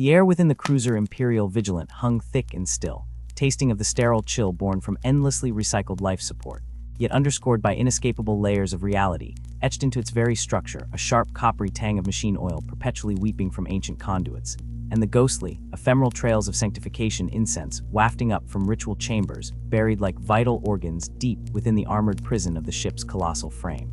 The air within the cruiser Imperial Vigilant hung thick and still, tasting of the sterile chill born from endlessly recycled life support, yet underscored by inescapable layers of reality, etched into its very structure, a sharp coppery tang of machine oil perpetually weeping from ancient conduits, and the ghostly, ephemeral trails of sanctification incense wafting up from ritual chambers, buried like vital organs deep within the armored prison of the ship's colossal frame.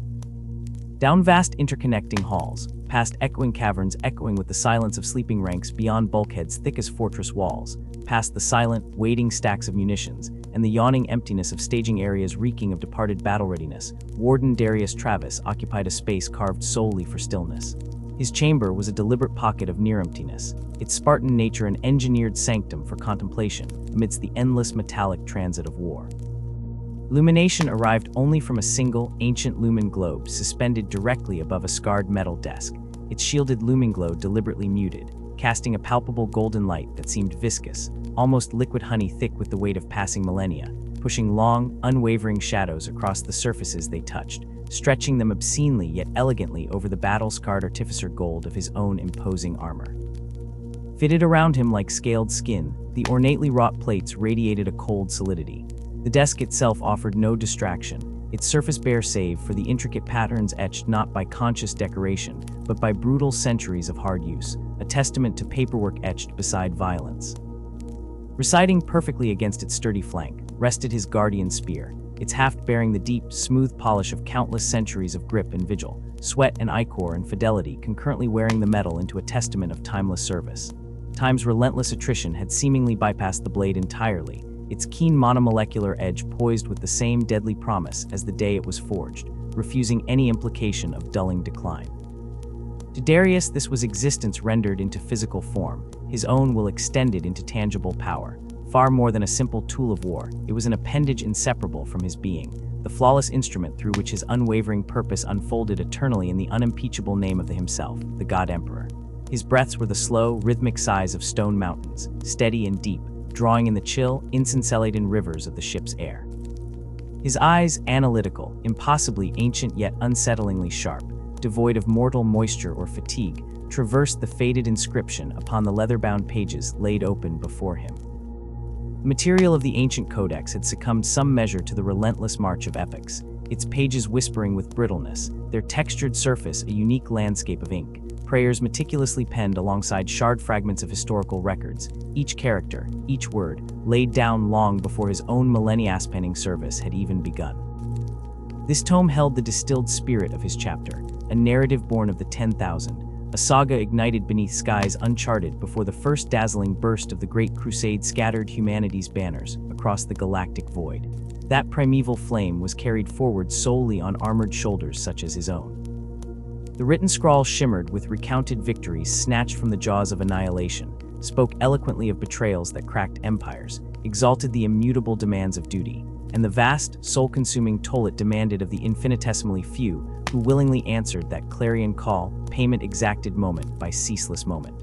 Down vast interconnecting halls, past echoing caverns echoing with the silence of sleeping ranks beyond bulkheads thick as fortress walls, past the silent, waiting stacks of munitions, and the yawning emptiness of staging areas reeking of departed battle readiness, Warden Darius Travis occupied a space carved solely for stillness. His chamber was a deliberate pocket of near-emptiness, its Spartan nature an engineered sanctum for contemplation amidst the endless metallic transit of war. Illumination arrived only from a single, ancient lumen globe suspended directly above a scarred metal desk, its shielded lumen glow deliberately muted, casting a palpable golden light that seemed viscous, almost liquid honey thick with the weight of passing millennia, pushing long, unwavering shadows across the surfaces they touched, stretching them obscenely yet elegantly over the battle-scarred artificer gold of his own imposing armor. Fitted around him like scaled skin, the ornately wrought plates radiated a cold solidity. The desk itself offered no distraction, its surface bare save for the intricate patterns etched not by conscious decoration, but by brutal centuries of hard use, a testament to paperwork etched beside violence. Reciting perfectly against its sturdy flank, rested his guardian spear, its haft bearing the deep, smooth polish of countless centuries of grip and vigil, sweat and ichor and fidelity concurrently wearing the metal into a testament of timeless service. Time's relentless attrition had seemingly bypassed the blade entirely, its keen monomolecular edge poised with the same deadly promise as the day it was forged, refusing any implication of dulling decline. To Darius, this was existence rendered into physical form, his own will extended into tangible power. Far more than a simple tool of war, it was an appendage inseparable from his being, the flawless instrument through which his unwavering purpose unfolded eternally in the unimpeachable name of the himself, the God Emperor. His breaths were the slow, rhythmic sighs of stone mountains, steady and deep, drawing in the chill, insensallating rivers of the ship's air. His eyes, analytical, impossibly ancient yet unsettlingly sharp, devoid of mortal moisture or fatigue, traversed the faded inscription upon the leather-bound pages laid open before him. The material of the ancient codex had succumbed some measure to the relentless march of epochs, its pages whispering with brittleness, their textured surface a unique landscape of ink, prayers meticulously penned alongside shard fragments of historical records, each character, each word, laid down long before his own millennium-spanning service had even begun. This tome held the distilled spirit of his chapter, a narrative born of the 10,000, a saga ignited beneath skies uncharted before the first dazzling burst of the Great Crusade scattered humanity's banners across the galactic void. That primeval flame was carried forward solely on armored shoulders such as his own. The written scrawl shimmered with recounted victories snatched from the jaws of annihilation, spoke eloquently of betrayals that cracked empires, exalted the immutable demands of duty, and the vast, soul-consuming toll it demanded of the infinitesimally few who willingly answered that clarion call, payment exacted moment by ceaseless moment.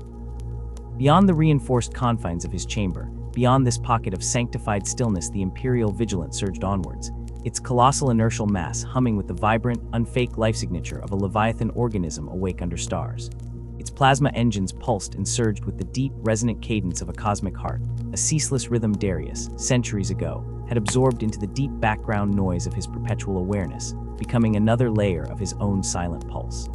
Beyond the reinforced confines of his chamber, beyond this pocket of sanctified stillness, the Imperial Vigilant surged onwards, its colossal inertial mass humming with the vibrant, unfaked life signature of a leviathan organism awake under stars. Its plasma engines pulsed and surged with the deep, resonant cadence of a cosmic heart, a ceaseless rhythm Darius, centuries ago, had absorbed into the deep background noise of his perpetual awareness, becoming another layer of his own silent pulse.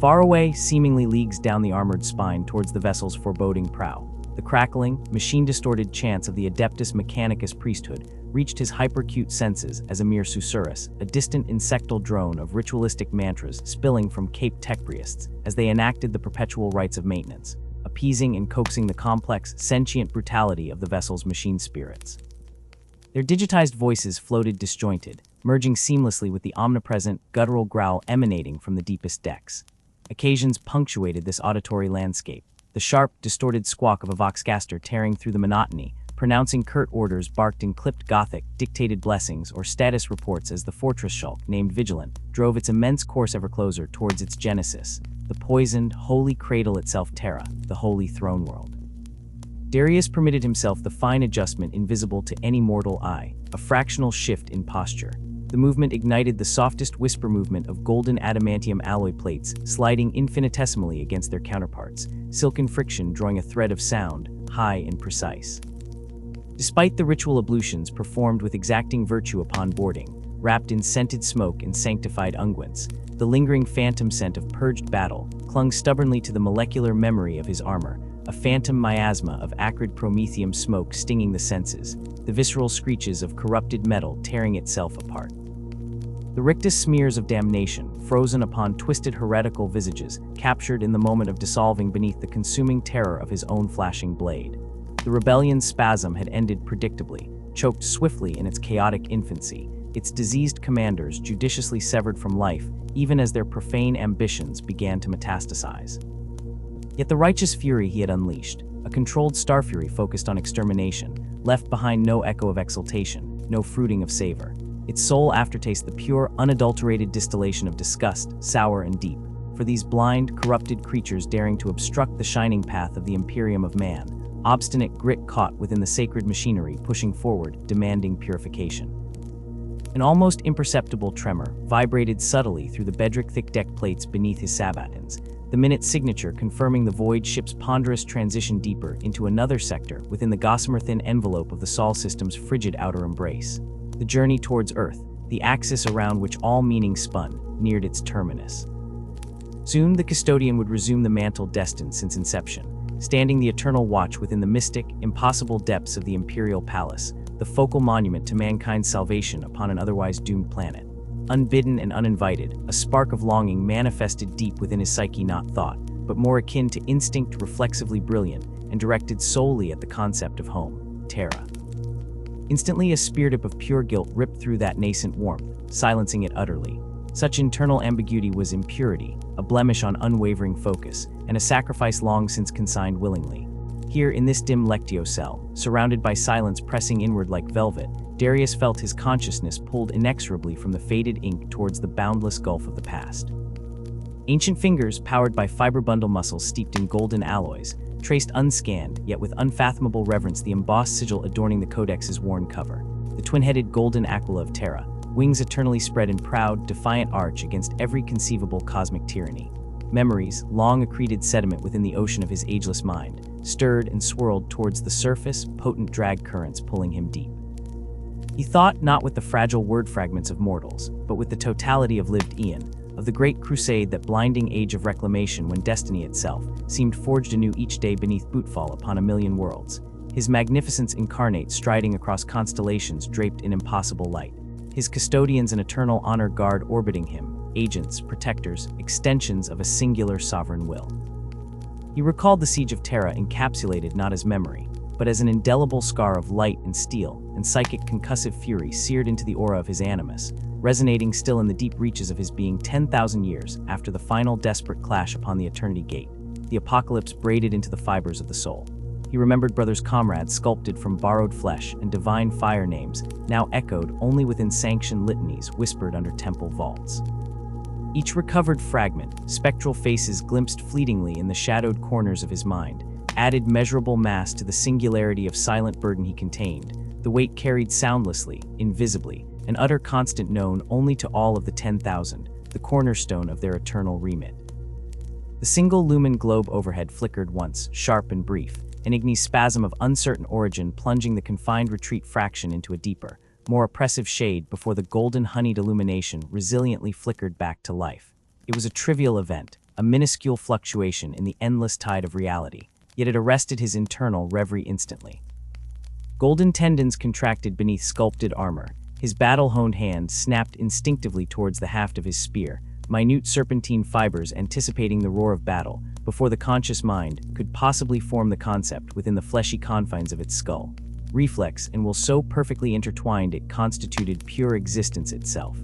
Far away, seemingly leagues down the armored spine towards the vessel's foreboding prow, the crackling, machine-distorted chants of the Adeptus Mechanicus priesthood reached his hyperacute senses as a mere susurrus, a distant insectal drone of ritualistic mantras spilling from Cape Tecbriasts as they enacted the perpetual rites of maintenance, appeasing and coaxing the complex, sentient brutality of the vessel's machine spirits. Their digitized voices floated disjointed, merging seamlessly with the omnipresent, guttural growl emanating from the deepest depths. Occasions punctuated this auditory landscape, the sharp, distorted squawk of a voxcaster tearing through the monotony, pronouncing curt orders barked in clipped Gothic, dictated blessings or status reports as the fortress shulk, named Vigilant, drove its immense course ever closer towards its genesis, the poisoned, holy cradle itself Terra, the holy throne world. Darius permitted himself the fine adjustment invisible to any mortal eye, a fractional shift in posture. The movement ignited the softest whisper movement of golden adamantium alloy plates sliding infinitesimally against their counterparts, silken friction drawing a thread of sound, high and precise. Despite the ritual ablutions performed with exacting virtue upon boarding, wrapped in scented smoke and sanctified unguents, the lingering phantom scent of purged battle clung stubbornly to the molecular memory of his armor, a phantom miasma of acrid promethium smoke stinging the senses, the visceral screeches of corrupted metal tearing itself apart. The rictus smears of damnation, frozen upon twisted heretical visages, captured in the moment of dissolving beneath the consuming terror of his own flashing blade. The rebellion's spasm had ended predictably, choked swiftly in its chaotic infancy, its diseased commanders judiciously severed from life, even as their profane ambitions began to metastasize. Yet the righteous fury he had unleashed, a controlled star fury focused on extermination, left behind no echo of exultation, no fruiting of savor. Its sole aftertaste the pure, unadulterated distillation of disgust, sour and deep, for these blind, corrupted creatures daring to obstruct the shining path of the Imperium of Man, obstinate grit caught within the sacred machinery pushing forward, demanding purification. An almost imperceptible tremor vibrated subtly through the bedrick-thick deck plates beneath his sabatons, the minute signature confirming the void ship's ponderous transition deeper into another sector within the gossamer-thin envelope of the Sol system's frigid outer embrace. The journey towards Earth, the axis around which all meaning spun, neared its terminus. Soon the Custodian would resume the mantle destined since inception, standing the eternal watch within the mystic, impossible depths of the Imperial Palace, the focal monument to mankind's salvation upon an otherwise doomed planet. Unbidden and uninvited, a spark of longing manifested deep within his psyche, not thought, but more akin to instinct, reflexively brilliant, and directed solely at the concept of home, Terra. Instantly a spear-tip of pure guilt ripped through that nascent warmth, silencing it utterly. Such internal ambiguity was impurity, a blemish on unwavering focus, and a sacrifice long since consigned willingly. Here in this dim lectio cell, surrounded by silence pressing inward like velvet, Darius felt his consciousness pulled inexorably from the faded ink towards the boundless gulf of the past. Ancient fingers, powered by fiber bundle muscles steeped in golden alloys, traced unscanned, yet with unfathomable reverence the embossed sigil adorning the Codex's worn cover, the twin-headed golden aquila of Terra, wings eternally spread in proud, defiant arch against every conceivable cosmic tyranny. Memories, long accreted sediment within the ocean of his ageless mind, stirred and swirled towards the surface, potent drag currents pulling him deep. He thought not with the fragile word fragments of mortals, but with the totality of lived eon, of the great crusade, that blinding age of reclamation when destiny itself seemed forged anew each day beneath bootfall upon a million worlds, his magnificence incarnate striding across constellations draped in impossible light, his custodians an eternal honor guard orbiting him, agents, protectors, extensions of a singular sovereign will. He recalled the siege of Terra encapsulated not as memory, but as an indelible scar of light and steel and psychic concussive fury seared into the aura of his animus, resonating still in the deep reaches of his being 10,000 years after the final desperate clash upon the Eternity Gate, the apocalypse braided into the fibers of the soul. He remembered brothers' comrades sculpted from borrowed flesh and divine fire names, now echoed only within sanctioned litanies whispered under temple vaults. Each recovered fragment, spectral faces glimpsed fleetingly in the shadowed corners of his mind, added measurable mass to the singularity of silent burden he contained, the weight carried soundlessly, invisibly, an utter constant known only to all of the 10,000, the cornerstone of their eternal remit. The single lumen globe overhead flickered once, sharp and brief, an ignis spasm of uncertain origin plunging the confined retreat fraction into a deeper, more oppressive shade before the golden honeyed illumination resiliently flickered back to life. It was a trivial event, a minuscule fluctuation in the endless tide of reality, yet it arrested his internal reverie instantly. Golden tendons contracted beneath sculpted armor, his battle-honed hand snapped instinctively towards the haft of his spear, minute serpentine fibers anticipating the roar of battle, before the conscious mind could possibly form the concept within the fleshy confines of its skull. Reflex and will so perfectly intertwined it constituted pure existence itself.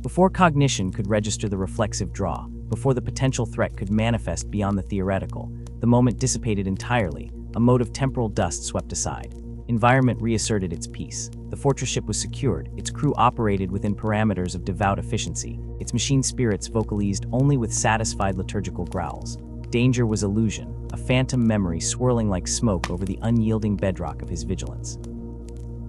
Before cognition could register the reflexive draw, before the potential threat could manifest beyond the theoretical, the moment dissipated entirely, a mote of temporal dust swept aside. Environment reasserted its peace. The fortress ship was secured, its crew operated within parameters of devout efficiency, its machine spirits vocalized only with satisfied liturgical growls. Danger was illusion, a phantom memory swirling like smoke over the unyielding bedrock of his vigilance.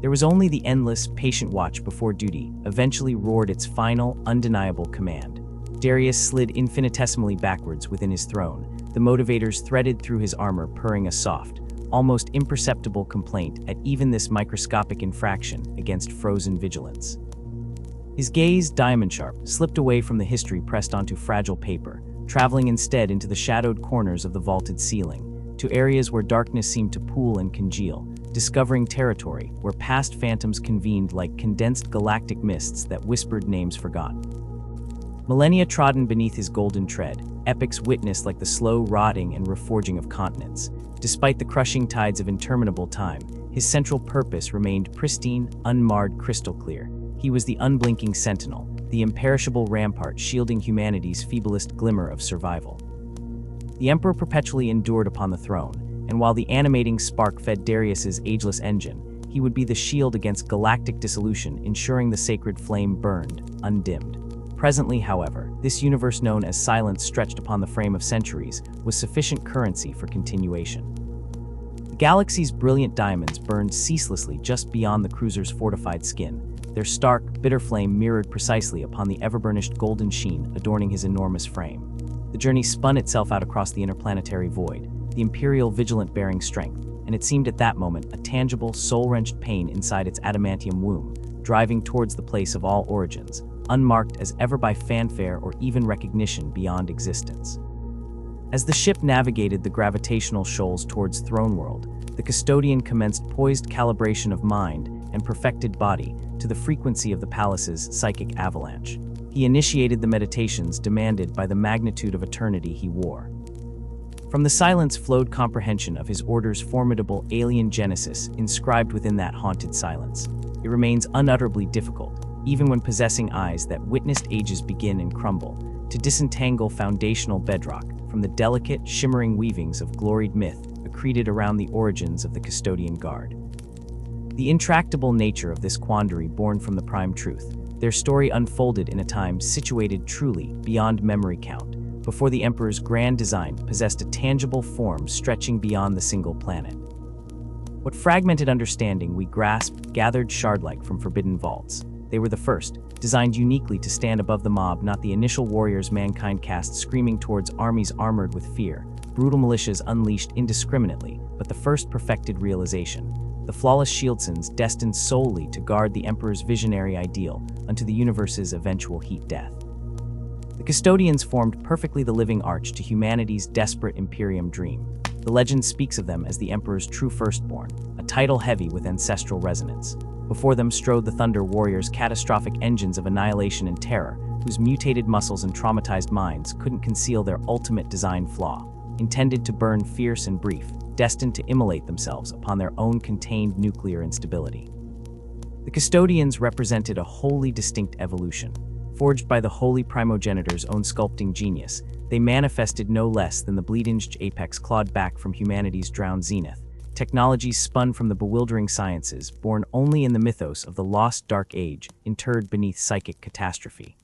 There was only the endless, patient watch before duty eventually roared its final, undeniable command. Darius slid infinitesimally backwards within his throne, the motivators threaded through his armor purring a soft, almost imperceptible complaint at even this microscopic infraction against frozen vigilance. His gaze, diamond-sharp, slipped away from the history pressed onto fragile paper, traveling instead into the shadowed corners of the vaulted ceiling, to areas where darkness seemed to pool and congeal, discovering territory where past phantoms convened like condensed galactic mists that whispered names forgotten. Millennia trodden beneath his golden tread, epics witnessed like the slow rotting and reforging of continents. Despite the crushing tides of interminable time, his central purpose remained pristine, unmarred, crystal clear. He was the unblinking sentinel, the imperishable rampart shielding humanity's feeblest glimmer of survival. The Emperor perpetually endured upon the throne, and while the animating spark fed Darius's ageless engine, he would be the shield against galactic dissolution, ensuring the sacred flame burned, undimmed. Presently, however, this universe known as silence stretched upon the frame of centuries was sufficient currency for continuation. The galaxy's brilliant diamonds burned ceaselessly just beyond the cruiser's fortified skin, their stark, bitter flame mirrored precisely upon the ever-burnished golden sheen adorning his enormous frame. The journey spun itself out across the interplanetary void, the Imperial vigilant bearing strength, and it seemed at that moment a tangible, soul-wrenched pain inside its adamantium womb, driving towards the place of all origins, unmarked as ever by fanfare or even recognition beyond existence. As the ship navigated the gravitational shoals towards Throne World, the Custodian commenced poised calibration of mind and perfected body to the frequency of the palace's psychic avalanche. He initiated the meditations demanded by the magnitude of eternity he wore. From the silence flowed comprehension of his order's formidable alien genesis inscribed within that haunted silence. It remains unutterably difficult, even when possessing eyes that witnessed ages begin and crumble, to disentangle foundational bedrock from the delicate, shimmering weavings of gloried myth accreted around the origins of the Custodian Guard. The intractable nature of this quandary born from the prime truth, their story unfolded in a time situated truly beyond memory count, before the Emperor's grand design possessed a tangible form stretching beyond the single planet. What fragmented understanding we grasped gathered shard-like from forbidden vaults. They were the first, designed uniquely to stand above the mob, not the initial warriors mankind cast screaming towards armies armored with fear, brutal militias unleashed indiscriminately, but the first perfected realization. The flawless shieldsons destined solely to guard the Emperor's visionary ideal unto the universe's eventual heat death. The Custodians formed perfectly the living arch to humanity's desperate Imperium dream. The legend speaks of them as the Emperor's true firstborn, a title heavy with ancestral resonance. Before them strode the Thunder Warriors, catastrophic engines of annihilation and terror, whose mutated muscles and traumatized minds couldn't conceal their ultimate design flaw, intended to burn fierce and brief, destined to immolate themselves upon their own contained nuclear instability. The Custodians represented a wholly distinct evolution. Forged by the holy primogenitor's own sculpting genius, they manifested no less than the bleedinged apex clawed back from humanity's drowned zenith, technologies spun from the bewildering sciences, born only in the mythos of the lost dark age, interred beneath psychic catastrophe.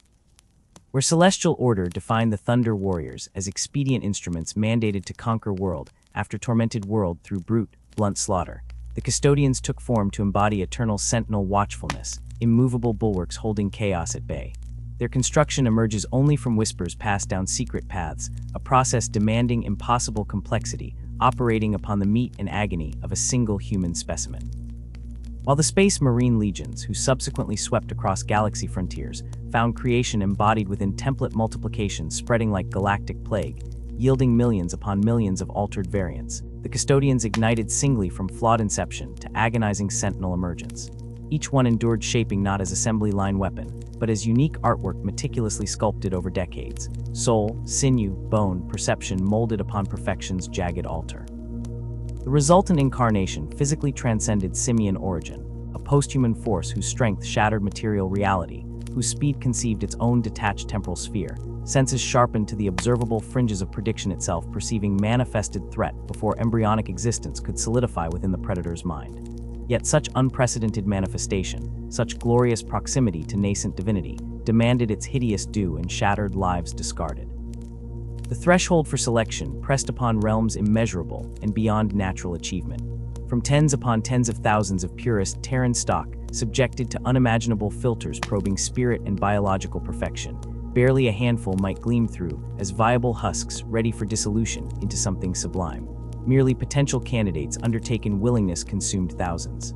Where celestial order defined the Thunder Warriors as expedient instruments mandated to conquer world after tormented world through brute, blunt slaughter, the Custodians took form to embody eternal sentinel watchfulness, immovable bulwarks holding chaos at bay. Their construction emerges only from whispers passed down secret paths, a process demanding impossible complexity, operating upon the meat and agony of a single human specimen. While the Space Marine legions, who subsequently swept across galaxy frontiers, found creation embodied within template multiplication spreading like galactic plague, yielding millions upon millions of altered variants, the Custodians ignited singly from flawed inception to agonizing sentinel emergence. Each one endured shaping not as assembly line weapon, but as unique artwork meticulously sculpted over decades, soul, sinew, bone, perception molded upon perfection's jagged altar. The resultant incarnation physically transcended simian origin, a posthuman force whose strength shattered material reality, whose speed conceived its own detached temporal sphere, senses sharpened to the observable fringes of prediction itself, perceiving manifested threat before embryonic existence could solidify within the predator's mind. Yet such unprecedented manifestation, such glorious proximity to nascent divinity, demanded its hideous due and shattered lives discarded. The threshold for selection pressed upon realms immeasurable and beyond natural achievement. from tens upon tens of thousands of purest Terran stock, subjected to unimaginable filters probing spirit and biological perfection. Barely a handful might gleam through, as viable husks ready for dissolution into something sublime. Merely potential candidates undertaken willingness consumed thousands.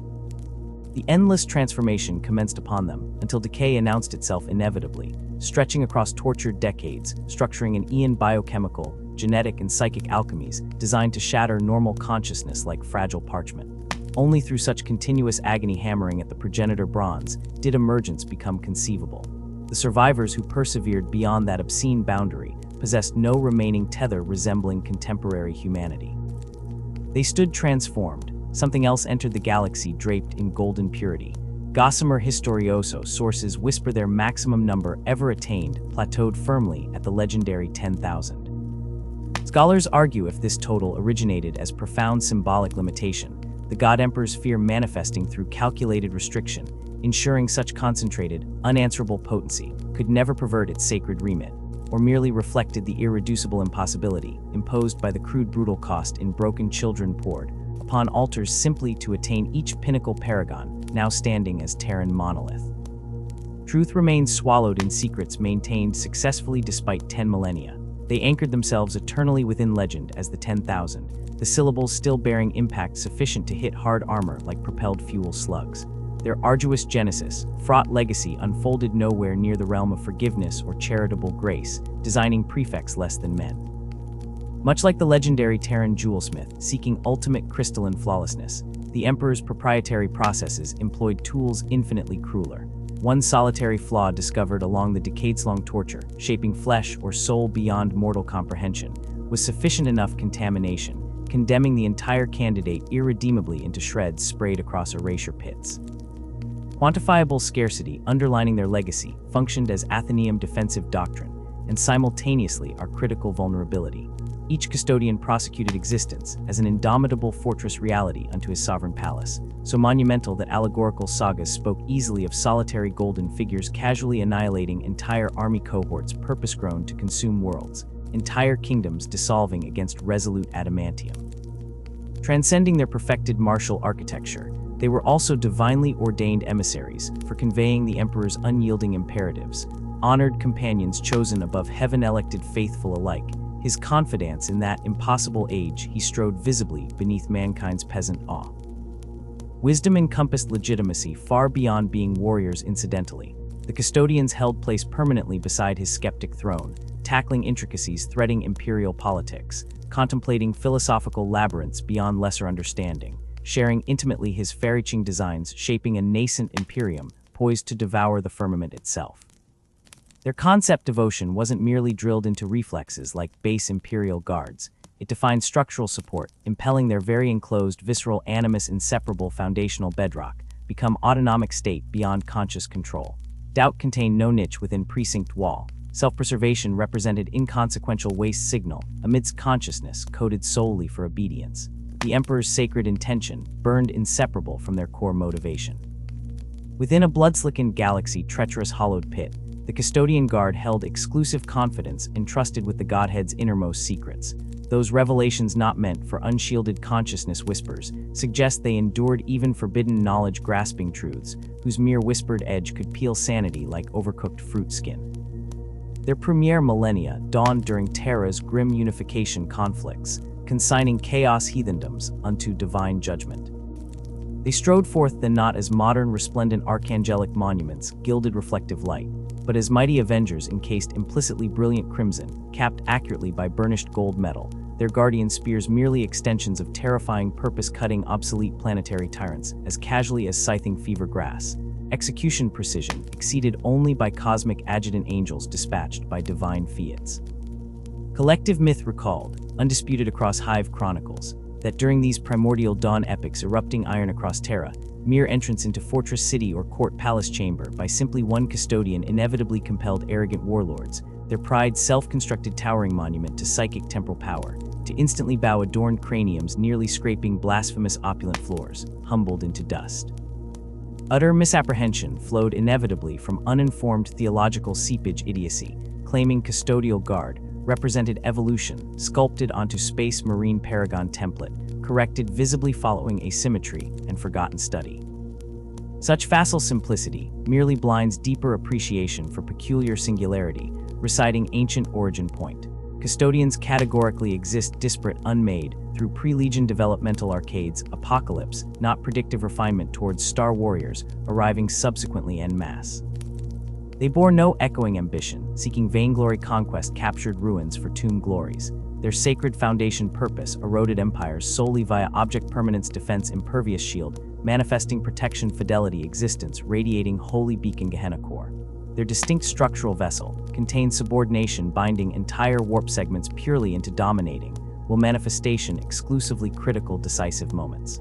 The endless transformation commenced upon them, until decay announced itself inevitably, stretching across tortured decades, structuring an eon biochemical, genetic and psychic alchemies designed to shatter normal consciousness like fragile parchment. Only through such continuous agony hammering at the progenitor bronze did emergence become conceivable. The survivors who persevered beyond that obscene boundary possessed no remaining tether resembling contemporary humanity. They stood transformed. Something else entered the galaxy draped in golden purity. Gossamer Historioso sources whisper their maximum number ever attained plateaued firmly at the legendary 10,000. Scholars argue if this total originated as profound symbolic limitation, the God Emperor's fear manifesting through calculated restriction, ensuring such concentrated, unanswerable potency could never pervert its sacred remit, or merely reflected the irreducible impossibility imposed by the crude brutal cost in broken children poured upon altars simply to attain each pinnacle paragon, now standing as Terran monolith. Truth remained swallowed in secrets maintained successfully despite 10 millennia. They anchored themselves eternally within legend as the 10,000, the syllables still bearing impact sufficient to hit hard armor like propelled fuel slugs. Their arduous genesis, fraught legacy unfolded nowhere near the realm of forgiveness or charitable grace, designing prefects less than men. Much like the legendary Terran jewelsmith seeking ultimate crystalline flawlessness, the Emperor's proprietary processes employed tools infinitely crueler. One solitary flaw discovered along the decades-long torture, shaping flesh or soul beyond mortal comprehension, was sufficient enough contamination, condemning the entire candidate irredeemably into shreds sprayed across erasure pits. Quantifiable scarcity underlining their legacy functioned as Athenaeum defensive doctrine, and simultaneously our critical vulnerability. Each custodian prosecuted existence as an indomitable fortress reality unto his sovereign palace, so monumental that allegorical sagas spoke easily of solitary golden figures casually annihilating entire army cohorts purpose-grown to consume worlds, entire kingdoms dissolving against resolute adamantium. Transcending their perfected martial architecture, they were also divinely ordained emissaries for conveying the Emperor's unyielding imperatives, honored companions chosen above heaven-elected faithful alike. His confidence in that impossible age he strode visibly beneath mankind's peasant awe. Wisdom encompassed legitimacy far beyond being warriors incidentally. The Custodians held place permanently beside his skeptic throne, tackling intricacies threading imperial politics, contemplating philosophical labyrinths beyond lesser understanding, sharing intimately his far-reaching designs shaping a nascent imperium poised to devour the firmament itself. Their concept devotion wasn't merely drilled into reflexes like base imperial guards. It defined structural support, impelling their very enclosed visceral animus inseparable foundational bedrock, become autonomic state beyond conscious control. Doubt contained no niche within precinct wall. Self-preservation represented inconsequential waste signal amidst consciousness coded solely for obedience. The Emperor's sacred intention burned inseparable from their core motivation. Within a blood-slickened galaxy treacherous hollowed pit, the Custodian Guard held exclusive confidence entrusted with the Godhead's innermost secrets. Those revelations not meant for unshielded consciousness whispers suggest they endured even forbidden knowledge-grasping truths, whose mere whispered edge could peel sanity like overcooked fruit skin. Their premier millennia dawned during Terra's grim unification conflicts, consigning chaos heathendoms unto divine judgment. They strode forth then not as modern resplendent archangelic monuments gilded reflective light, but as mighty avengers encased implicitly brilliant crimson, capped accurately by burnished gold metal, their guardian spears merely extensions of terrifying purpose-cutting obsolete planetary tyrants as casually as scything fever grass. Execution precision exceeded only by cosmic adjutant angels dispatched by divine fiats. Collective myth recalled, undisputed across Hive chronicles, that during these primordial dawn epics erupting iron across Terra, mere entrance into fortress city or court palace chamber by simply one custodian inevitably compelled arrogant warlords, their pride self-constructed towering monument to psychic temporal power, to instantly bow adorned craniums nearly scraping blasphemous opulent floors, humbled into dust. Utter misapprehension flowed inevitably from uninformed theological seepage idiocy, claiming custodial guard represented evolution, sculpted onto space marine paragon template, corrected visibly following asymmetry and forgotten study. Such facile simplicity merely blinds deeper appreciation for peculiar singularity, reciting ancient origin point. Custodians categorically exist disparate, unmade, through pre-Legion developmental arcades, apocalypse, not predictive refinement towards Star Warriors, arriving subsequently en masse. They bore no echoing ambition, seeking vainglory conquest captured ruins for tomb glories. Their sacred foundation purpose eroded empires solely via object permanence defense impervious shield, manifesting protection fidelity existence radiating holy beacon Gehenna core. Their distinct structural vessel contains subordination binding entire warp segments purely into dominating, while manifestation exclusively critical decisive moments.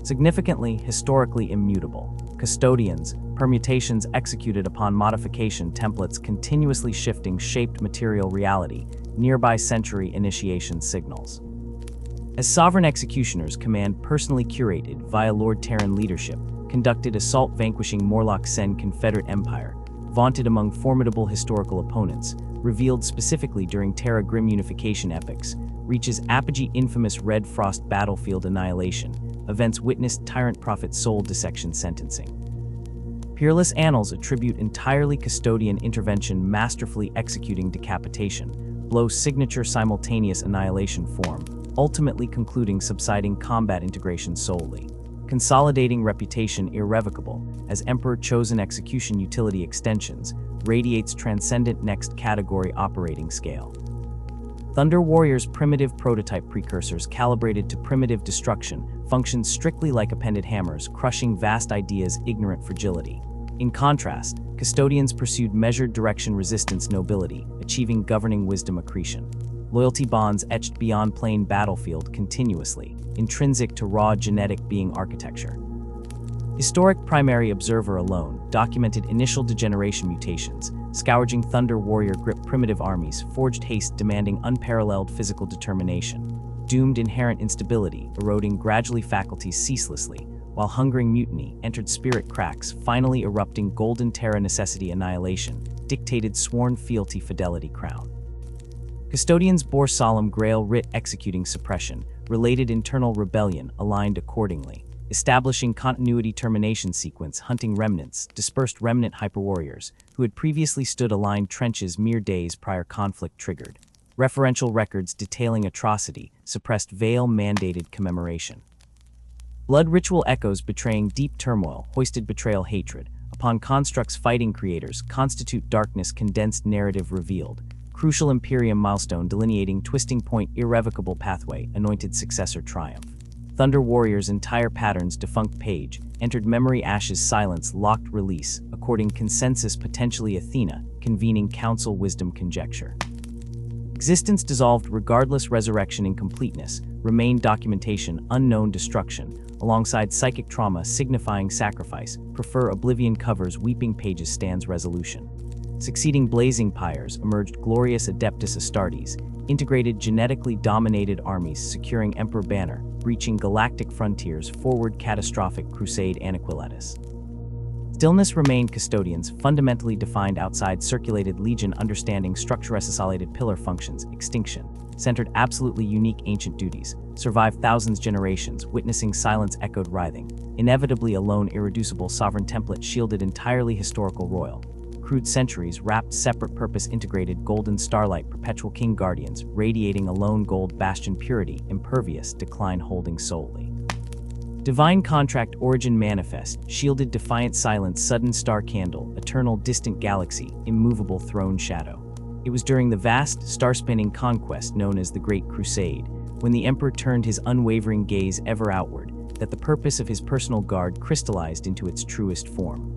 Significantly, historically immutable, Custodians, permutations executed upon modification templates continuously shifting shaped material reality, nearby century initiation signals. As sovereign executioners command personally curated via Lord Terran leadership, conducted assault vanquishing Morlock Sen Confederate Empire, vaunted among formidable historical opponents, revealed specifically during Terra Grim Unification epics, reaches apogee infamous Red Frost battlefield annihilation, events witnessed Tyrant Prophet soul dissection sentencing. Peerless annals attribute entirely Custodian intervention masterfully executing decapitation, blow signature simultaneous annihilation form, ultimately concluding subsiding combat integration solely. Consolidating reputation irrevocable, as Emperor-chosen execution utility extensions, radiates transcendent next category operating scale. Thunder Warrior's primitive prototype precursors calibrated to primitive destruction function strictly like appended hammers, crushing vast ideas' ignorant fragility. In contrast, Custodians pursued measured direction resistance nobility, achieving governing wisdom accretion. Loyalty bonds etched beyond plain battlefield continuously, intrinsic to raw genetic being architecture. Historic primary observer alone documented initial degeneration mutations, scourging Thunder Warrior grip primitive armies, forged haste demanding unparalleled physical determination, doomed inherent instability, eroding gradually faculties ceaselessly, while hungering mutiny entered spirit cracks, finally erupting golden Terra necessity annihilation, dictated sworn fealty fidelity crown. Custodians bore solemn Grail writ executing suppression, related internal rebellion aligned accordingly, establishing continuity termination sequence hunting remnants, dispersed remnant hyperwarriors, who had previously stood aligned trenches mere days prior conflict triggered. Referential records detailing atrocity, suppressed veil mandated commemoration. Blood ritual echoes betraying deep turmoil, hoisted betrayal hatred, upon constructs fighting creators, constitute darkness condensed narrative revealed. Crucial Imperium milestone delineating twisting point irrevocable pathway, anointed successor triumph. Thunder Warrior's entire patterns defunct page, entered memory ashes silence locked release, according consensus potentially Athena, convening council wisdom conjecture. Existence dissolved regardless resurrection incompleteness, remained documentation unknown destruction, alongside psychic trauma signifying sacrifice, prefer oblivion covers weeping pages stands resolution. Succeeding blazing pyres emerged glorious Adeptus Astartes, integrated genetically dominated armies securing Emperor banner, breaching galactic frontiers forward catastrophic crusade aniquilatus. Stillness remained Custodians fundamentally defined outside circulated legion understanding structure isolated pillar functions, extinction, centered absolutely unique ancient duties, survived thousands generations, witnessing silence echoed writhing, inevitably alone irreducible sovereign template shielded entirely historical royal. Crude centuries wrapped separate purpose integrated golden starlight perpetual king guardians radiating alone gold bastion purity impervious decline holding solely. Divine contract origin manifest shielded defiant silence sudden star candle eternal distant galaxy immovable throne shadow. It was during the vast star-spinning conquest known as the Great Crusade, when the Emperor turned his unwavering gaze ever outward, that the purpose of his personal guard crystallized into its truest form.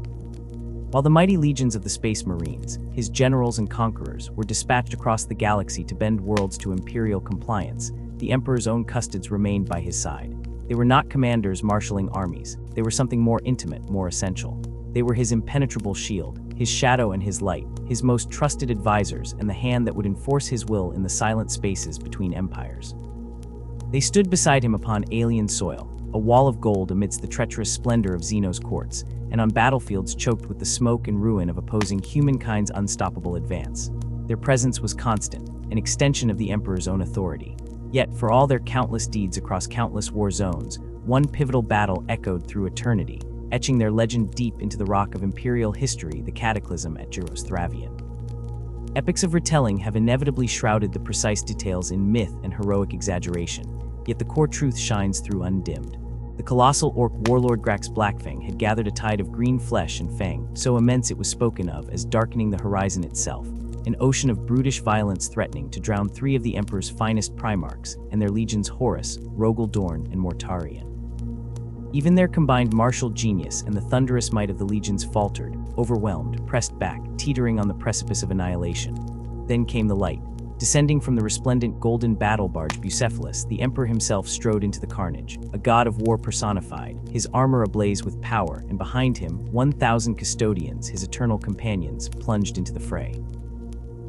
While the mighty legions of the Space Marines, his generals and conquerors, were dispatched across the galaxy to bend worlds to imperial compliance, the Emperor's own Custodes remained by his side. They were not commanders marshaling armies, they were something more intimate, more essential. They were his impenetrable shield, his shadow and his light, his most trusted advisors and the hand that would enforce his will in the silent spaces between empires. They stood beside him upon alien soil, a wall of gold amidst the treacherous splendor of Xeno's courts, and on battlefields choked with the smoke and ruin of opposing humankind's unstoppable advance. Their presence was constant, an extension of the Emperor's own authority. Yet, for all their countless deeds across countless war zones, one pivotal battle echoed through eternity, etching their legend deep into the rock of imperial history, the cataclysm at Gyros Thravian. Epics of retelling have inevitably shrouded the precise details in myth and heroic exaggeration, yet the core truth shines through undimmed. The colossal orc warlord Grax Blackfang had gathered a tide of green flesh and fang, so immense it was spoken of as darkening the horizon itself, an ocean of brutish violence threatening to drown three of the Emperor's finest primarchs and their legions Horus, Rogel Dorn, and Mortarion. Even their combined martial genius and the thunderous might of the legions faltered, overwhelmed, pressed back, teetering on the precipice of annihilation. Then came the light. Descending from the resplendent golden battle barge Bucephalus, the Emperor himself strode into the carnage, a god of war personified, his armor ablaze with power, and behind him, 1,000 custodians, his eternal companions, plunged into the fray.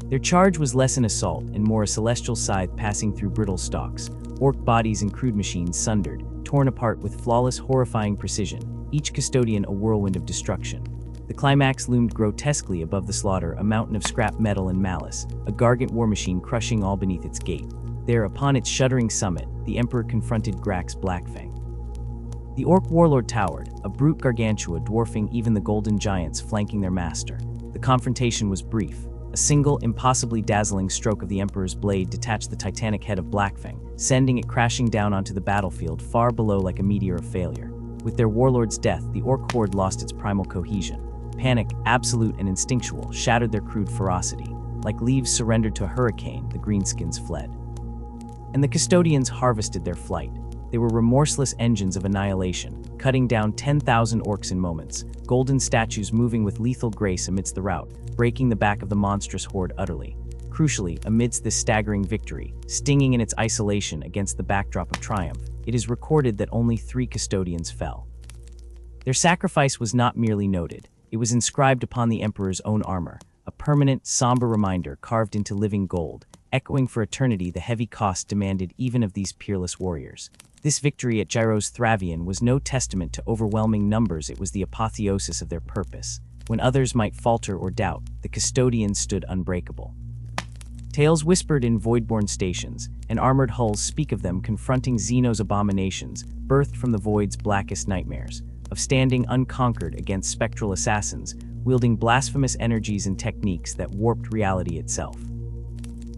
Their charge was less an assault and more a celestial scythe passing through brittle stalks, orc bodies and crude machines sundered, torn apart with flawless, horrifying precision, each custodian a whirlwind of destruction. The climax loomed grotesquely above the slaughter, a mountain of scrap metal and malice, a gargant war machine crushing all beneath its gate. There, upon its shuddering summit, the Emperor confronted Grax Blackfang. The orc warlord towered, a brute gargantua dwarfing even the golden giants flanking their master. The confrontation was brief. A single, impossibly dazzling stroke of the Emperor's blade detached the titanic head of Blackfang, sending it crashing down onto the battlefield far below like a meteor of failure. With their warlord's death, the orc horde lost its primal cohesion. Panic, absolute and instinctual, shattered their crude ferocity. Like leaves surrendered to a hurricane, the greenskins fled. And the Custodians harvested their flight. They were remorseless engines of annihilation, cutting down 10,000 orcs in moments, golden statues moving with lethal grace amidst the rout, breaking the back of the monstrous horde utterly. Crucially, amidst this staggering victory, stinging in its isolation against the backdrop of triumph, it is recorded that only 3 Custodians fell. Their sacrifice was not merely noted, it was inscribed upon the Emperor's own armor, a permanent, somber reminder carved into living gold, echoing for eternity the heavy cost demanded even of these peerless warriors. This victory at Gyros Thravian was no testament to overwhelming numbers, it was the apotheosis of their purpose. When others might falter or doubt, the Custodians stood unbreakable. Tales whispered in voidborn stations, and armored hulls speak of them confronting Xeno's abominations, birthed from the void's blackest nightmares, of standing unconquered against spectral assassins, wielding blasphemous energies and techniques that warped reality itself.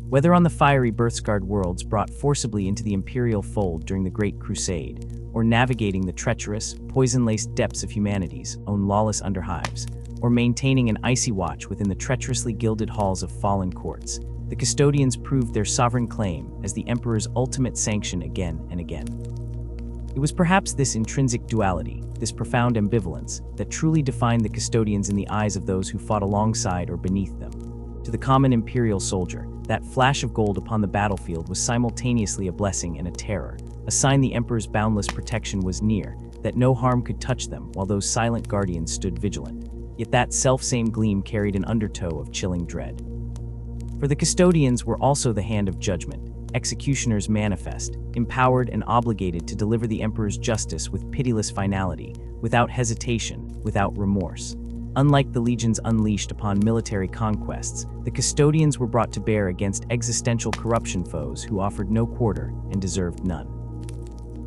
Whether on the fiery birth-scarred worlds brought forcibly into the Imperial fold during the Great Crusade, or navigating the treacherous, poison-laced depths of humanity's own lawless underhives, or maintaining an icy watch within the treacherously gilded halls of fallen courts, the Custodians proved their sovereign claim as the Emperor's ultimate sanction again and again. It was perhaps this intrinsic duality, this profound ambivalence, that truly defined the Custodians in the eyes of those who fought alongside or beneath them. To the common Imperial soldier, that flash of gold upon the battlefield was simultaneously a blessing and a terror, a sign the Emperor's boundless protection was near, that no harm could touch them while those silent guardians stood vigilant. Yet that selfsame gleam carried an undertow of chilling dread. For the Custodians were also the hand of judgment, executioners manifest, empowered and obligated to deliver the Emperor's justice with pitiless finality, without hesitation, without remorse. Unlike the legions unleashed upon military conquests, the Custodians were brought to bear against existential corruption foes who offered no quarter and deserved none.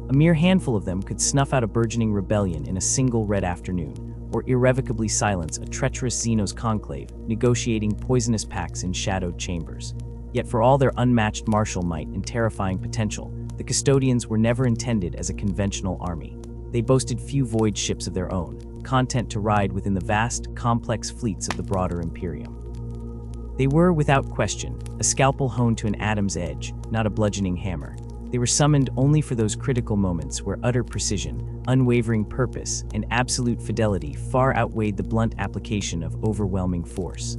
A mere handful of them could snuff out a burgeoning rebellion in a single red afternoon, or irrevocably silence a treacherous Xeno's conclave, negotiating poisonous pacts in shadowed chambers. Yet for all their unmatched martial might and terrifying potential, the Custodians were never intended as a conventional army. They boasted few void ships of their own, content to ride within the vast, complex fleets of the broader Imperium. They were, without question, a scalpel honed to an atom's edge, not a bludgeoning hammer. They were summoned only for those critical moments where utter precision, unwavering purpose, and absolute fidelity far outweighed the blunt application of overwhelming force.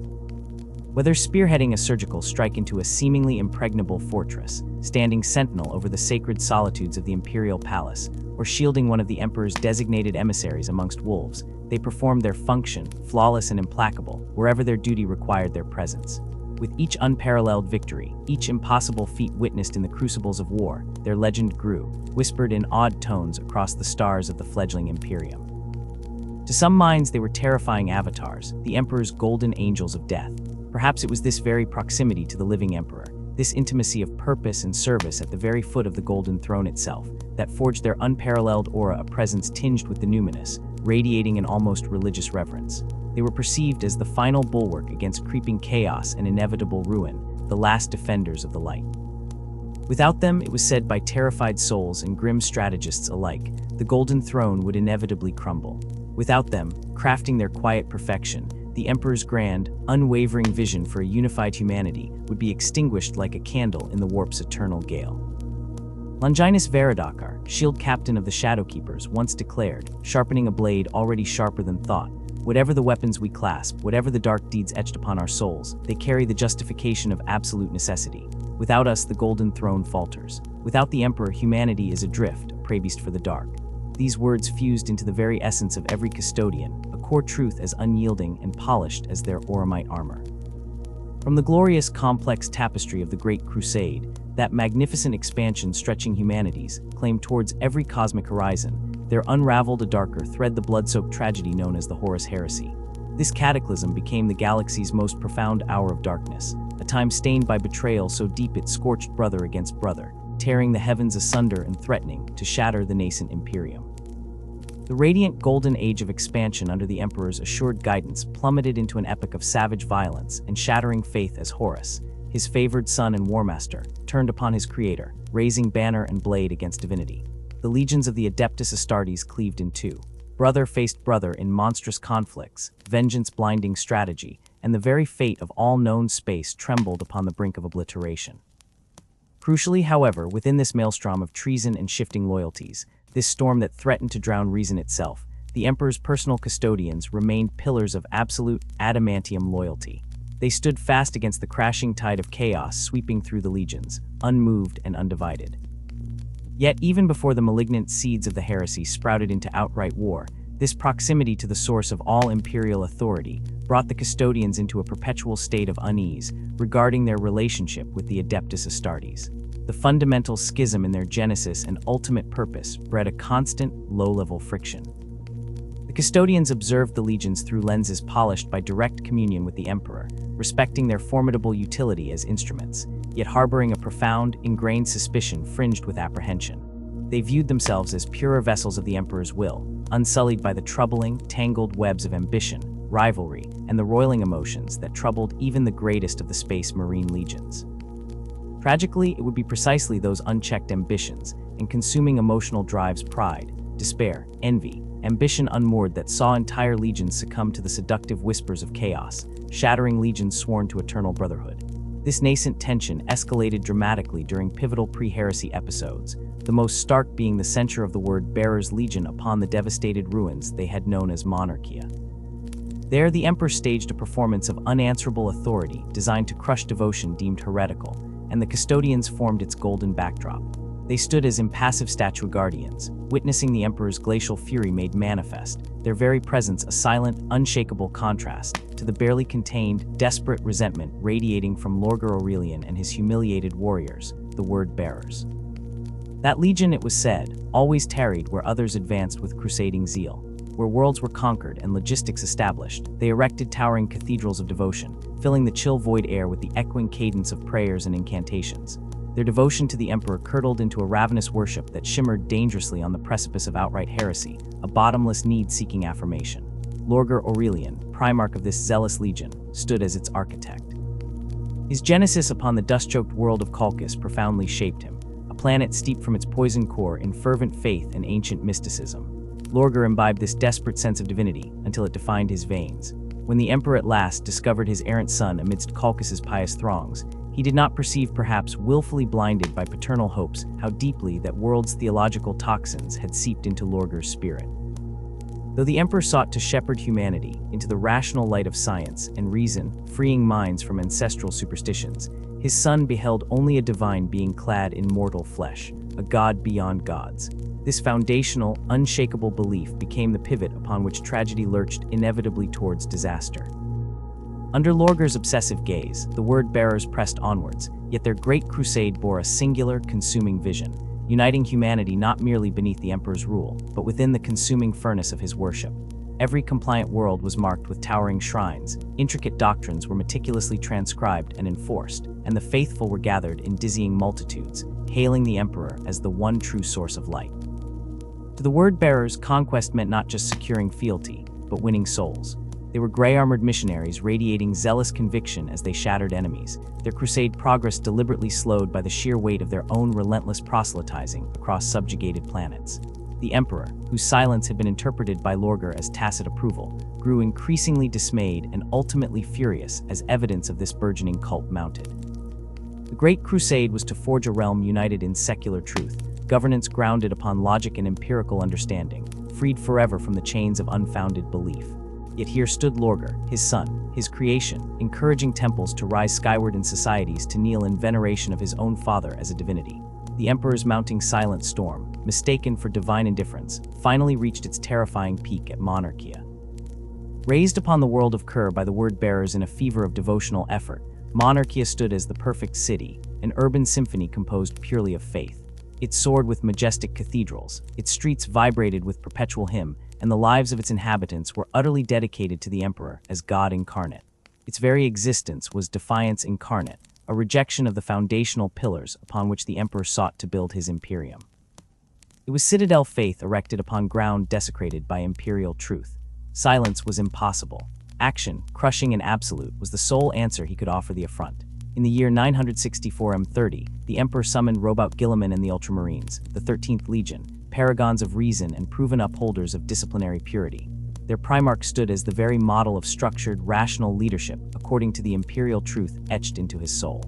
Whether spearheading a surgical strike into a seemingly impregnable fortress, standing sentinel over the sacred solitudes of the Imperial Palace, or shielding one of the Emperor's designated emissaries amongst wolves, they performed their function, flawless and implacable, wherever their duty required their presence. With each unparalleled victory, each impossible feat witnessed in the crucibles of war, their legend grew, whispered in awed tones across the stars of the fledgling Imperium. To some minds they were terrifying avatars, the Emperor's golden angels of death. Perhaps it was this very proximity to the living Emperor, This intimacy of purpose and service at the very foot of the Golden Throne itself, that forged their unparalleled aura a presence tinged with the numinous, radiating an almost religious reverence. They were perceived as the final bulwark against creeping chaos and inevitable ruin, the last defenders of the light. Without them, it was said by terrified souls and grim strategists alike, the Golden Throne would inevitably crumble. Without them, crafting their quiet perfection, the Emperor's grand, unwavering vision for a unified humanity would be extinguished like a candle in the warp's eternal gale. Longinus Varadakar, shield captain of the Shadowkeepers, once declared, sharpening a blade already sharper than thought, "Whatever the weapons we clasp, whatever the dark deeds etched upon our souls, they carry the justification of absolute necessity. Without us, the Golden Throne falters. Without the Emperor, humanity is adrift, a prey beast for the dark." These words fused into the very essence of every custodian, a core truth as unyielding and polished as their auramite armor. From the glorious, complex tapestry of the Great Crusade, that magnificent expansion stretching humanity's claim towards every cosmic horizon, there unraveled a darker thread, the blood-soaked tragedy known as the Horus Heresy. This cataclysm became the galaxy's most profound hour of darkness, a time stained by betrayal so deep it scorched brother against brother, tearing the heavens asunder and threatening to shatter the nascent Imperium. The radiant golden age of expansion under the Emperor's assured guidance plummeted into an epoch of savage violence and shattering faith as Horus, his favored son and warmaster, turned upon his creator, raising banner and blade against divinity. The legions of the Adeptus Astartes cleaved in two. Brother faced brother in monstrous conflicts, vengeance-blinding strategy, and the very fate of all known space trembled upon the brink of obliteration. Crucially, however, within this maelstrom of treason and shifting loyalties, this storm that threatened to drown reason itself, the Emperor's personal custodians remained pillars of absolute adamantium loyalty. They stood fast against the crashing tide of chaos sweeping through the legions, unmoved and undivided. Yet even before the malignant seeds of the heresy sprouted into outright war, this proximity to the source of all imperial authority brought the Custodians into a perpetual state of unease regarding their relationship with the Adeptus Astartes. The fundamental schism in their genesis and ultimate purpose bred a constant, low-level friction. The Custodians observed the legions through lenses polished by direct communion with the Emperor, respecting their formidable utility as instruments, yet harboring a profound, ingrained suspicion fringed with apprehension. They viewed themselves as purer vessels of the Emperor's will, unsullied by the troubling, tangled webs of ambition, rivalry, and the roiling emotions that troubled even the greatest of the Space Marine legions. Tragically, it would be precisely those unchecked ambitions and consuming emotional drives, pride, despair, envy, ambition unmoored, that saw entire legions succumb to the seductive whispers of chaos, shattering legions sworn to eternal brotherhood. This nascent tension escalated dramatically during pivotal pre-heresy episodes, the most stark being the censure of the word bearer's legion upon the devastated ruins they had known as Monarchia. There, the Emperor staged a performance of unanswerable authority designed to crush devotion deemed heretical, and the Custodians formed its golden backdrop. They stood as impassive statue guardians, witnessing the Emperor's glacial fury made manifest, their very presence a silent, unshakable contrast to the barely contained, desperate resentment radiating from Lorgar Aurelian and his humiliated warriors, the word-bearers. That legion, it was said, always tarried where others advanced with crusading zeal. Where worlds were conquered and logistics established, they erected towering cathedrals of devotion, filling the chill void air with the echoing cadence of prayers and incantations. Their devotion to the Emperor curdled into a ravenous worship that shimmered dangerously on the precipice of outright heresy, a bottomless need-seeking affirmation. Lorgar Aurelian, primarch of this zealous legion, stood as its architect. His genesis upon the dust-choked world of Colchis profoundly shaped him, a planet steeped from its poisoned core in fervent faith and ancient mysticism. Lorgar imbibed this desperate sense of divinity until it defined his veins. When the Emperor at last discovered his errant son amidst Colchis' pious throngs, he did not perceive, perhaps willfully blinded by paternal hopes, how deeply that world's theological toxins had seeped into Lorgar's spirit. Though the Emperor sought to shepherd humanity into the rational light of science and reason, freeing minds from ancestral superstitions, his son beheld only a divine being clad in mortal flesh, a god beyond gods. This foundational, unshakable belief became the pivot upon which tragedy lurched inevitably towards disaster. Under Lorgar's obsessive gaze, the word-bearers pressed onwards, yet their great crusade bore a singular, consuming vision, uniting humanity not merely beneath the Emperor's rule, but within the consuming furnace of his worship. Every compliant world was marked with towering shrines, intricate doctrines were meticulously transcribed and enforced, and the faithful were gathered in dizzying multitudes, hailing the emperor as the one true source of light. To the word-bearers, conquest meant not just securing fealty, but winning souls. They were gray-armored missionaries radiating zealous conviction as they shattered enemies, their crusade progress deliberately slowed by the sheer weight of their own relentless proselytizing across subjugated planets. The emperor, whose silence had been interpreted by Lorgar as tacit approval, grew increasingly dismayed and ultimately furious as evidence of this burgeoning cult mounted. The Great Crusade was to forge a realm united in secular truth, governance grounded upon logic and empirical understanding, freed forever from the chains of unfounded belief. Yet here stood Lorgar, his son, his creation, encouraging temples to rise skyward and societies to kneel in veneration of his own father as a divinity. The emperor's mounting silent storm, mistaken for divine indifference, finally reached its terrifying peak at Monarchia. Raised upon the world of Kur by the word-bearers in a fever of devotional effort, Monarchia stood as the perfect city, an urban symphony composed purely of faith. It soared with majestic cathedrals, its streets vibrated with perpetual hymn, and the lives of its inhabitants were utterly dedicated to the emperor as God incarnate. Its very existence was defiance incarnate, a rejection of the foundational pillars upon which the emperor sought to build his imperium. It was citadel faith erected upon ground desecrated by imperial truth. Silence was impossible. Action, crushing and absolute, was the sole answer he could offer the affront. In the year 964 M30, the emperor summoned Robout Guilliman and the Ultramarines, the 13th Legion, paragons of reason and proven upholders of disciplinary purity. Their primarch stood as the very model of structured, rational leadership, according to the imperial truth etched into his soul.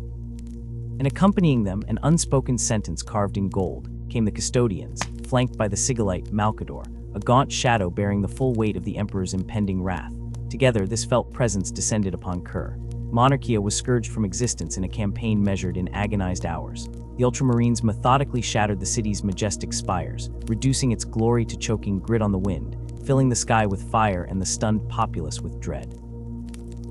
And accompanying them, an unspoken sentence carved in gold, came the Custodians, flanked by the Sigillite Malcador, a gaunt shadow bearing the full weight of the emperor's impending wrath. Together, this felt presence descended upon Kur. Monarchia was scourged from existence in a campaign measured in agonized hours. The Ultramarines methodically shattered the city's majestic spires, reducing its glory to choking grit on the wind, filling the sky with fire and the stunned populace with dread.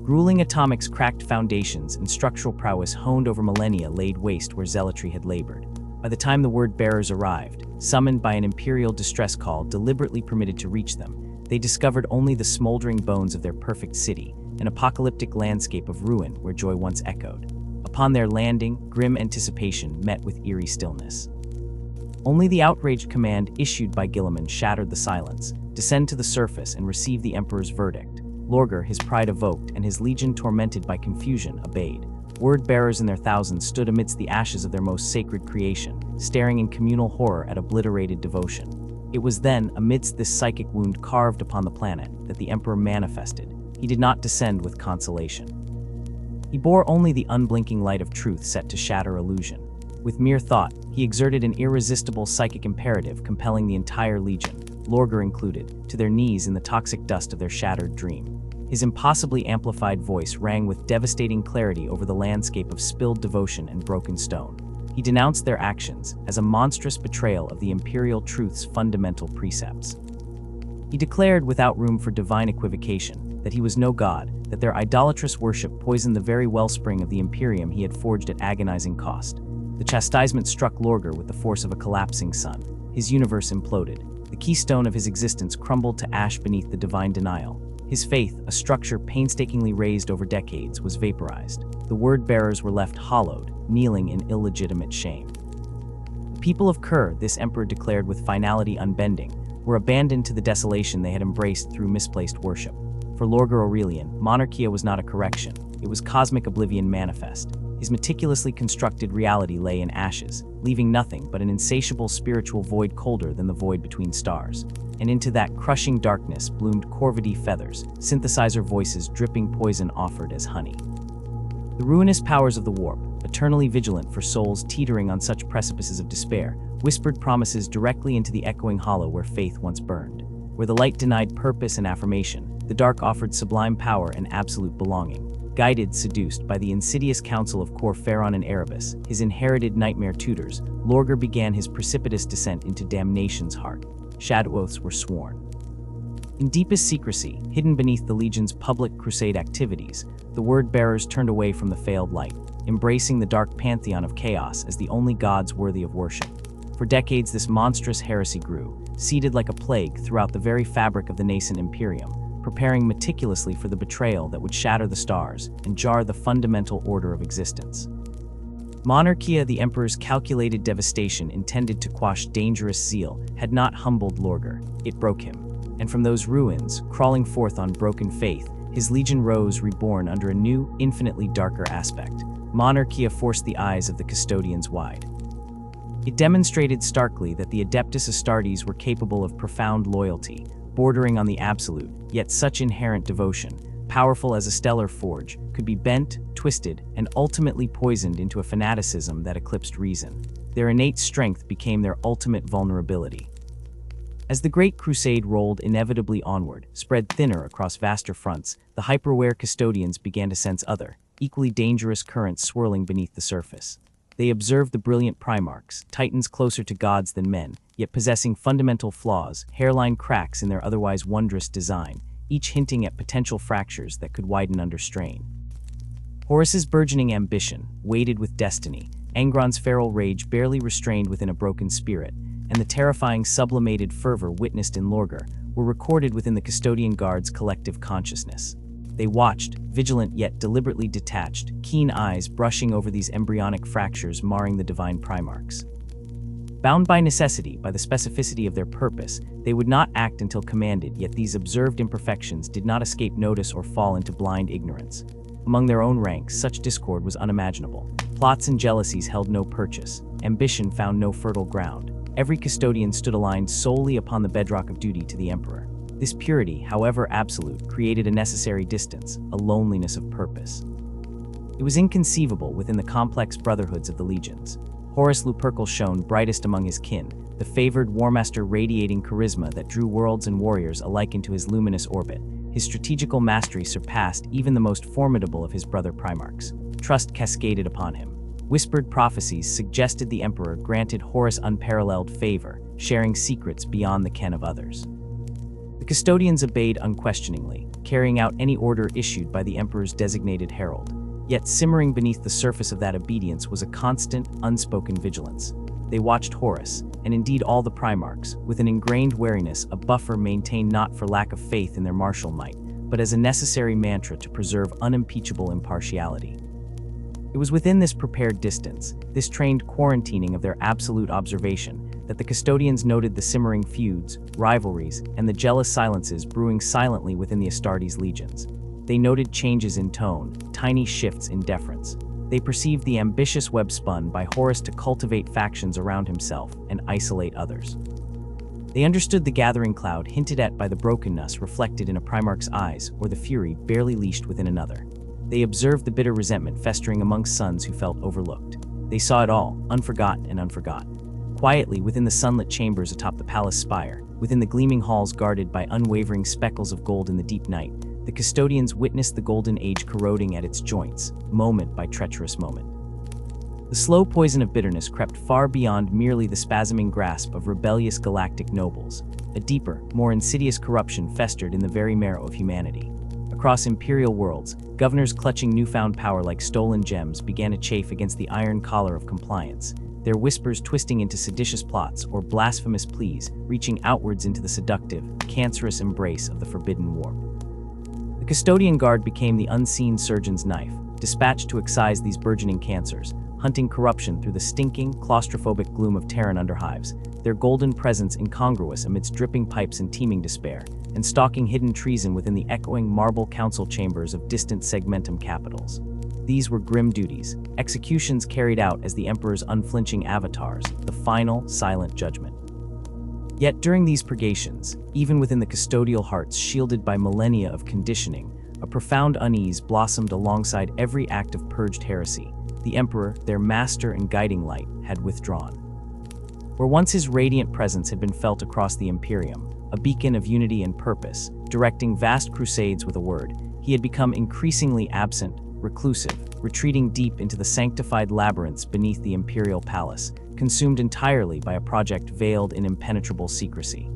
Grueling atomics cracked foundations and structural prowess honed over millennia laid waste where zealotry had labored. By the time the word-bearers arrived, summoned by an imperial distress call deliberately permitted to reach them, they discovered only the smoldering bones of their perfect city, an apocalyptic landscape of ruin where joy once echoed. Upon their landing, grim anticipation met with eerie stillness. Only the outraged command issued by Guilliman shattered the silence: descend to the surface and receive the Emperor's verdict. Lorgar, his pride evoked and his legion tormented by confusion, obeyed. Word-bearers in their thousands stood amidst the ashes of their most sacred creation, staring in communal horror at obliterated devotion. It was then, amidst this psychic wound carved upon the planet, that the Emperor manifested. He did not descend with consolation. He bore only the unblinking light of truth set to shatter illusion. With mere thought, he exerted an irresistible psychic imperative compelling the entire legion, Lorgar included, to their knees in the toxic dust of their shattered dream. His impossibly amplified voice rang with devastating clarity over the landscape of spilled devotion and broken stone. He denounced their actions as a monstrous betrayal of the imperial truth's fundamental precepts. He declared, without room for divine equivocation, that he was no god, that their idolatrous worship poisoned the very wellspring of the Imperium he had forged at agonizing cost. The chastisement struck Lorgar with the force of a collapsing sun. His universe imploded. The keystone of his existence crumbled to ash beneath the divine denial. His faith, a structure painstakingly raised over decades, was vaporized. The word-bearers were left hollowed, kneeling in illegitimate shame. The people of Kur, this emperor declared with finality unbending, were abandoned to the desolation they had embraced through misplaced worship. For Lorgar Aurelian, Monarchia was not a correction, it was cosmic oblivion manifest. His meticulously constructed reality lay in ashes, leaving nothing but an insatiable spiritual void colder than the void between stars. And into that crushing darkness bloomed corvidae feathers, synthesizer voices dripping poison offered as honey. The ruinous powers of the warp, eternally vigilant for souls teetering on such precipices of despair, whispered promises directly into the echoing hollow where faith once burned. Where the light denied purpose and affirmation, the dark offered sublime power and absolute belonging. Guided, seduced by the insidious counsel of Cor Pharon and Erebus, his inherited nightmare tutors, Lorgar began his precipitous descent into damnation's heart. Shadow oaths were sworn. In deepest secrecy, hidden beneath the Legion's public crusade activities, the word-bearers turned away from the failed light, embracing the dark pantheon of chaos as the only gods worthy of worship. For decades, this monstrous heresy grew, seeded like a plague throughout the very fabric of the nascent Imperium, preparing meticulously for the betrayal that would shatter the stars and jar the fundamental order of existence. Monarchia, the Emperor's calculated devastation intended to quash dangerous zeal, had not humbled Lorgar, it broke him. And from those ruins, crawling forth on broken faith, his legion rose reborn under a new, infinitely darker aspect. Monarchia forced the eyes of the Custodians wide. It demonstrated starkly that the Adeptus Astartes were capable of profound loyalty, bordering on the absolute, yet such inherent devotion, powerful as a stellar forge, could be bent, twisted, and ultimately poisoned into a fanaticism that eclipsed reason. Their innate strength became their ultimate vulnerability. As the Great Crusade rolled inevitably onward, spread thinner across vaster fronts, the hyperware Custodians began to sense other, equally dangerous currents swirling beneath the surface. They observed the brilliant Primarchs, titans closer to gods than men, yet possessing fundamental flaws, hairline cracks in their otherwise wondrous design, each hinting at potential fractures that could widen under strain. Horus's burgeoning ambition, weighted with destiny, Angron's feral rage barely restrained within a broken spirit, and the terrifying sublimated fervor witnessed in Lorgar were recorded within the Custodian Guard's collective consciousness. They watched, vigilant yet deliberately detached, keen eyes brushing over these embryonic fractures marring the divine Primarchs. Bound by necessity, by the specificity of their purpose, they would not act until commanded, yet these observed imperfections did not escape notice or fall into blind ignorance. Among their own ranks, such discord was unimaginable. Plots and jealousies held no purchase. Ambition found no fertile ground. Every Custodian stood aligned solely upon the bedrock of duty to the Emperor. This purity, however absolute, created a necessary distance, a loneliness of purpose. It was inconceivable within the complex brotherhoods of the legions. Horus Lupercal shone brightest among his kin, the favored Warmaster radiating charisma that drew worlds and warriors alike into his luminous orbit. His strategical mastery surpassed even the most formidable of his brother Primarchs. Trust cascaded upon him. Whispered prophecies suggested the Emperor granted Horus unparalleled favor, sharing secrets beyond the ken of others. The Custodians obeyed unquestioningly, carrying out any order issued by the Emperor's designated herald. Yet simmering beneath the surface of that obedience was a constant, unspoken vigilance. They watched Horus, and indeed all the Primarchs, with an ingrained wariness, a buffer maintained not for lack of faith in their martial might, but as a necessary mantra to preserve unimpeachable impartiality. It was within this prepared distance, this trained quarantining of their absolute observation, that the Custodians noted the simmering feuds, rivalries, and the jealous silences brewing silently within the Astartes legions. They noted changes in tone, tiny shifts in deference. They perceived the ambitious web spun by Horus to cultivate factions around himself and isolate others. They understood the gathering cloud hinted at by the brokenness reflected in a Primarch's eyes or the fury barely leashed within another. They observed the bitter resentment festering amongst sons who felt overlooked. They saw it all, unforgotten and unforgot. Quietly within the sunlit chambers atop the palace spire, within the gleaming halls guarded by unwavering speckles of gold in the deep night, the Custodians witnessed the golden age corroding at its joints, moment by treacherous moment. The slow poison of bitterness crept far beyond merely the spasming grasp of rebellious galactic nobles. A deeper, more insidious corruption festered in the very marrow of humanity. Across imperial worlds, governors clutching newfound power like stolen gems began to chafe against the iron collar of compliance, their whispers twisting into seditious plots or blasphemous pleas, reaching outwards into the seductive, cancerous embrace of the forbidden warp. The Custodian Guard became the unseen surgeon's knife, dispatched to excise these burgeoning cancers, hunting corruption through the stinking, claustrophobic gloom of Terran underhives, their golden presence incongruous amidst dripping pipes and teeming despair, and stalking hidden treason within the echoing marble council chambers of distant segmentum capitals. These were grim duties, executions carried out as the Emperor's unflinching avatars, the final, silent judgment. Yet during these purgations, even within the custodial hearts shielded by millennia of conditioning, a profound unease blossomed alongside every act of purged heresy. The Emperor, their master and guiding light, had withdrawn. Where once his radiant presence had been felt across the Imperium, a beacon of unity and purpose, directing vast crusades with a word, he had become increasingly absent, reclusive, retreating deep into the sanctified labyrinths beneath the Imperial Palace, consumed entirely by a project veiled in impenetrable secrecy.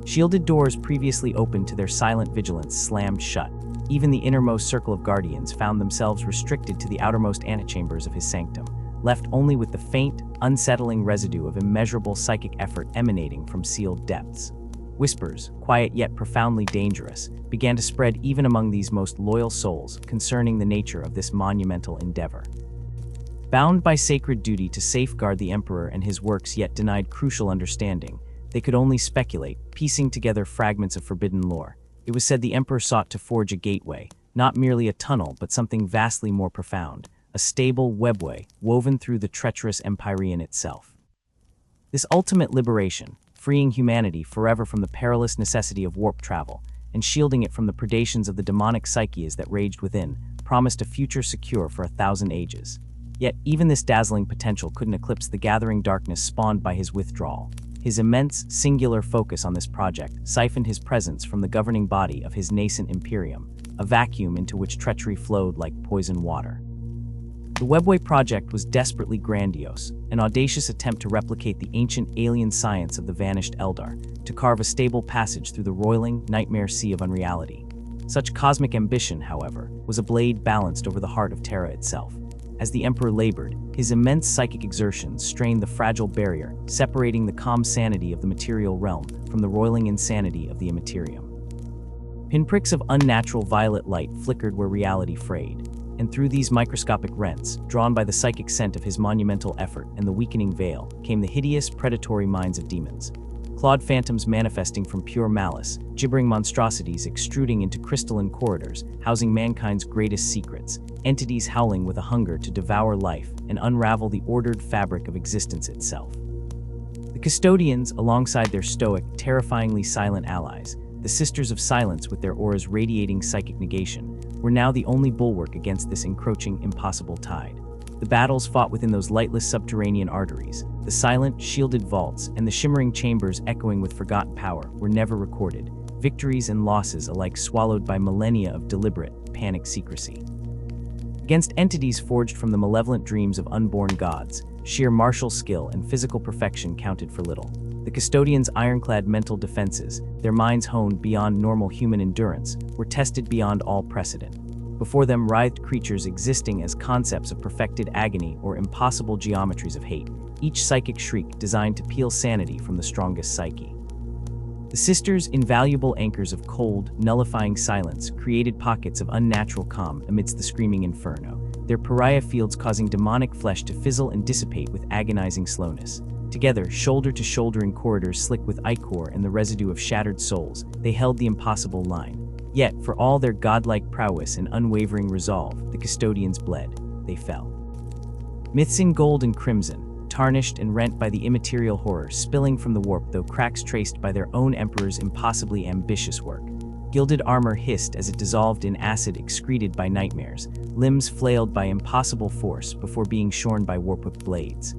Shielded doors previously open to their silent vigilance slammed shut. Even the innermost circle of guardians found themselves restricted to the outermost antechambers of his sanctum, left only with the faint, unsettling residue of immeasurable psychic effort emanating from sealed depths. Whispers, quiet yet profoundly dangerous, began to spread even among these most loyal souls concerning the nature of this monumental endeavor. Bound by sacred duty to safeguard the Emperor and his works yet denied crucial understanding, they could only speculate, piecing together fragments of forbidden lore. It was said the Emperor sought to forge a gateway, not merely a tunnel but something vastly more profound, a stable webway woven through the treacherous Empyrean itself. This ultimate liberation, freeing humanity forever from the perilous necessity of warp travel, and shielding it from the predations of the demonic psyches that raged within, promised a future secure for 1,000 ages. Yet even this dazzling potential couldn't eclipse the gathering darkness spawned by his withdrawal. His immense, singular focus on this project siphoned his presence from the governing body of his nascent Imperium, a vacuum into which treachery flowed like poison water. The Webway project was desperately grandiose, an audacious attempt to replicate the ancient alien science of the vanished Eldar, to carve a stable passage through the roiling, nightmare sea of unreality. Such cosmic ambition, however, was a blade balanced over the heart of Terra itself. As the Emperor labored, his immense psychic exertions strained the fragile barrier, separating the calm sanity of the material realm from the roiling insanity of the immaterium. Pinpricks of unnatural violet light flickered where reality frayed, and through these microscopic rents, drawn by the psychic scent of his monumental effort and the weakening veil, came the hideous, predatory minds of demons. Clawed phantoms manifesting from pure malice, gibbering monstrosities extruding into crystalline corridors, housing mankind's greatest secrets, entities howling with a hunger to devour life and unravel the ordered fabric of existence itself. The Custodians, alongside their stoic, terrifyingly silent allies, the Sisters of Silence with their auras radiating psychic negation, were now the only bulwark against this encroaching, impossible tide. The battles fought within those lightless subterranean arteries, the silent, shielded vaults, and the shimmering chambers echoing with forgotten power were never recorded, victories and losses alike swallowed by millennia of deliberate, panicked secrecy. Against entities forged from the malevolent dreams of unborn gods, sheer martial skill and physical perfection counted for little. The Custodians' ironclad mental defenses, their minds honed beyond normal human endurance, were tested beyond all precedent. Before them writhed creatures existing as concepts of perfected agony or impossible geometries of hate, each psychic shriek designed to peel sanity from the strongest psyche. The Sisters' invaluable anchors of cold, nullifying silence created pockets of unnatural calm amidst the screaming inferno, their pariah fields causing demonic flesh to fizzle and dissipate with agonizing slowness. Together, shoulder to shoulder in corridors slick with ichor and the residue of shattered souls, they held the impossible line. Yet, for all their godlike prowess and unwavering resolve, the Custodians bled. They fell. Myths in gold and crimson, tarnished and rent by the immaterial horror spilling from the warp, though cracks traced by their own emperor's impossibly ambitious work. Gilded armor hissed as it dissolved in acid excreted by nightmares, limbs flailed by impossible force before being shorn by warp-whipped blades.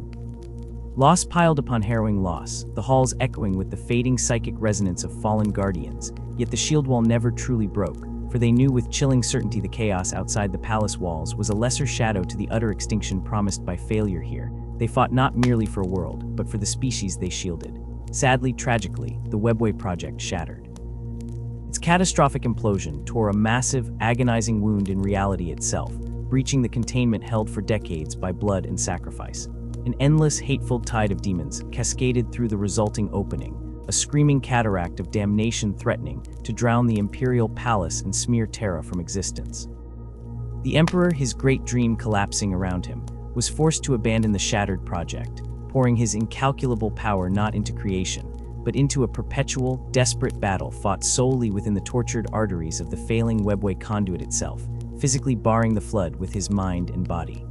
Loss piled upon harrowing loss, the halls echoing with the fading psychic resonance of fallen guardians, yet the shield wall never truly broke, for they knew with chilling certainty the chaos outside the palace walls was a lesser shadow to the utter extinction promised by failure here. They fought not merely for a world, but for the species they shielded. Sadly, tragically, the Webway project shattered. Its catastrophic implosion tore a massive, agonizing wound in reality itself, breaching the containment held for decades by blood and sacrifice. An endless, hateful tide of demons cascaded through the resulting opening, a screaming cataract of damnation threatening to drown the Imperial Palace and smear Terra from existence. The Emperor, his great dream collapsing around him, was forced to abandon the shattered project, pouring his incalculable power not into creation, but into a perpetual, desperate battle fought solely within the tortured arteries of the failing Webway conduit itself, physically barring the flood with his mind and body.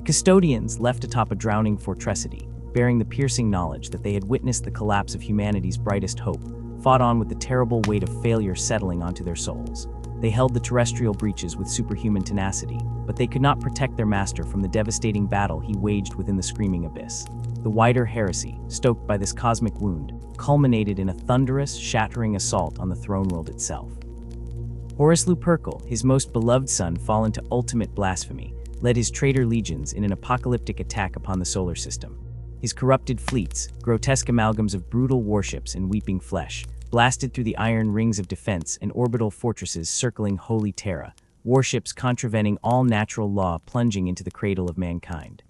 The Custodians, left atop a drowning fortressity, bearing the piercing knowledge that they had witnessed the collapse of humanity's brightest hope, fought on with the terrible weight of failure settling onto their souls. They held the terrestrial breaches with superhuman tenacity, but they could not protect their master from the devastating battle he waged within the screaming abyss. The wider heresy, stoked by this cosmic wound, culminated in a thunderous, shattering assault on the throne world itself. Horus Lupercal, his most beloved son fallen to ultimate blasphemy, led his traitor legions in an apocalyptic attack upon the solar system. His corrupted fleets, grotesque amalgams of brutal warships and weeping flesh, blasted through the iron rings of defense and orbital fortresses circling holy Terra, warships contravening all natural law plunging into the cradle of mankind.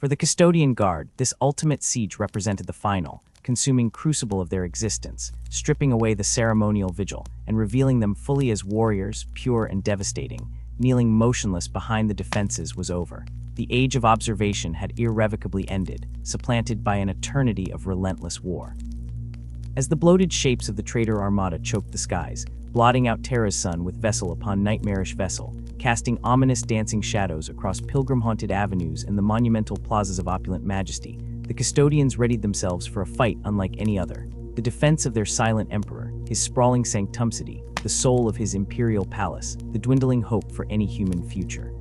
For the Custodian Guard, this ultimate siege represented the final, consuming crucible of their existence, stripping away the ceremonial vigil and revealing them fully as warriors, pure and devastating. Kneeling motionless behind the defenses was over. The age of observation had irrevocably ended, supplanted by an eternity of relentless war. As the bloated shapes of the traitor armada choked the skies, blotting out Terra's sun with vessel upon nightmarish vessel, casting ominous dancing shadows across pilgrim-haunted avenues and the monumental plazas of opulent majesty, the Custodians readied themselves for a fight unlike any other. The defense of their silent emperor, his sprawling sanctumcity, the soul of his Imperial Palace, the dwindling hope for any human future.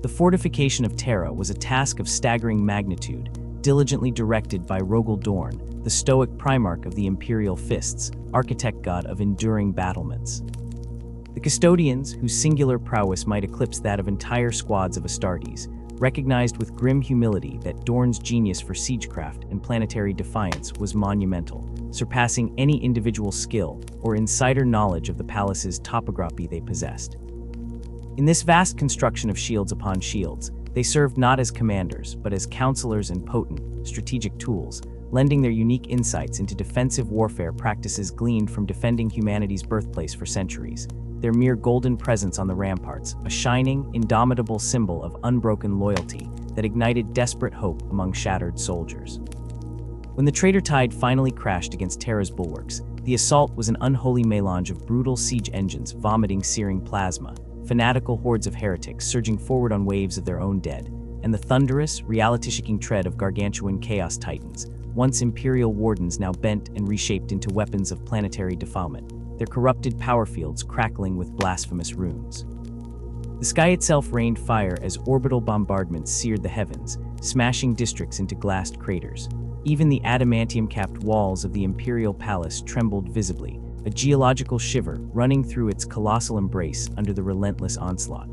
The fortification of Terra was a task of staggering magnitude, diligently directed by Rogel Dorn, the stoic primarch of the Imperial Fists, architect god of enduring battlements. The Custodians, whose singular prowess might eclipse that of entire squads of Astartes, recognized with grim humility that Dorn's genius for siegecraft and planetary defiance was monumental, surpassing any individual skill or insider knowledge of the palace's topography they possessed. In this vast construction of shields upon shields, they served not as commanders, but as counselors and potent, strategic tools, lending their unique insights into defensive warfare practices gleaned from defending humanity's birthplace for centuries. Their mere golden presence on the ramparts, a shining, indomitable symbol of unbroken loyalty that ignited desperate hope among shattered soldiers. When the traitor tide finally crashed against Terra's bulwarks, the assault was an unholy melange of brutal siege engines vomiting searing plasma, fanatical hordes of heretics surging forward on waves of their own dead, and the thunderous, reality-shaking tread of gargantuan chaos titans, once imperial wardens now bent and reshaped into weapons of planetary defilement, their corrupted power fields crackling with blasphemous runes. The sky itself rained fire as orbital bombardments seared the heavens, smashing districts into glassed craters. Even the adamantium-capped walls of the Imperial Palace trembled visibly, a geological shiver running through its colossal embrace under the relentless onslaught.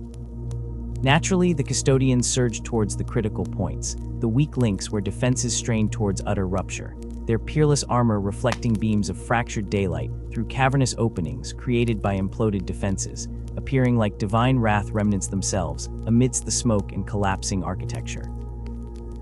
Naturally, the Custodians surged towards the critical points, the weak links where defenses strained towards utter rupture, their peerless armor reflecting beams of fractured daylight through cavernous openings created by imploded defenses, appearing like divine wrath remnants themselves amidst the smoke and collapsing architecture.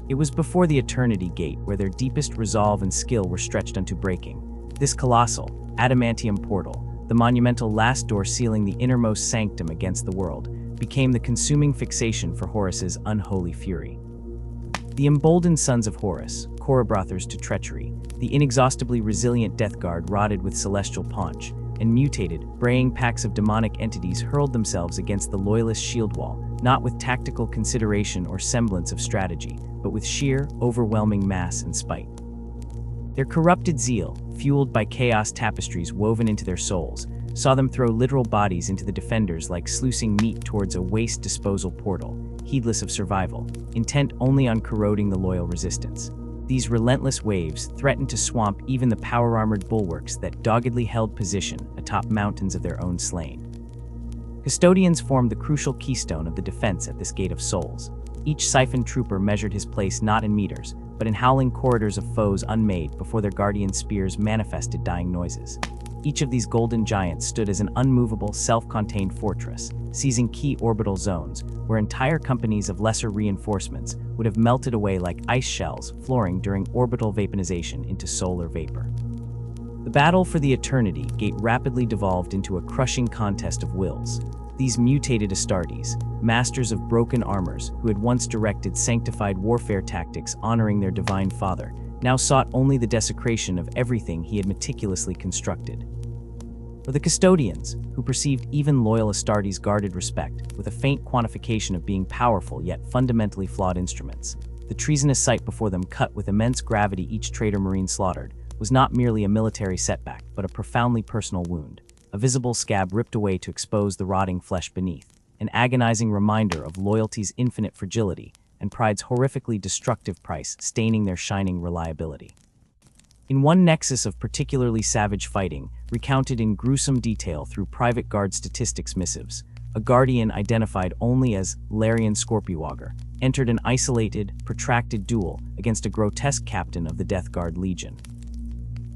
It was before the Eternity Gate where their deepest resolve and skill were stretched unto breaking. This colossal, adamantium portal, the monumental last door sealing the innermost sanctum against the world, became the consuming fixation for Horus's unholy fury. The emboldened sons of Horus, Korabrothers to treachery, the inexhaustibly resilient Death Guard rotted with celestial paunch, and mutated, braying packs of demonic entities hurled themselves against the loyalist shield wall, not with tactical consideration or semblance of strategy, but with sheer, overwhelming mass and spite. Their corrupted zeal, fueled by chaos tapestries woven into their souls, saw them throw literal bodies into the defenders like sluicing meat towards a waste disposal portal, heedless of survival, intent only on corroding the loyal resistance. These relentless waves threatened to swamp even the power-armored bulwarks that doggedly held position atop mountains of their own slain. Custodians formed the crucial keystone of the defense at this Gate of Souls. Each siphoned trooper measured his place not in meters, but in howling corridors of foes unmade before their guardian spears manifested dying noises. Each of these golden giants stood as an unmovable, self-contained fortress, seizing key orbital zones, where entire companies of lesser reinforcements would have melted away like ice shells flooring during orbital vaporization into solar vapor. The battle for the Eternity Gate rapidly devolved into a crushing contest of wills. These mutated Astartes, masters of broken armors who had once directed sanctified warfare tactics honoring their divine father, now sought only the desecration of everything he had meticulously constructed. Or the Custodians, who perceived even loyal Astartes' guarded respect with a faint quantification of being powerful yet fundamentally flawed instruments. The treasonous sight before them cut with immense gravity each traitor marine slaughtered was not merely a military setback, but a profoundly personal wound, a visible scab ripped away to expose the rotting flesh beneath, an agonizing reminder of loyalty's infinite fragility and pride's horrifically destructive price staining their shining reliability. In one nexus of particularly savage fighting, recounted in gruesome detail through private guard statistics missives, a guardian identified only as Larian Scorpiwauger entered an isolated, protracted duel against a grotesque captain of the Death Guard Legion.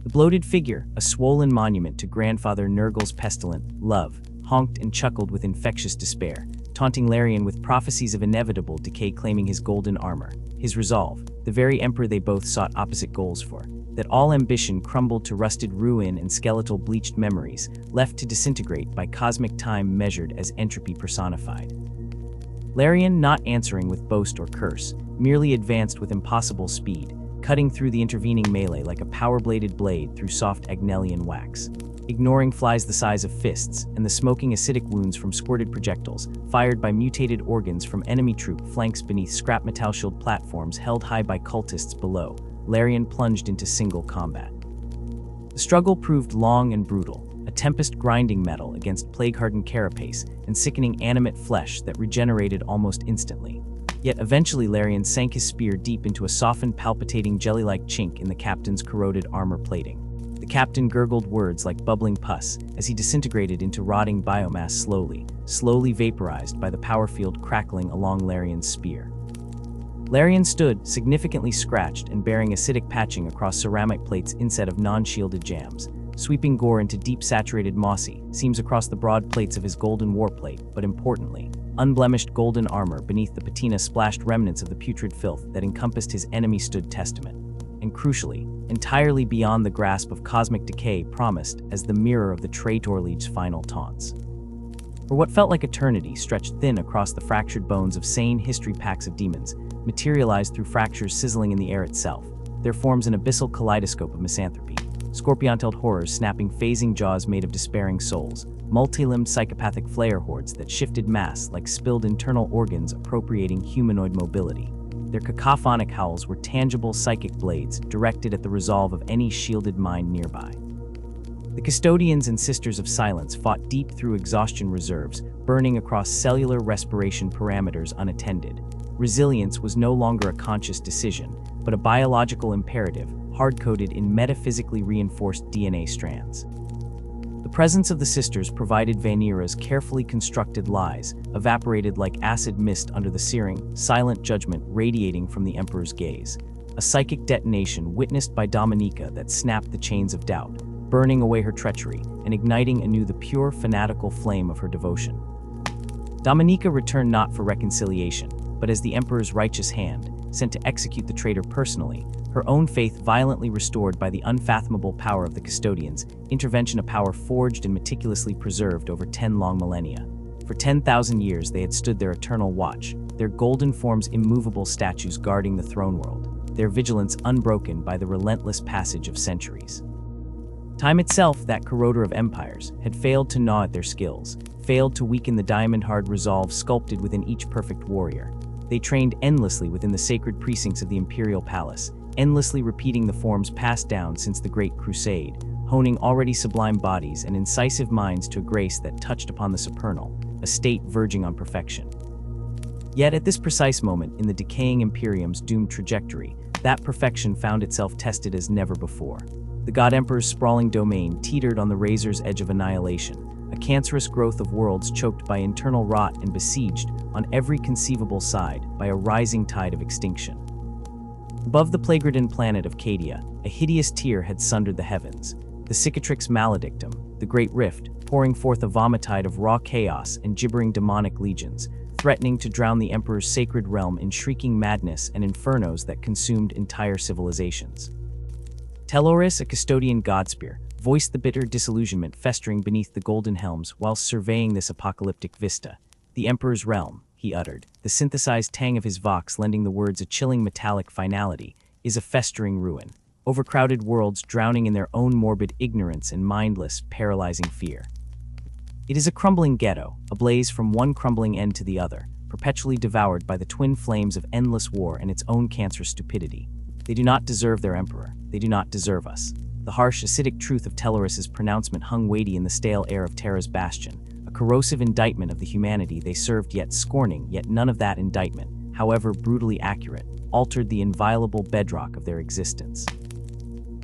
The bloated figure, a swollen monument to grandfather Nurgle's pestilent love, honked and chuckled with infectious despair, taunting Larian with prophecies of inevitable decay claiming his golden armor. His resolve, the very emperor they both sought opposite goals for, that all ambition crumbled to rusted ruin and skeletal bleached memories, left to disintegrate by cosmic time measured as entropy personified. Larian, not answering with boast or curse, merely advanced with impossible speed, cutting through the intervening melee like a power-bladed blade through soft Agnellian wax. Ignoring flies the size of fists and the smoking acidic wounds from squirted projectiles, fired by mutated organs from enemy troop flanks beneath scrap metal shield platforms held high by cultists below, Larian plunged into single combat. The struggle proved long and brutal, a tempest grinding metal against plague-hardened carapace and sickening animate flesh that regenerated almost instantly. Yet eventually Larian sank his spear deep into a softened, palpitating jelly-like chink in the captain's corroded armor plating. The captain gurgled words like bubbling pus as he disintegrated into rotting biomass slowly vaporized by the power field crackling along Larian's spear. Larian stood, significantly scratched and bearing acidic patching across ceramic plates instead of non-shielded jams, sweeping gore into deep saturated mossy seams across the broad plates of his golden warplate, but importantly, unblemished golden armor beneath the patina splashed remnants of the putrid filth that encompassed his enemy stood testament. And crucially, entirely beyond the grasp of cosmic decay promised as the mirror of the traitor Liege's final taunts. For what felt like eternity stretched thin across the fractured bones of sane history packs of demons, materialized through fractures sizzling in the air itself, their forms an abyssal kaleidoscope of misanthropy, scorpion-tailed horrors snapping phasing jaws made of despairing souls, multi-limbed psychopathic flayer hordes that shifted mass like spilled internal organs appropriating humanoid mobility. Their cacophonic howls were tangible psychic blades directed at the resolve of any shielded mind nearby. The Custodians and Sisters of Silence fought deep through exhaustion reserves, burning across cellular respiration parameters unattended. Resilience was no longer a conscious decision, but a biological imperative, hard-coded in metaphysically reinforced DNA strands. The presence of the sisters provided Vanira's carefully constructed lies, evaporated like acid mist under the searing, silent judgment radiating from the Emperor's gaze. A psychic detonation witnessed by Dominica that snapped the chains of doubt, burning away her treachery and igniting anew the pure, fanatical flame of her devotion. Dominica returned not for reconciliation, but as the Emperor's righteous hand, sent to execute the traitor personally, her own faith violently restored by the unfathomable power of the Custodians, intervention a power forged and meticulously preserved over 10 long millennia. For 10,000 years they had stood their eternal watch, their golden forms immovable statues guarding the throne world, their vigilance unbroken by the relentless passage of centuries. Time itself, that corroder of empires, had failed to gnaw at their skills, failed to weaken the diamond-hard resolve sculpted within each perfect warrior. They trained endlessly within the sacred precincts of the Imperial Palace, endlessly repeating the forms passed down since the Great Crusade, honing already sublime bodies and incisive minds to a grace that touched upon the supernal, a state verging on perfection. Yet at this precise moment in the decaying Imperium's doomed trajectory, that perfection found itself tested as never before. The God Emperor's sprawling domain teetered on the razor's edge of annihilation, a cancerous growth of worlds choked by internal rot and besieged, on every conceivable side, by a rising tide of extinction. Above the plague-ridden planet of Cadia, a hideous tear had sundered the heavens, the cicatrix maledictum, the great rift, pouring forth a vomitide of raw chaos and gibbering demonic legions, threatening to drown the Emperor's sacred realm in shrieking madness and infernos that consumed entire civilizations. Teloris, a Custodian godspear, voiced the bitter disillusionment festering beneath the golden helms while surveying this apocalyptic vista. The Emperor's realm, he uttered, the synthesized tang of his vox lending the words a chilling metallic finality, is a festering ruin. Overcrowded worlds drowning in their own morbid ignorance and mindless, paralyzing fear. It is a crumbling ghetto, ablaze from one crumbling end to the other, perpetually devoured by the twin flames of endless war and its own cancerous stupidity. They do not deserve their emperor. They do not deserve us. The harsh, acidic truth of Teloris's pronouncement hung weighty in the stale air of Terra's bastion, a corrosive indictment of the humanity they served yet scorning, yet none of that indictment, however brutally accurate, altered the inviolable bedrock of their existence.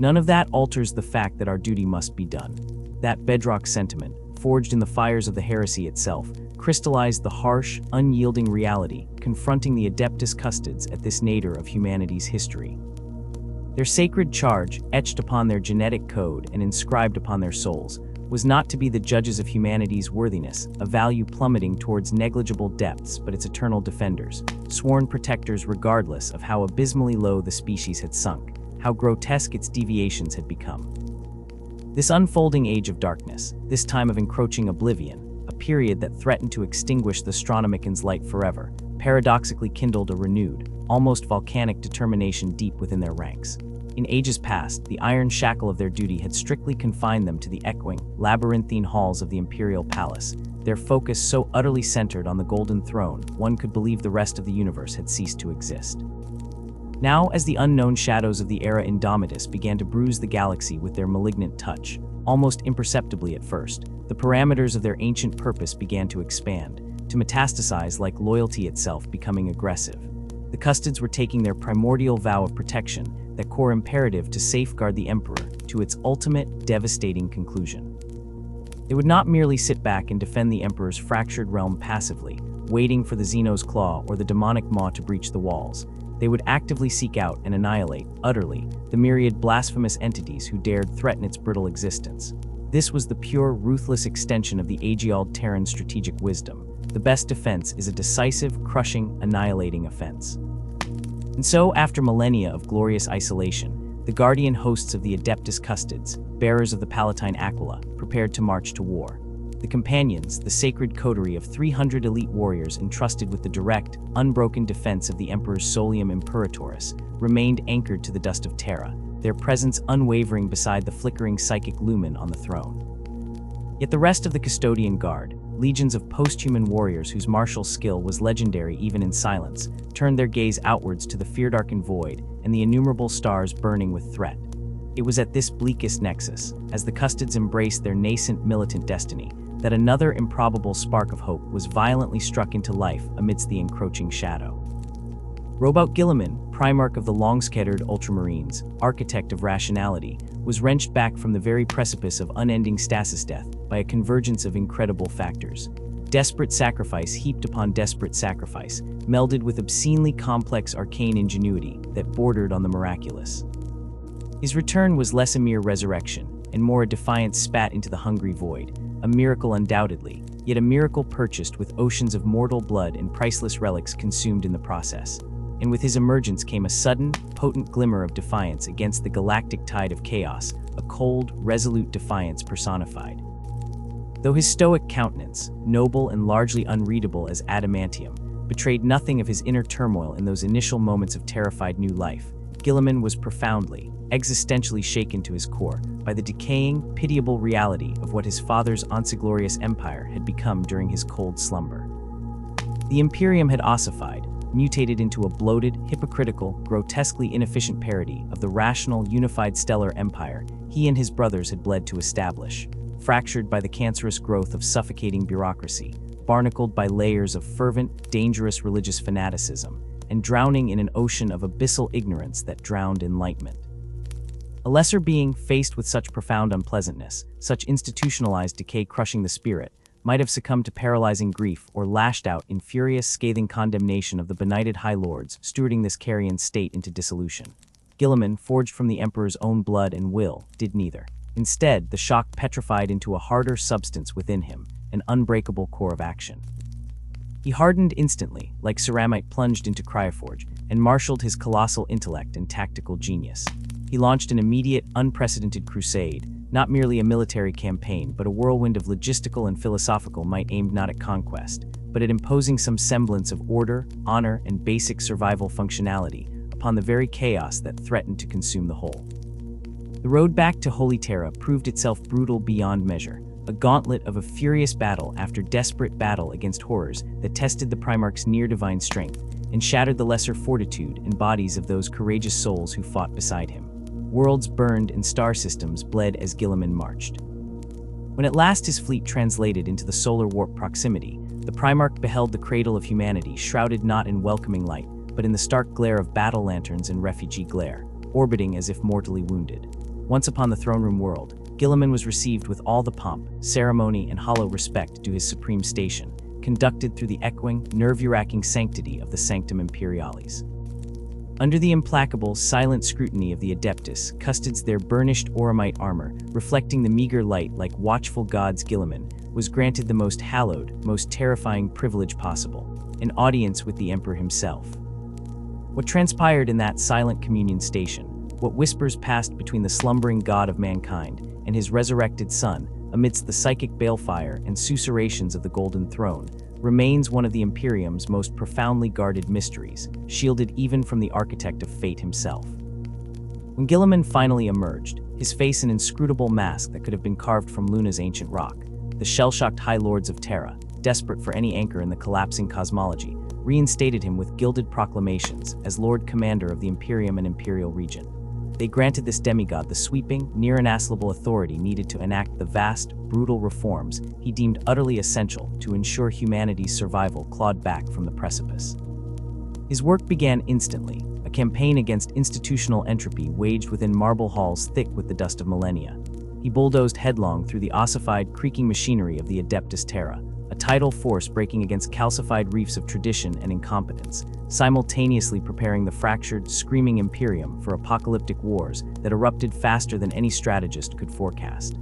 None of that alters the fact that our duty must be done. That bedrock sentiment, forged in the fires of the heresy itself, crystallized the harsh, unyielding reality confronting the Adeptus Custodes at this nadir of humanity's history. Their sacred charge, etched upon their genetic code and inscribed upon their souls, was not to be the judges of humanity's worthiness, a value plummeting towards negligible depths, but its eternal defenders, sworn protectors regardless of how abysmally low the species had sunk, how grotesque its deviations had become. This unfolding age of darkness, this time of encroaching oblivion, a period that threatened to extinguish the Astronomican's light forever, paradoxically kindled a renewed, almost volcanic determination deep within their ranks. In ages past, the iron shackle of their duty had strictly confined them to the echoing, labyrinthine halls of the Imperial Palace, their focus so utterly centered on the Golden Throne, one could believe the rest of the universe had ceased to exist. Now, as the unknown shadows of the era Indomitus began to bruise the galaxy with their malignant touch, almost imperceptibly at first, the parameters of their ancient purpose began to expand, to metastasize like loyalty itself becoming aggressive. The Custodes were taking their primordial vow of protection, that core imperative to safeguard the Emperor, to its ultimate, devastating conclusion. They would not merely sit back and defend the Emperor's fractured realm passively, waiting for the Xeno's claw or the demonic maw to breach the walls. They would actively seek out and annihilate, utterly, the myriad blasphemous entities who dared threaten its brittle existence. This was the pure, ruthless extension of the age-old Terran strategic wisdom. The best defense is a decisive, crushing, annihilating offense. And so, after millennia of glorious isolation, the guardian hosts of the Adeptus Custodes, bearers of the Palatine Aquila, prepared to march to war. The companions, the sacred coterie of 300 elite warriors entrusted with the direct, unbroken defense of the Emperor's Solium Imperatoris, remained anchored to the dust of Terra, their presence unwavering beside the flickering psychic lumen on the throne. Yet the rest of the Custodian Guard, legions of post-human warriors whose martial skill was legendary even in silence, turned their gaze outwards to the fear-darkened void and the innumerable stars burning with threat. It was at this bleakest nexus, as the Custodes embraced their nascent militant destiny, that another improbable spark of hope was violently struck into life amidst the encroaching shadow. Robout Guilliman, Primarch of the long-scattered Ultramarines, architect of rationality, was wrenched back from the very precipice of unending stasis death by a convergence of incredible factors. Desperate sacrifice heaped upon desperate sacrifice, melded with obscenely complex arcane ingenuity that bordered on the miraculous. His return was less a mere resurrection, and more a defiant spat into the hungry void, a miracle undoubtedly, yet a miracle purchased with oceans of mortal blood and priceless relics consumed in the process. And with his emergence came a sudden, potent glimmer of defiance against the galactic tide of chaos, a cold, resolute defiance personified. Though his stoic countenance, noble and largely unreadable as adamantium, betrayed nothing of his inner turmoil in those initial moments of terrified new life, Guilliman was profoundly, existentially shaken to his core by the decaying, pitiable reality of what his father's once glorious empire had become during his cold slumber. The Imperium had ossified, mutated into a bloated, hypocritical, grotesquely inefficient parody of the rational, unified stellar empire he and his brothers had bled to establish, fractured by the cancerous growth of suffocating bureaucracy, barnacled by layers of fervent, dangerous religious fanaticism, and drowning in an ocean of abyssal ignorance that drowned enlightenment. A lesser being, faced with such profound unpleasantness, such institutionalized decay crushing the spirit, might have succumbed to paralyzing grief or lashed out in furious, scathing condemnation of the benighted High Lords stewarding this carrion state into dissolution. Guilliman, forged from the Emperor's own blood and will, did neither. Instead, the shock petrified into a harder substance within him, an unbreakable core of action. He hardened instantly, like ceramite plunged into cryoforge, and marshaled his colossal intellect and tactical genius. He launched an immediate, unprecedented crusade, not merely a military campaign, but a whirlwind of logistical and philosophical might aimed not at conquest, but at imposing some semblance of order, honor, and basic survival functionality upon the very chaos that threatened to consume the whole. The road back to Holy Terra proved itself brutal beyond measure, a gauntlet of a furious battle after desperate battle against horrors that tested the Primarch's near-divine strength and shattered the lesser fortitude and bodies of those courageous souls who fought beside him. Worlds burned and star systems bled as Guilliman marched. When at last his fleet translated into the solar warp proximity, the Primarch beheld the cradle of humanity shrouded not in welcoming light, but in the stark glare of battle lanterns and refugee glare, orbiting as if mortally wounded. Once upon the throne room world, Guilliman was received with all the pomp, ceremony, and hollow respect due his supreme station, conducted through the echoing, nerve-wracking sanctity of the Sanctum Imperialis. Under the implacable, silent scrutiny of the Adeptus Custodes, their burnished Oramite armor, reflecting the meager light like watchful gods, Guilliman was granted the most hallowed, most terrifying privilege possible, an audience with the Emperor himself. What transpired in that silent communion station, what whispers passed between the slumbering god of mankind and his resurrected son, amidst the psychic balefire and susurrations of the Golden Throne, remains one of the Imperium's most profoundly guarded mysteries, shielded even from the architect of fate himself. When Guilliman finally emerged, his face an inscrutable mask that could have been carved from Luna's ancient rock, the shell-shocked High Lords of Terra, desperate for any anchor in the collapsing cosmology, reinstated him with gilded proclamations as Lord Commander of the Imperium and Imperial region. They granted this demigod the sweeping, near-inassailable authority needed to enact the vast, brutal reforms he deemed utterly essential to ensure humanity's survival clawed back from the precipice. His work began instantly, a campaign against institutional entropy waged within marble halls thick with the dust of millennia. He bulldozed headlong through the ossified, creaking machinery of the Adeptus Terra, a tidal force breaking against calcified reefs of tradition and incompetence, simultaneously preparing the fractured, screaming Imperium for apocalyptic wars that erupted faster than any strategist could forecast.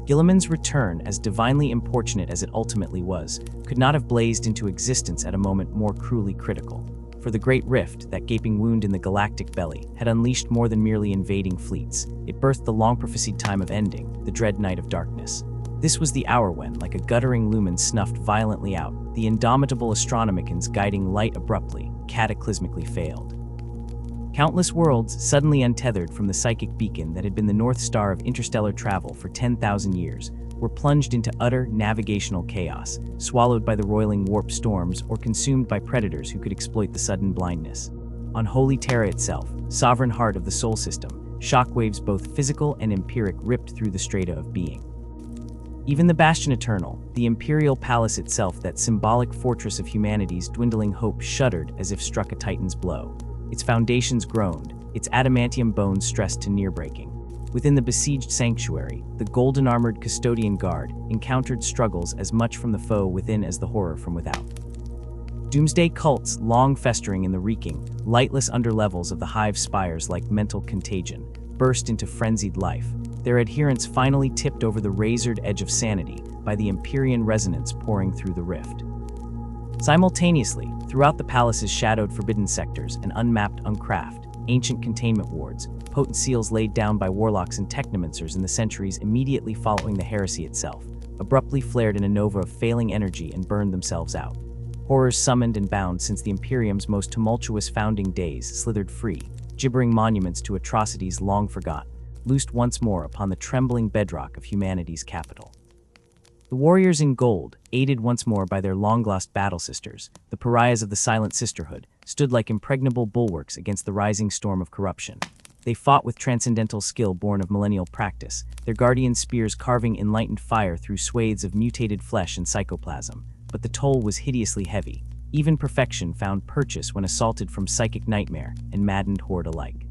Guilliman's return, as divinely importunate as it ultimately was, could not have blazed into existence at a moment more cruelly critical. For the Great Rift, that gaping wound in the galactic belly, had unleashed more than merely invading fleets. It birthed the long-prophesied time of ending, the dread night of darkness. This was the hour when, like a guttering lumen snuffed violently out, the indomitable astronomicans guiding light abruptly, cataclysmically failed. Countless worlds, suddenly untethered from the psychic beacon that had been the North Star of interstellar travel for 10,000 years, were plunged into utter navigational chaos, swallowed by the roiling warp storms or consumed by predators who could exploit the sudden blindness. On holy Terra itself, sovereign heart of the Sol system, shockwaves both physical and empiric ripped through the strata of being. Even the Bastion Eternal, the Imperial Palace itself, that symbolic fortress of humanity's dwindling hope, shuddered as if struck a titan's blow. Its foundations groaned, its adamantium bones stressed to near breaking. Within the besieged sanctuary, the golden-armored Custodian guard encountered struggles as much from the foe within as the horror from without. Doomsday cults, long festering in the reeking, lightless underlevels of the hive spires like mental contagion, burst into frenzied life, their adherents finally tipped over the razored edge of sanity by the Empyrean resonance pouring through the rift. Simultaneously, throughout the palace's shadowed forbidden sectors and unmapped uncraft, ancient containment wards, potent seals laid down by warlocks and technomancers in the centuries immediately following the heresy itself, abruptly flared in a nova of failing energy and burned themselves out. Horrors summoned and bound since the Imperium's most tumultuous founding days slithered free, gibbering monuments to atrocities long forgotten, loosed once more upon the trembling bedrock of humanity's capital. The warriors in gold, aided once more by their long-lost battle sisters, the pariahs of the Silent Sisterhood, stood like impregnable bulwarks against the rising storm of corruption. They fought with transcendental skill born of millennial practice, their guardian spears carving enlightened fire through swathes of mutated flesh and psychoplasm. But the toll was hideously heavy. Even perfection found purchase when assaulted from psychic nightmare and maddened horde alike.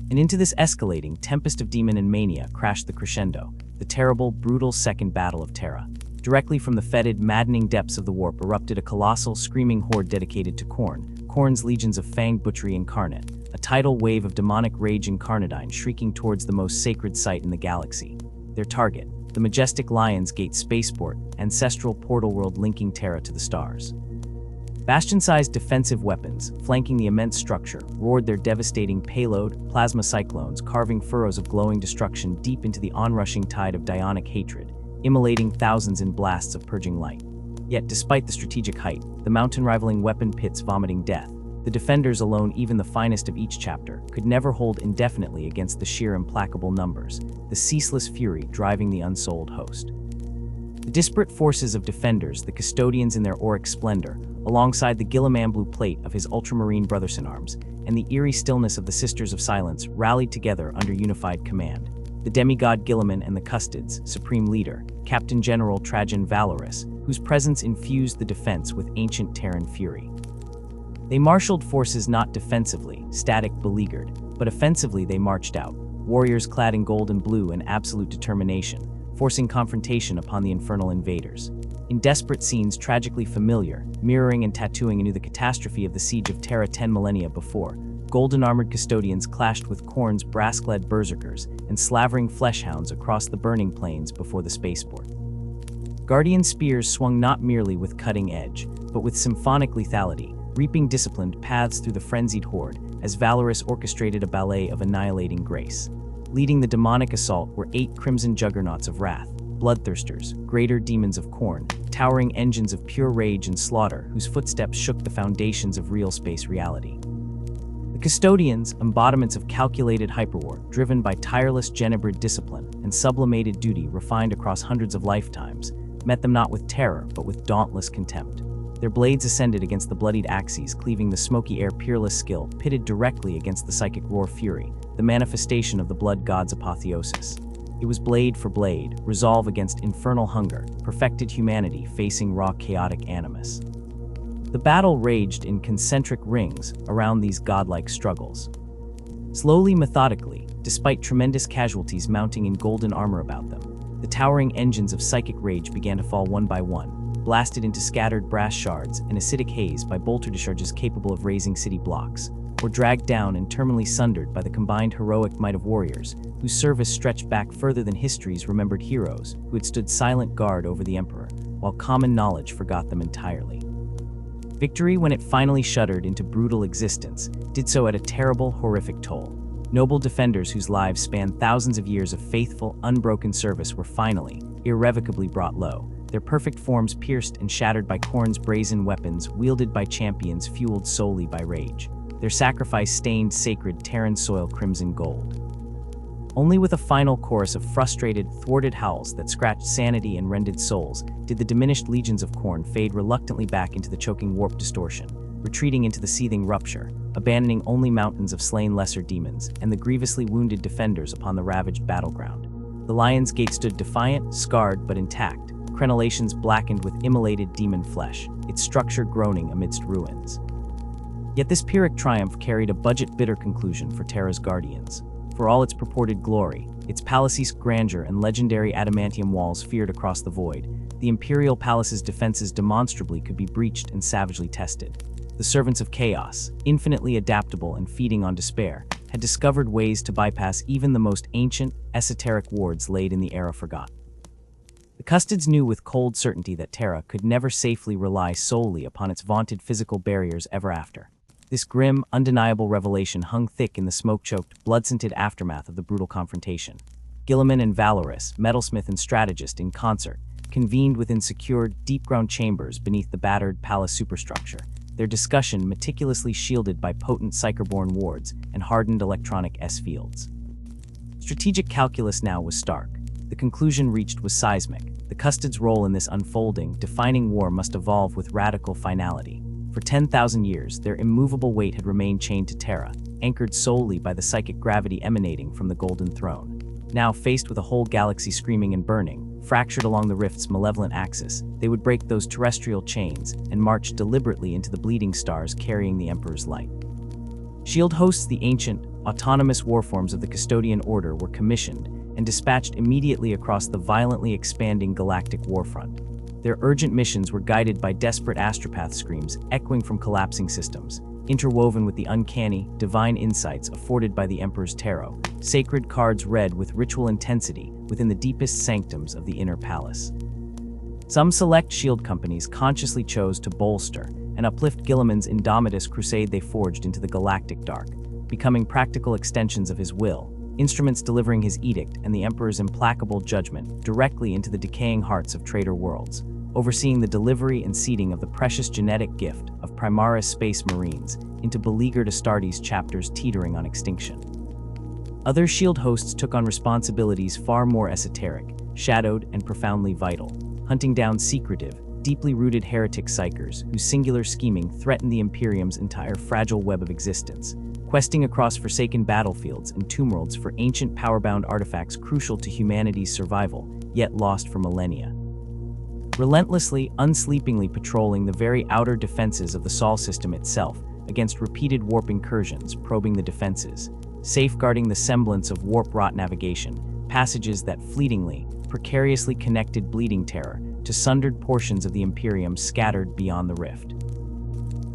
And into this escalating tempest of demon and mania crashed the crescendo, the terrible, brutal Second Battle of Terra. Directly from the fetid, maddening depths of the warp erupted a colossal, screaming horde dedicated to Khorne's legions of fanged butchery incarnate, a tidal wave of demonic rage incarnadine shrieking towards the most sacred site in the galaxy. Their target, the majestic Lion's Gate spaceport, ancestral portal world linking Terra to the stars. Bastion-sized defensive weapons, flanking the immense structure, roared their devastating payload, plasma cyclones carving furrows of glowing destruction deep into the onrushing tide of Dionic hatred, immolating thousands in blasts of purging light. Yet despite the strategic height, the mountain-rivaling weapon pits vomiting death, the defenders alone, even the finest of each chapter, could never hold indefinitely against the sheer implacable numbers, the ceaseless fury driving the unsouled host. The disparate forces of defenders, the Custodians in their auric splendor, alongside the Guilliman blue plate of his ultramarine brothers-in-arms, and the eerie stillness of the Sisters of Silence rallied together under unified command. The demigod Guilliman and the Custodes' supreme leader, Captain General Trajan Valorous, whose presence infused the defense with ancient Terran fury. They marshaled forces not defensively, static, beleaguered, but offensively they marched out, warriors clad in gold and blue in absolute determination, forcing confrontation upon the infernal invaders. In desperate scenes tragically familiar, mirroring and tattooing anew the catastrophe of the siege of Terra 10 millennia before, golden-armored Custodians clashed with Khorne's brass-clad berserkers and slavering fleshhounds across the burning plains before the spaceport. Guardian spears swung not merely with cutting edge, but with symphonic lethality, reaping disciplined paths through the frenzied horde as Valorous orchestrated a ballet of annihilating grace. Leading the demonic assault were 8 crimson juggernauts of wrath, bloodthirsters, greater demons of Khorne, towering engines of pure rage and slaughter whose footsteps shook the foundations of real space reality. The Custodians, embodiments of calculated hyperwar, driven by tireless Genebrid discipline and sublimated duty refined across hundreds of lifetimes, met them not with terror but with dauntless contempt. Their blades ascended against the bloodied axes, cleaving the smoky air peerless skill, pitted directly against the psychic roar fury, the manifestation of the blood god's apotheosis. It was blade for blade, resolve against infernal hunger, perfected humanity facing raw chaotic animus. The battle raged in concentric rings around these godlike struggles. Slowly, methodically, despite tremendous casualties mounting in golden armor about them, the towering engines of psychic rage began to fall one by one, blasted into scattered brass shards and acidic haze by bolter discharges capable of razing city blocks, or dragged down and terminally sundered by the combined heroic might of warriors, whose service stretched back further than history's remembered heroes who had stood silent guard over the Emperor, while common knowledge forgot them entirely. Victory, when it finally shuddered into brutal existence, did so at a terrible, horrific toll. Noble defenders whose lives spanned thousands of years of faithful, unbroken service were finally, irrevocably brought low, their perfect forms pierced and shattered by Khorne's brazen weapons wielded by champions fueled solely by rage. Their sacrifice stained sacred Terran soil crimson gold. Only with a final chorus of frustrated, thwarted howls that scratched sanity and rended souls did the diminished legions of Khorne fade reluctantly back into the choking warp distortion, retreating into the seething rupture, abandoning only mountains of slain lesser demons and the grievously wounded defenders upon the ravaged battleground. The Lion's Gate stood defiant, scarred but intact, crenellations blackened with immolated demon flesh, its structure groaning amidst ruins. Yet this Pyrrhic triumph carried a budget-bitter conclusion for Terra's Guardians. For all its purported glory, its palace-esque grandeur and legendary adamantium walls feared across the void, the Imperial Palace's defenses demonstrably could be breached and savagely tested. The servants of chaos, infinitely adaptable and feeding on despair, had discovered ways to bypass even the most ancient, esoteric wards laid in the era forgotten. The Custodes knew with cold certainty that Terra could never safely rely solely upon its vaunted physical barriers ever after. This grim, undeniable revelation hung thick in the smoke-choked, blood-scented aftermath of the brutal confrontation. Guilliman and Valorous, metalsmith and strategist in concert, convened within secured, deep-ground chambers beneath the battered palace superstructure, their discussion meticulously shielded by potent psykerborn wards and hardened electronic S-fields. Strategic calculus now was stark. The conclusion reached was seismic. The Custodes' role in this unfolding, defining war must evolve with radical finality. For 10,000 years, their immovable weight had remained chained to Terra, anchored solely by the psychic gravity emanating from the Golden Throne. Now, faced with a whole galaxy screaming and burning, fractured along the rift's malevolent axis, they would break those terrestrial chains and march deliberately into the bleeding stars carrying the Emperor's light. Shield hosts, the ancient, autonomous warforms of the Custodian Order, were commissioned and dispatched immediately across the violently expanding galactic warfront. Their urgent missions were guided by desperate astropath screams echoing from collapsing systems, interwoven with the uncanny, divine insights afforded by the Emperor's tarot, sacred cards read with ritual intensity within the deepest sanctums of the inner palace. Some select shield companies consciously chose to bolster and uplift Guilliman's indomitous crusade. They forged into the galactic dark, becoming practical extensions of his will, instruments delivering his edict and the Emperor's implacable judgment directly into the decaying hearts of traitor worlds, overseeing the delivery and seeding of the precious genetic gift of Primaris space marines into beleaguered Astartes chapters teetering on extinction. Other shield hosts took on responsibilities far more esoteric, shadowed, and profoundly vital, hunting down secretive, deeply rooted heretic psychers whose singular scheming threatened the Imperium's entire fragile web of existence, questing across forsaken battlefields and tombworlds for ancient power-bound artifacts crucial to humanity's survival, yet lost for millennia. Relentlessly, unsleepingly patrolling the very outer defenses of the Sol system itself against repeated warp incursions, probing the defenses, safeguarding the semblance of warp-wrought navigation, passages that fleetingly, precariously connected bleeding Terror to sundered portions of the Imperium scattered beyond the rift.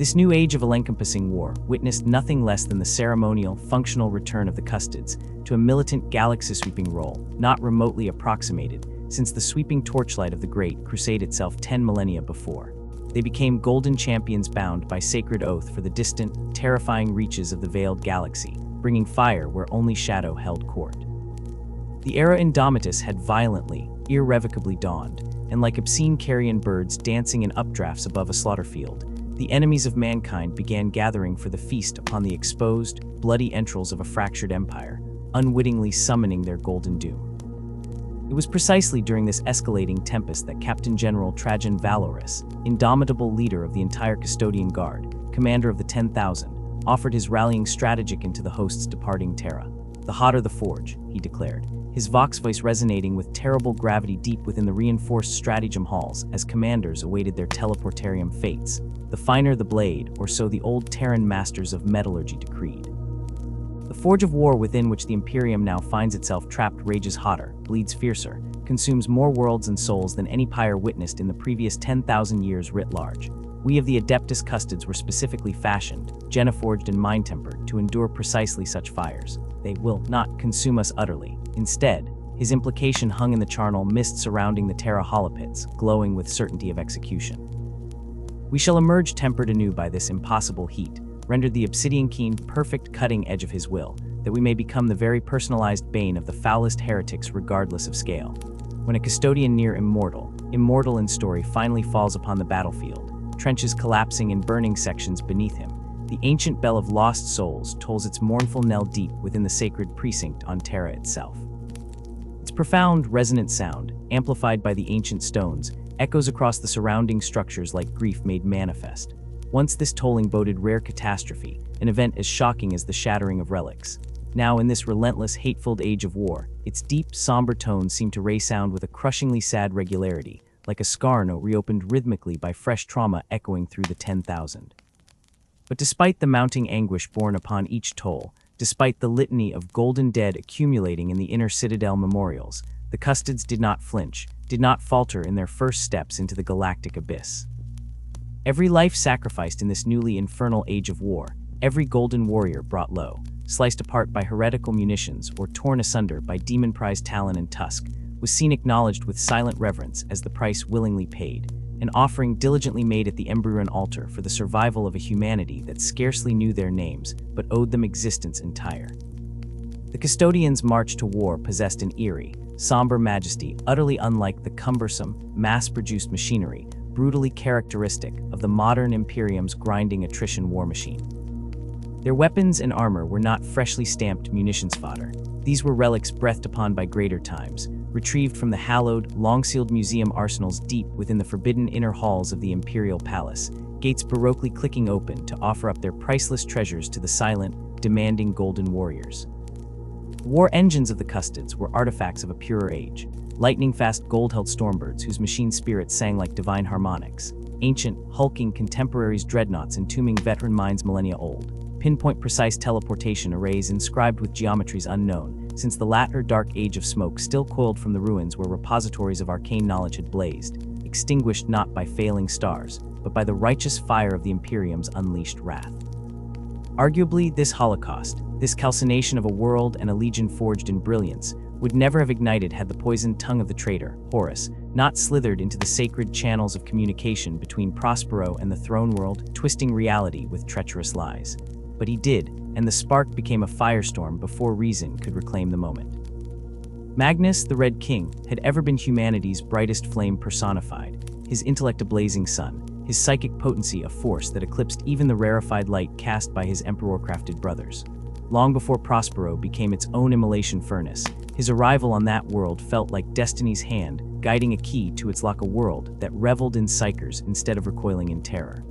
This new age of all-encompassing war witnessed nothing less than the ceremonial, functional return of the Custodes to a militant galaxy-sweeping role, not remotely approximated, since the sweeping torchlight of the Great Crusade itself 10 millennia before. They became golden champions bound by sacred oath for the distant, terrifying reaches of the veiled galaxy, bringing fire where only shadow held court. The era Indomitus had violently, irrevocably dawned, and like obscene carrion birds dancing in updrafts above a slaughter field, the enemies of mankind began gathering for the feast upon the exposed, bloody entrails of a fractured empire, unwittingly summoning their golden doom. It was precisely during this escalating tempest that Captain General Trajan Valorous, indomitable leader of the entire Custodian Guard, commander of the 10,000, offered his rallying strategic into the host's departing Terra. "The hotter the forge," he declared, his vox voice resonating with terrible gravity deep within the reinforced stratagem halls as commanders awaited their teleportarium fates. "The finer the blade," or so the old Terran masters of metallurgy decreed. The forge of war within which the Imperium now finds itself trapped rages hotter, bleeds fiercer, consumes more worlds and souls than any pyre witnessed in the previous 10,000 years writ large. We of the Adeptus Custodes were specifically fashioned, geniforged and mind-tempered to endure precisely such fires. They will not consume us utterly. Instead, his implication hung in the charnel mist surrounding the Terra holopits, glowing with certainty of execution. "We shall emerge tempered anew by this impossible heat," rendered the obsidian-keen, perfect cutting edge of his will, "that we may become the very personalized bane of the foulest heretics regardless of scale." When a custodian near immortal in story finally falls upon the battlefield, trenches collapsing in burning sections beneath him, the ancient bell of lost souls tolls its mournful knell deep within the sacred precinct on Terra itself. Its profound, resonant sound, amplified by the ancient stones, echoes across the surrounding structures like grief made manifest. Once this tolling boded rare catastrophe, an event as shocking as the shattering of relics. Now, in this relentless, hate-filled age of war, its deep, somber tones seem to resound with a crushingly sad regularity, like a scar note reopened rhythmically by fresh trauma echoing through the 10,000. But despite the mounting anguish borne upon each toll, despite the litany of golden dead accumulating in the inner citadel memorials, the Custodes did not flinch, did not falter in their first steps into the galactic abyss. Every life sacrificed in this newly infernal age of war, every golden warrior brought low, sliced apart by heretical munitions or torn asunder by demon-prized talon and tusk, was seen acknowledged with silent reverence as the price willingly paid, an offering diligently made at the Embryon altar for the survival of a humanity that scarcely knew their names but owed them existence entire. The Custodians' march to war possessed an eerie, somber majesty utterly unlike the cumbersome, mass-produced machinery brutally characteristic of the modern Imperium's grinding attrition war machine. Their weapons and armor were not freshly stamped munitions fodder. These were relics breathed upon by greater times, retrieved from the hallowed, long-sealed museum arsenals deep within the forbidden inner halls of the Imperial Palace, gates baroquely clicking open to offer up their priceless treasures to the silent, demanding golden warriors. The war engines of the Custodes were artifacts of a purer age, lightning-fast gold-held stormbirds whose machine spirits sang like divine harmonics, ancient, hulking contemporaries dreadnoughts entombing veteran minds millennia old, pinpoint-precise teleportation arrays inscribed with geometries unknown, since the latter dark age of smoke still coiled from the ruins where repositories of arcane knowledge had blazed, extinguished not by failing stars, but by the righteous fire of the Imperium's unleashed wrath. Arguably, this holocaust, this calcination of a world and a legion forged in brilliance, would never have ignited had the poisoned tongue of the traitor, Horus, not slithered into the sacred channels of communication between Prospero and the throne world, twisting reality with treacherous lies. But he did, and the spark became a firestorm before reason could reclaim the moment. Magnus, the Red King, had ever been humanity's brightest flame personified, his intellect a blazing sun, his psychic potency a force that eclipsed even the rarefied light cast by his emperor-crafted brothers. Long before Prospero became its own immolation furnace, his arrival on that world felt like destiny's hand guiding a key to its lock, a world that reveled in psychers instead of recoiling in terror.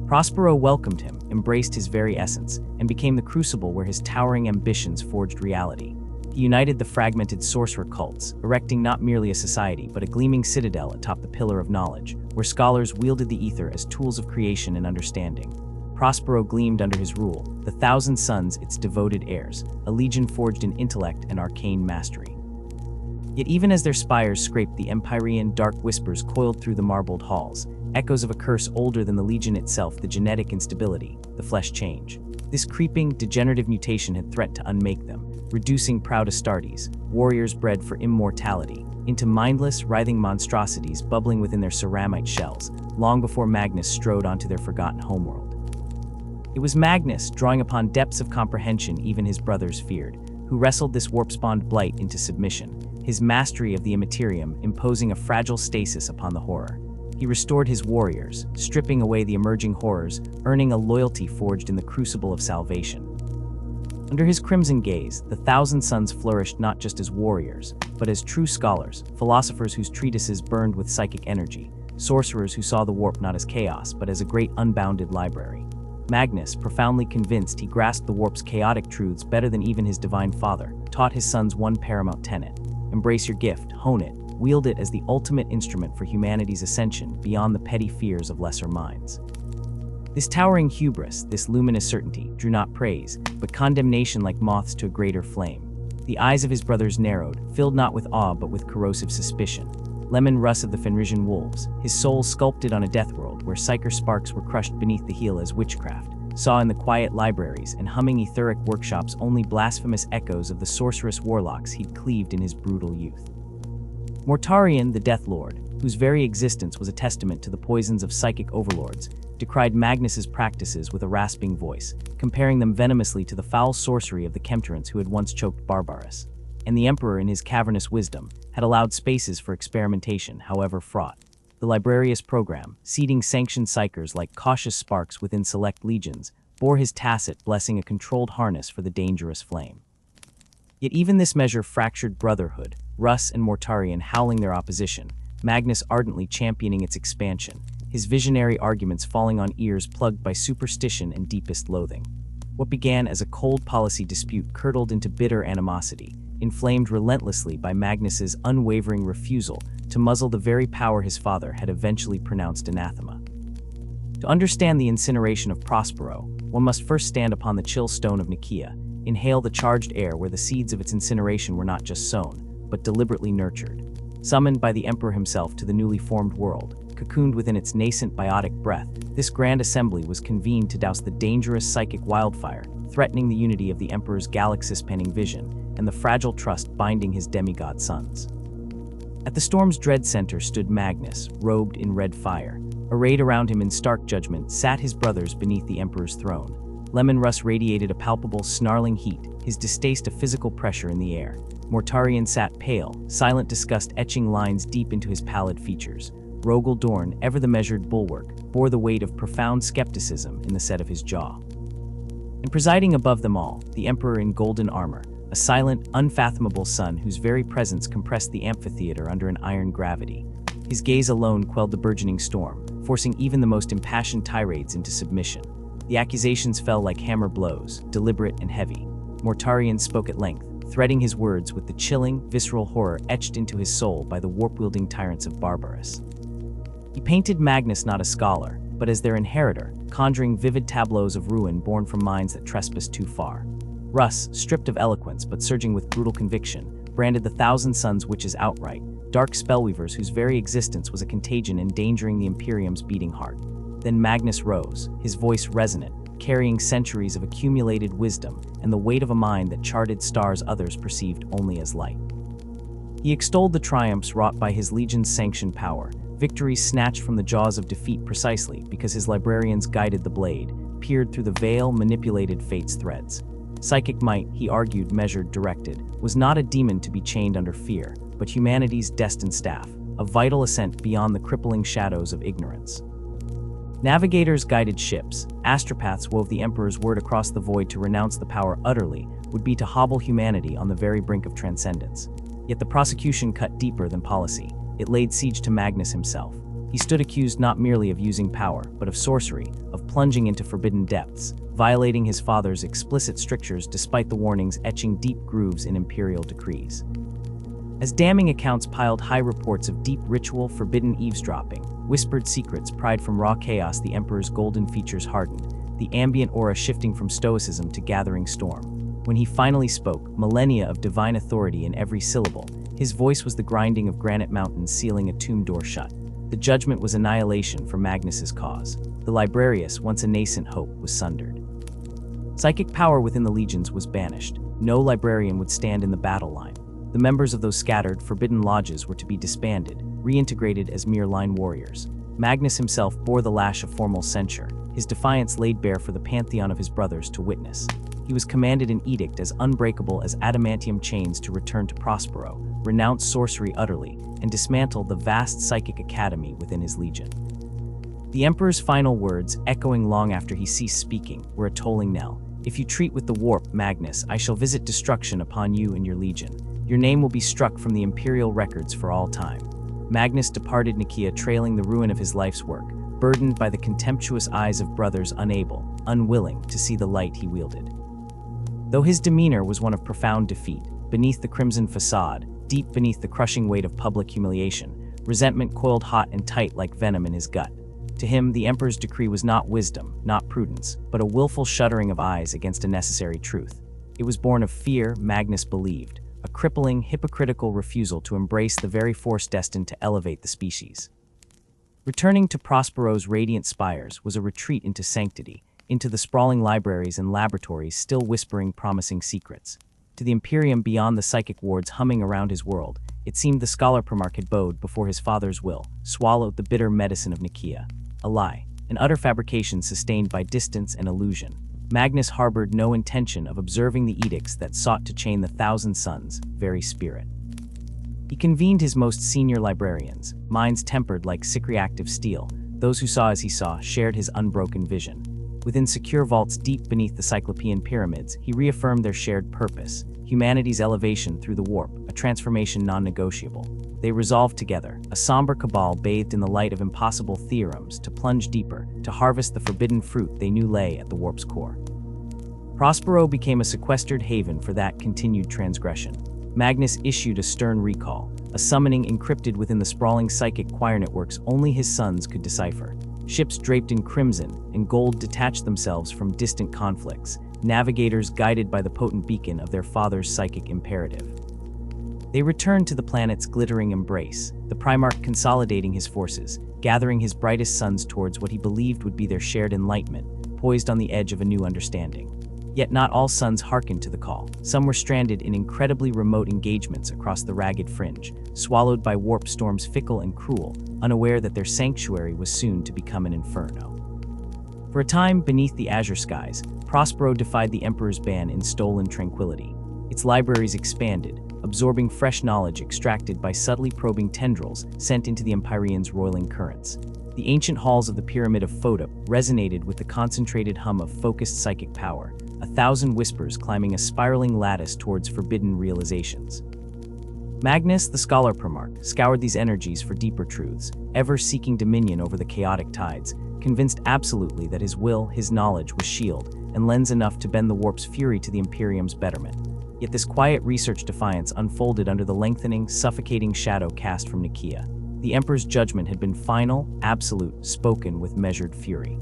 Prospero welcomed him, embraced his very essence, and became the crucible where his towering ambitions forged reality. He united the fragmented sorcerer cults, erecting not merely a society but a gleaming citadel atop the pillar of knowledge, where scholars wielded the ether as tools of creation and understanding. Prospero gleamed under his rule, the thousand suns its devoted heirs, a legion forged in intellect and arcane mastery. Yet even as their spires scraped the Empyrean dark whispers coiled through the marbled halls, echoes of a curse older than the Legion itself, the genetic instability, the flesh change. This creeping, degenerative mutation had threatened to unmake them, reducing proud Astartes, warriors bred for immortality, into mindless, writhing monstrosities bubbling within their ceramite shells, long before Magnus strode onto their forgotten homeworld. It was Magnus, drawing upon depths of comprehension even his brothers feared, who wrestled this warp-spawned blight into submission, his mastery of the Imperium imposing a fragile stasis upon the horror. He restored his warriors, stripping away the emerging horrors, earning a loyalty forged in the crucible of salvation. Under his crimson gaze, the Thousand Sons flourished not just as warriors, but as true scholars, philosophers whose treatises burned with psychic energy, sorcerers who saw the warp not as chaos, but as a great unbounded library. Magnus, profoundly convinced he grasped the warp's chaotic truths better than even his divine father, taught his sons one paramount tenet: embrace your gift, hone it, wield it as the ultimate instrument for humanity's ascension beyond the petty fears of lesser minds. This towering hubris, this luminous certainty, drew not praise, but condemnation like moths to a greater flame. The eyes of his brothers narrowed, filled not with awe but with corrosive suspicion. Lemon Russ of the Fenrisian Wolves, his soul sculpted on a death world where psyker sparks were crushed beneath the heel as witchcraft, saw in the quiet libraries and humming etheric workshops only blasphemous echoes of the sorcerous warlocks he'd cleaved in his brutal youth. Mortarion, the Death Lord, whose very existence was a testament to the poisons of psychic overlords, decried Magnus's practices with a rasping voice, comparing them venomously to the foul sorcery of the Chemterants who had once choked Barbarus. And the Emperor, in his cavernous wisdom, had allowed spaces for experimentation, however fraught. The Librarius program, seeding sanctioned psychers like cautious sparks within select legions, bore his tacit blessing, a controlled harness for the dangerous flame. Yet even this measure fractured brotherhood, Russ and Mortarion howling their opposition, Magnus ardently championing its expansion, his visionary arguments falling on ears plugged by superstition and deepest loathing. What began as a cold policy dispute curdled into bitter animosity, inflamed relentlessly by Magnus's unwavering refusal to muzzle the very power his father had eventually pronounced anathema. To understand the incineration of Prospero, one must first stand upon the chill stone of Nicaea, inhale the charged air where the seeds of its incineration were not just sown, but deliberately nurtured. Summoned by the Emperor himself to the newly formed world, cocooned within its nascent biotic breath, this grand assembly was convened to douse the dangerous psychic wildfire, threatening the unity of the Emperor's galaxy-spanning vision and the fragile trust binding his demigod sons. At the storm's dread center stood Magnus, robed in red fire. Arrayed around him in stark judgment sat his brothers beneath the Emperor's throne. Lemon Russ radiated a palpable, snarling heat, his distaste a physical pressure in the air. Mortarion sat pale, silent disgust etching lines deep into his pallid features. Rogel Dorn, ever the measured bulwark, bore the weight of profound skepticism in the set of his jaw. And presiding above them all, the Emperor in golden armor, a silent, unfathomable sun whose very presence compressed the amphitheater under an iron gravity. His gaze alone quelled the burgeoning storm, forcing even the most impassioned tirades into submission. The accusations fell like hammer blows, deliberate and heavy. Mortarion spoke at length, threading his words with the chilling, visceral horror etched into his soul by the warp-wielding tyrants of Barbarus. He painted Magnus not as scholar, but as their inheritor, conjuring vivid tableaus of ruin born from minds that trespassed too far. Russ, stripped of eloquence but surging with brutal conviction, branded the Thousand Sons witches outright, dark spellweavers whose very existence was a contagion endangering the Imperium's beating heart. Then Magnus rose, his voice resonant, carrying centuries of accumulated wisdom and the weight of a mind that charted stars others perceived only as light. He extolled the triumphs wrought by his legion's sanctioned power, victories snatched from the jaws of defeat precisely because his librarians guided the blade, peered through the veil, manipulated fate's threads. Psychic might, he argued, measured, directed, was not a demon to be chained under fear, but humanity's destined staff, a vital ascent beyond the crippling shadows of ignorance. Navigators guided ships, astropaths wove the Emperor's word across the void to renounce the power utterly would be to hobble humanity on the very brink of transcendence. Yet the prosecution cut deeper than policy. It laid siege to Magnus himself. He stood accused not merely of using power, but of sorcery, of plunging into forbidden depths, violating his father's explicit strictures despite the warnings etching deep grooves in imperial decrees. As damning accounts piled high reports of deep ritual, forbidden eavesdropping, whispered secrets pried from raw chaos, the Emperor's golden features hardened, the ambient aura shifting from stoicism to gathering storm. When he finally spoke, millennia of divine authority in every syllable, his voice was the grinding of granite mountains sealing a tomb door shut. The judgment was annihilation for Magnus's cause. The Librarius, once a nascent hope, was sundered. Psychic power within the legions was banished. No librarian would stand in the battle line. The members of those scattered, forbidden lodges were to be disbanded, reintegrated as mere line warriors. Magnus himself bore the lash of formal censure, his defiance laid bare for the pantheon of his brothers to witness. He was commanded an edict as unbreakable as adamantium chains to return to Prospero, renounce sorcery utterly, and dismantle the vast psychic academy within his legion. The Emperor's final words, echoing long after he ceased speaking, were a tolling knell. If you treat with the warp, Magnus, I shall visit destruction upon you and your legion. Your name will be struck from the imperial records for all time. Magnus departed Nicaea trailing the ruin of his life's work, burdened by the contemptuous eyes of brothers unable, unwilling to see the light he wielded. Though his demeanor was one of profound defeat, beneath the crimson facade, deep beneath the crushing weight of public humiliation, resentment coiled hot and tight like venom in his gut. To him, the Emperor's decree was not wisdom, not prudence, but a willful shuttering of eyes against a necessary truth. It was born of fear, Magnus believed, a crippling, hypocritical refusal to embrace the very force destined to elevate the species. Returning to Prospero's radiant spires was a retreat into sanctity, into the sprawling libraries and laboratories still whispering promising secrets. To the Imperium beyond the psychic wards humming around his world, it seemed the scholar Primarch had bowed before his father's will, swallowed the bitter medicine of Nicaea. A lie, an utter fabrication sustained by distance and illusion. Magnus harbored no intention of observing the edicts that sought to chain the thousand suns' very spirit. He convened his most senior librarians, minds tempered like Sycriactive steel. Those who saw as he saw shared his unbroken vision. Within secure vaults deep beneath the Cyclopean pyramids, he reaffirmed their shared purpose, humanity's elevation through the warp, a transformation non-negotiable. They resolved together, a somber cabal bathed in the light of impossible theorems, to plunge deeper, to harvest the forbidden fruit they knew lay at the warp's core. Prospero became a sequestered haven for that continued transgression. Magnus issued a stern recall, a summoning encrypted within the sprawling psychic choir networks only his sons could decipher. Ships draped in crimson and gold detached themselves from distant conflicts, navigators guided by the potent beacon of their father's psychic imperative. They returned to the planet's glittering embrace, the Primarch consolidating his forces, gathering his brightest sons towards what he believed would be their shared enlightenment, poised on the edge of a new understanding. Yet not all sons hearkened to the call. Some were stranded in incredibly remote engagements across the ragged fringe, swallowed by warp storms fickle and cruel, unaware that their sanctuary was soon to become an inferno. For a time, beneath the azure skies, Prospero defied the Emperor's ban in stolen tranquility. Its libraries expanded, absorbing fresh knowledge extracted by subtly probing tendrils sent into the Empyrean's roiling currents. The ancient halls of the Pyramid of Photo resonated with the concentrated hum of focused psychic power, 1,000 whispers climbing a spiraling lattice towards forbidden realizations. Magnus, the scholar Primarch, scoured these energies for deeper truths, ever seeking dominion over the chaotic tides, convinced absolutely that his will, his knowledge, was shield and lens enough to bend the warp's fury to the Imperium's betterment. Yet this quiet research defiance unfolded under the lengthening, suffocating shadow cast from Nicaea. The Emperor's judgment had been final, absolute, spoken with measured fury.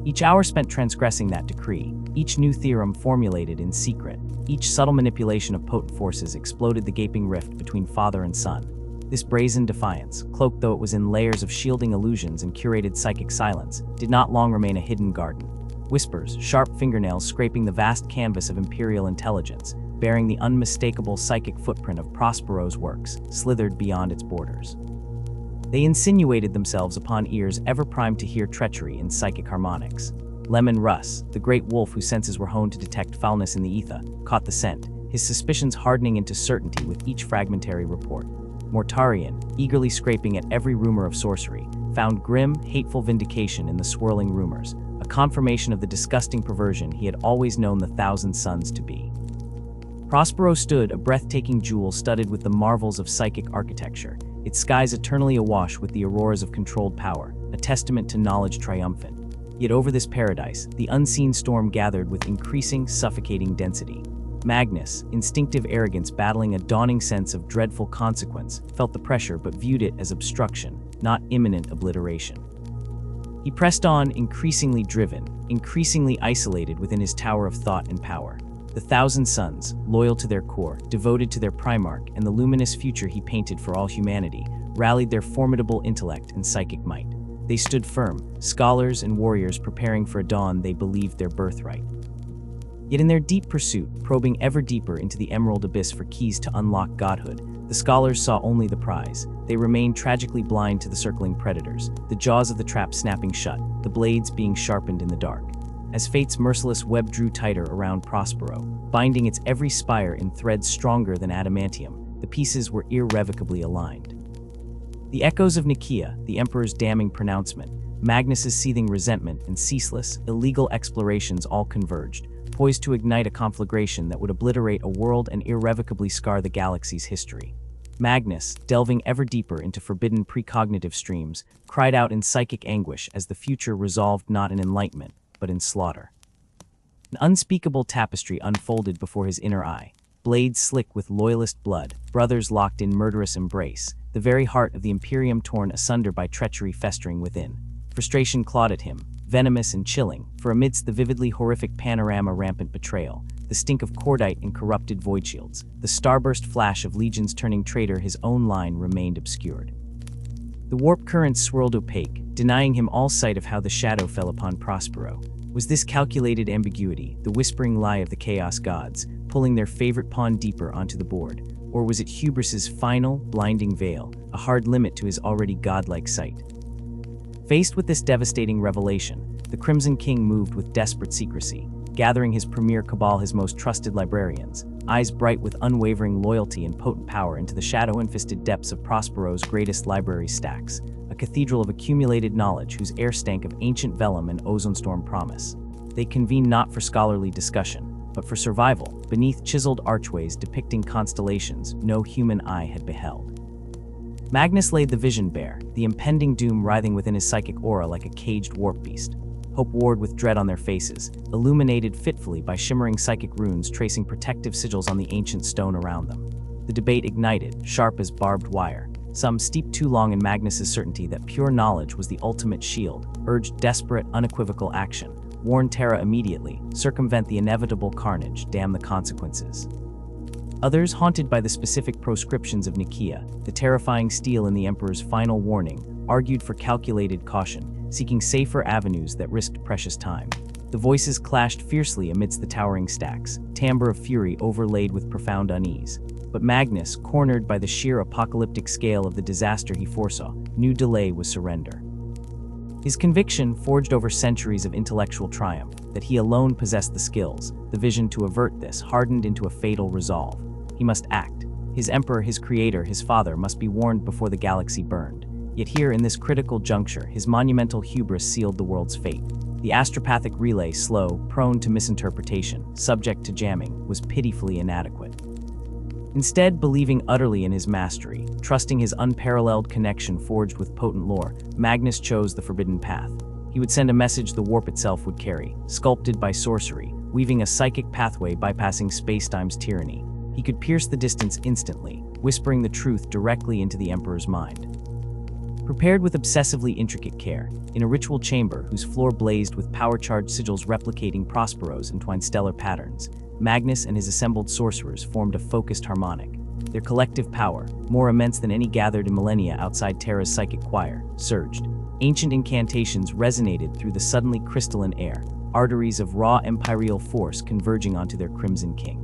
Each hour spent transgressing that decree, each new theorem formulated in secret, each subtle manipulation of potent forces exploded the gaping rift between father and son. This brazen defiance, cloaked though it was in layers of shielding illusions and curated psychic silence, did not long remain a hidden garden. Whispers, sharp fingernails scraping the vast canvas of imperial intelligence, bearing the unmistakable psychic footprint of Prospero's works, slithered beyond its borders. They insinuated themselves upon ears ever primed to hear treachery in psychic harmonics. Lemon Russ, the great wolf whose senses were honed to detect foulness in the ether, caught the scent, his suspicions hardening into certainty with each fragmentary report. Mortarian, eagerly scraping at every rumor of sorcery, found grim, hateful vindication in the swirling rumors, a confirmation of the disgusting perversion he had always known the Thousand Suns to be. Prospero stood, a breathtaking jewel studded with the marvels of psychic architecture, its skies eternally awash with the auroras of controlled power, a testament to knowledge triumphant. Yet over this paradise, the unseen storm gathered with increasing, suffocating density. Magnus, instinctive arrogance battling a dawning sense of dreadful consequence, felt the pressure but viewed it as obstruction, not imminent obliteration. He pressed on, increasingly driven, increasingly isolated within his tower of thought and power. The Thousand Suns, loyal to their core, devoted to their Primarch and the luminous future he painted for all humanity, rallied their formidable intellect and psychic might. They stood firm, scholars and warriors preparing for a dawn they believed their birthright. Yet in their deep pursuit, probing ever deeper into the emerald abyss for keys to unlock godhood, the scholars saw only the prize. They remained tragically blind to the circling predators, the jaws of the trap snapping shut, the blades being sharpened in the dark. As fate's merciless web drew tighter around Prospero, binding its every spire in threads stronger than adamantium, the pieces were irrevocably aligned. The echoes of Nicaea, the Emperor's damning pronouncement, Magnus's seething resentment, and ceaseless, illegal explorations all converged, poised to ignite a conflagration that would obliterate a world and irrevocably scar the galaxy's history. Magnus, delving ever deeper into forbidden precognitive streams, cried out in psychic anguish as the future resolved not in enlightenment, but in slaughter. An unspeakable tapestry unfolded before his inner eye, blades slick with loyalist blood, brothers locked in murderous embrace, the very heart of the Imperium torn asunder by treachery festering within. Frustration clawed at him, venomous and chilling, for amidst the vividly horrific panorama rampant betrayal, the stink of cordite and corrupted void shields, the starburst flash of legions turning traitor his own line remained obscured. The warp currents swirled opaque, denying him all sight of how the shadow fell upon Prospero. Was this calculated ambiguity, the whispering lie of the chaos gods, pulling their favorite pawn deeper onto the board? Or was it hubris's final, blinding veil, a hard limit to his already godlike sight? Faced with this devastating revelation, the Crimson King moved with desperate secrecy, gathering his premier cabal, his most trusted librarians, eyes bright with unwavering loyalty and potent power into the shadow-infested depths of Prospero's greatest library stacks, a cathedral of accumulated knowledge whose air stank of ancient vellum and ozone storm promise. They convened not for scholarly discussion, but for survival, beneath chiseled archways depicting constellations no human eye had beheld. Magnus laid the vision bare, the impending doom writhing within his psychic aura like a caged warp beast. Hope warred with dread on their faces, illuminated fitfully by shimmering psychic runes tracing protective sigils on the ancient stone around them. The debate ignited, sharp as barbed wire. Some, steeped too long in Magnus's certainty that pure knowledge was the ultimate shield, urged desperate, unequivocal action, warned Terra immediately, circumvent the inevitable carnage, damn the consequences. Others, haunted by the specific proscriptions of Nicaea, the terrifying steel in the Emperor's final warning, argued for calculated caution, seeking safer avenues that risked precious time. The voices clashed fiercely amidst the towering stacks, timbre of fury overlaid with profound unease. But Magnus, cornered by the sheer apocalyptic scale of the disaster he foresaw, knew delay was surrender. His conviction, forged over centuries of intellectual triumph, that he alone possessed the skills, the vision to avert this, hardened into a fatal resolve. He must act. His emperor, his creator, his father must be warned before the galaxy burned. Yet here, in this critical juncture, his monumental hubris sealed the world's fate. The astropathic relay, slow, prone to misinterpretation, subject to jamming, was pitifully inadequate. Instead, believing utterly in his mastery, trusting his unparalleled connection forged with potent lore, Magnus chose the forbidden path. He would send a message the warp itself would carry, sculpted by sorcery, weaving a psychic pathway bypassing spacetime's tyranny. He could pierce the distance instantly, whispering the truth directly into the Emperor's mind. Prepared with obsessively intricate care, in a ritual chamber whose floor blazed with power-charged sigils replicating Prospero's entwined stellar patterns, Magnus and his assembled sorcerers formed a focused harmonic. Their collective power, more immense than any gathered in millennia outside Terra's psychic choir, surged. Ancient incantations resonated through the suddenly crystalline air, arteries of raw imperial force converging onto their Crimson King.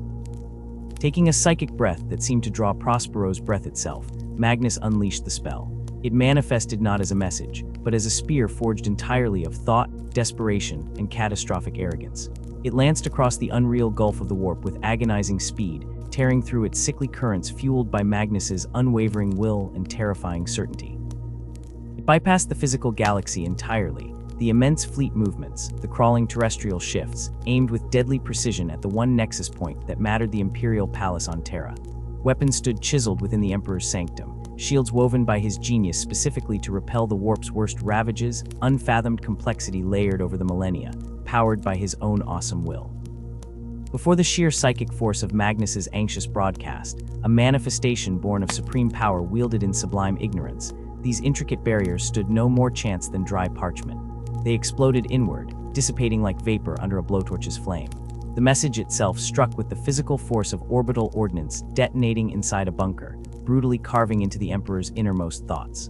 Taking a psychic breath that seemed to draw Prospero's breath itself, Magnus unleashed the spell. It manifested not as a message, but as a spear forged entirely of thought, desperation, and catastrophic arrogance. It lanced across the unreal gulf of the warp with agonizing speed, tearing through its sickly currents fueled by Magnus's unwavering will and terrifying certainty. It bypassed the physical galaxy entirely, the immense fleet movements, the crawling terrestrial shifts, aimed with deadly precision at the one nexus point that mattered: the Imperial Palace on Terra. Weapons stood chiseled within the Emperor's sanctum, shields woven by his genius specifically to repel the warp's worst ravages, unfathomed complexity layered over the millennia, powered by his own awesome will. Before the sheer psychic force of Magnus's anxious broadcast, a manifestation born of supreme power wielded in sublime ignorance, these intricate barriers stood no more chance than dry parchment. They exploded inward, dissipating like vapor under a blowtorch's flame. The message itself struck with the physical force of orbital ordnance detonating inside a bunker, brutally carving into the Emperor's innermost thoughts.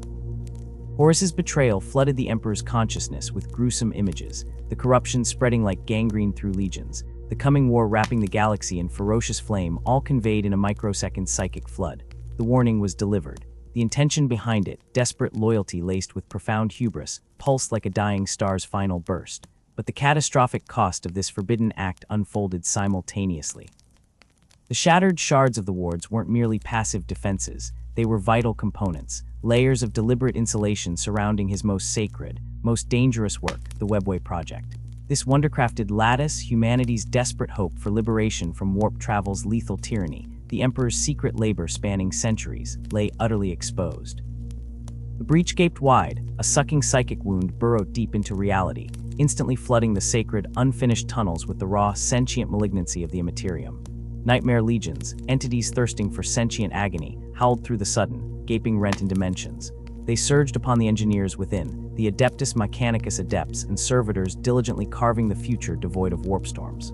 Horus's betrayal flooded the Emperor's consciousness with gruesome images, the corruption spreading like gangrene through legions, the coming war wrapping the galaxy in ferocious flame, all conveyed in a microsecond psychic flood. The warning was delivered. The intention behind it, desperate loyalty laced with profound hubris, pulsed like a dying star's final burst. But the catastrophic cost of this forbidden act unfolded simultaneously. The shattered shards of the wards weren't merely passive defenses, they were vital components, layers of deliberate insulation surrounding his most sacred, most dangerous work, the Webway Project. This wondercrafted lattice, humanity's desperate hope for liberation from warp travel's lethal tyranny, the Emperor's secret labor spanning centuries, lay utterly exposed. The breach gaped wide, a sucking psychic wound burrowed deep into reality, instantly flooding the sacred, unfinished tunnels with the raw, sentient malignancy of the Imperium. Nightmare legions, entities thirsting for sentient agony, howled through the sudden, gaping rent in dimensions. They surged upon the engineers within, the Adeptus Mechanicus adepts and servitors diligently carving the future devoid of warp storms.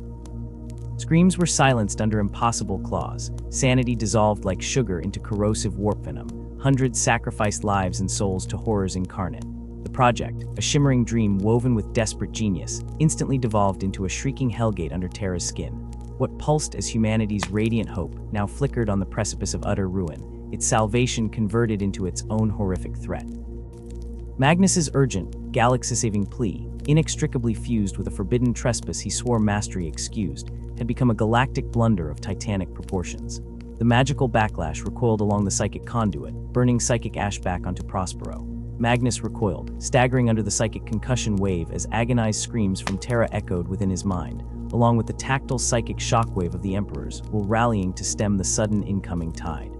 Screams were silenced under impossible claws, sanity dissolved like sugar into corrosive warp venom, hundreds sacrificed lives and souls to horrors incarnate. The project, a shimmering dream woven with desperate genius, instantly devolved into a shrieking hellgate under Terra's skin. What pulsed as humanity's radiant hope now flickered on the precipice of utter ruin, its salvation converted into its own horrific threat. Magnus's urgent, galaxy-saving plea, inextricably fused with a forbidden trespass he swore mastery excused, had become a galactic blunder of titanic proportions. The magical backlash recoiled along the psychic conduit, burning psychic ash back onto Prospero. Magnus recoiled, staggering under the psychic concussion wave as agonized screams from Terra echoed within his mind, along with the tactile psychic shockwave of the Emperors, while rallying to stem the sudden incoming tide.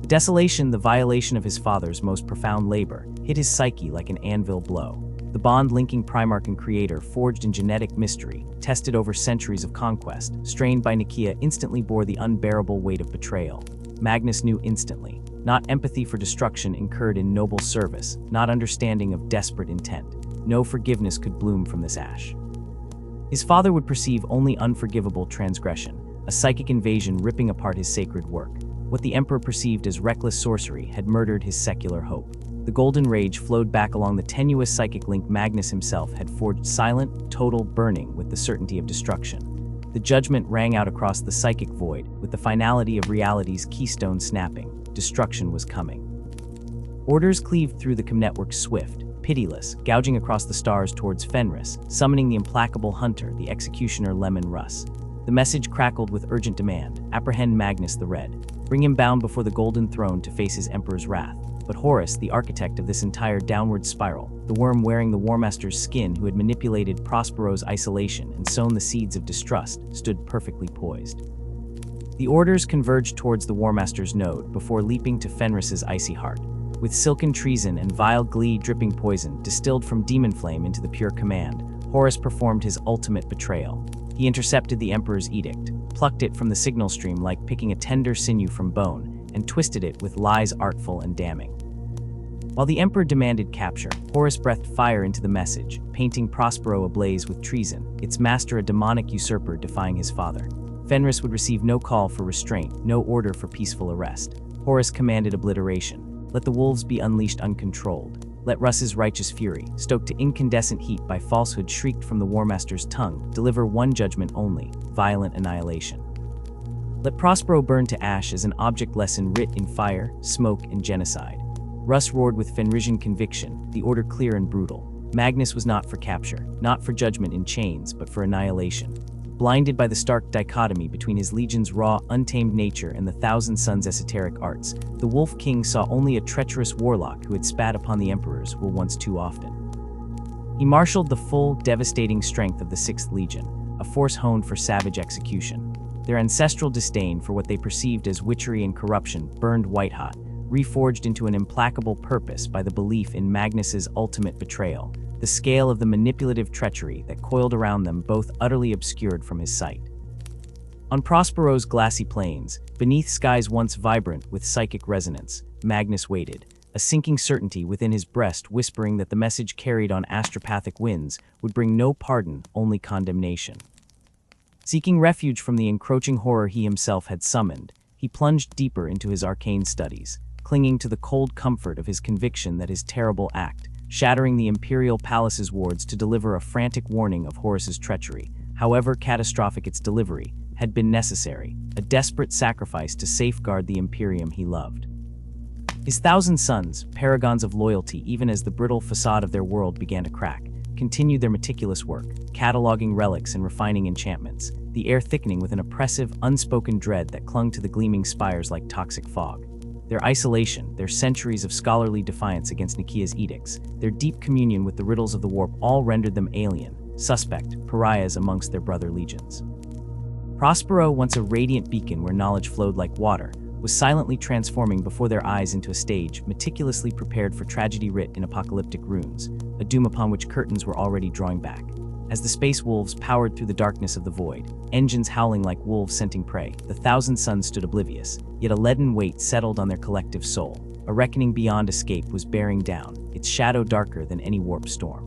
The desolation, the violation of his father's most profound labor, hit his psyche like an anvil blow. The bond linking Primarch and Creator, forged in genetic mystery, tested over centuries of conquest, strained by Nicaea, instantly bore the unbearable weight of betrayal. Magnus knew instantly. Not empathy for destruction incurred in noble service, not understanding of desperate intent. No forgiveness could bloom from this ash. His father would perceive only unforgivable transgression, a psychic invasion ripping apart his sacred work. What the Emperor perceived as reckless sorcery had murdered his secular hope. The golden rage flowed back along the tenuous psychic link Magnus himself had forged, silent, total, burning with the certainty of destruction. The judgment rang out across the psychic void, with the finality of reality's keystone snapping. Destruction was coming. Orders cleaved through the network swift, pitiless, gouging across the stars towards Fenris, summoning the implacable hunter, the executioner Lemon Russ. The message crackled with urgent demand: apprehend Magnus the Red. Bring him bound before the Golden Throne to face his Emperor's wrath. But Horus, the architect of this entire downward spiral, the worm wearing the War Master's skin who had manipulated Prospero's isolation and sown the seeds of distrust, stood perfectly poised. The orders converged towards the War Master's node before leaping to Fenris's icy heart. With silken treason and vile glee dripping poison distilled from demon flame into the pure command, Horus performed his ultimate betrayal. He intercepted the Emperor's edict, plucked it from the signal stream like picking a tender sinew from bone, and twisted it with lies artful and damning. While the Emperor demanded capture, Horus breathed fire into the message, painting Prospero ablaze with treason, its master a demonic usurper defying his father. Fenris would receive no call for restraint, no order for peaceful arrest. Horus commanded obliteration. Let the wolves be unleashed uncontrolled. Let Russ's righteous fury, stoked to incandescent heat by falsehood shrieked from the War Master's tongue, deliver one judgment only: violent annihilation. Let Prospero burn to ash as an object lesson writ in fire, smoke, and genocide. Russ roared with Fenrisian conviction, the order clear and brutal. Magnus was not for capture, not for judgment in chains, but for annihilation. Blinded by the stark dichotomy between his legion's raw, untamed nature and the Thousand Suns' esoteric arts, the Wolf King saw only a treacherous warlock who had spat upon the Emperors will once too often. He marshaled the full, devastating strength of the 6th Legion, a force honed for savage execution. Their ancestral disdain for what they perceived as witchery and corruption burned white-hot, reforged into an implacable purpose by the belief in Magnus's ultimate betrayal, the scale of the manipulative treachery that coiled around them both utterly obscured from his sight. On Prospero's glassy plains, beneath skies once vibrant with psychic resonance, Magnus waited, a sinking certainty within his breast whispering that the message carried on astropathic winds would bring no pardon, only condemnation. Seeking refuge from the encroaching horror he himself had summoned, he plunged deeper into his arcane studies, clinging to the cold comfort of his conviction that his terrible act, shattering the Imperial Palace's wards to deliver a frantic warning of Horus's treachery, however catastrophic its delivery, had been necessary, a desperate sacrifice to safeguard the Imperium he loved. His 1,000 sons, paragons of loyalty even as the brittle facade of their world began to crack, continued their meticulous work, cataloging relics and refining enchantments, the air thickening with an oppressive, unspoken dread that clung to the gleaming spires like toxic fog. Their isolation, their centuries of scholarly defiance against Nikia's edicts, their deep communion with the riddles of the warp all rendered them alien, suspect, pariahs amongst their brother legions. Prospero, once a radiant beacon where knowledge flowed like water, was silently transforming before their eyes into a stage meticulously prepared for tragedy writ in apocalyptic runes, a doom upon which curtains were already drawing back. As the space wolves powered through the darkness of the void, engines howling like wolves scenting prey, the 1,000 suns stood oblivious, yet a leaden weight settled on their collective soul. A reckoning beyond escape was bearing down, its shadow darker than any warp storm.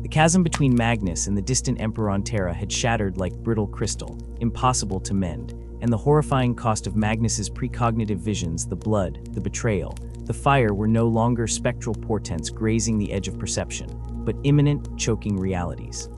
The chasm between Magnus and the distant Emperor on Terra had shattered like brittle crystal, impossible to mend, and the horrifying cost of Magnus's precognitive visions, the blood, the betrayal, the fire were no longer spectral portents grazing the edge of perception, but imminent, choking realities.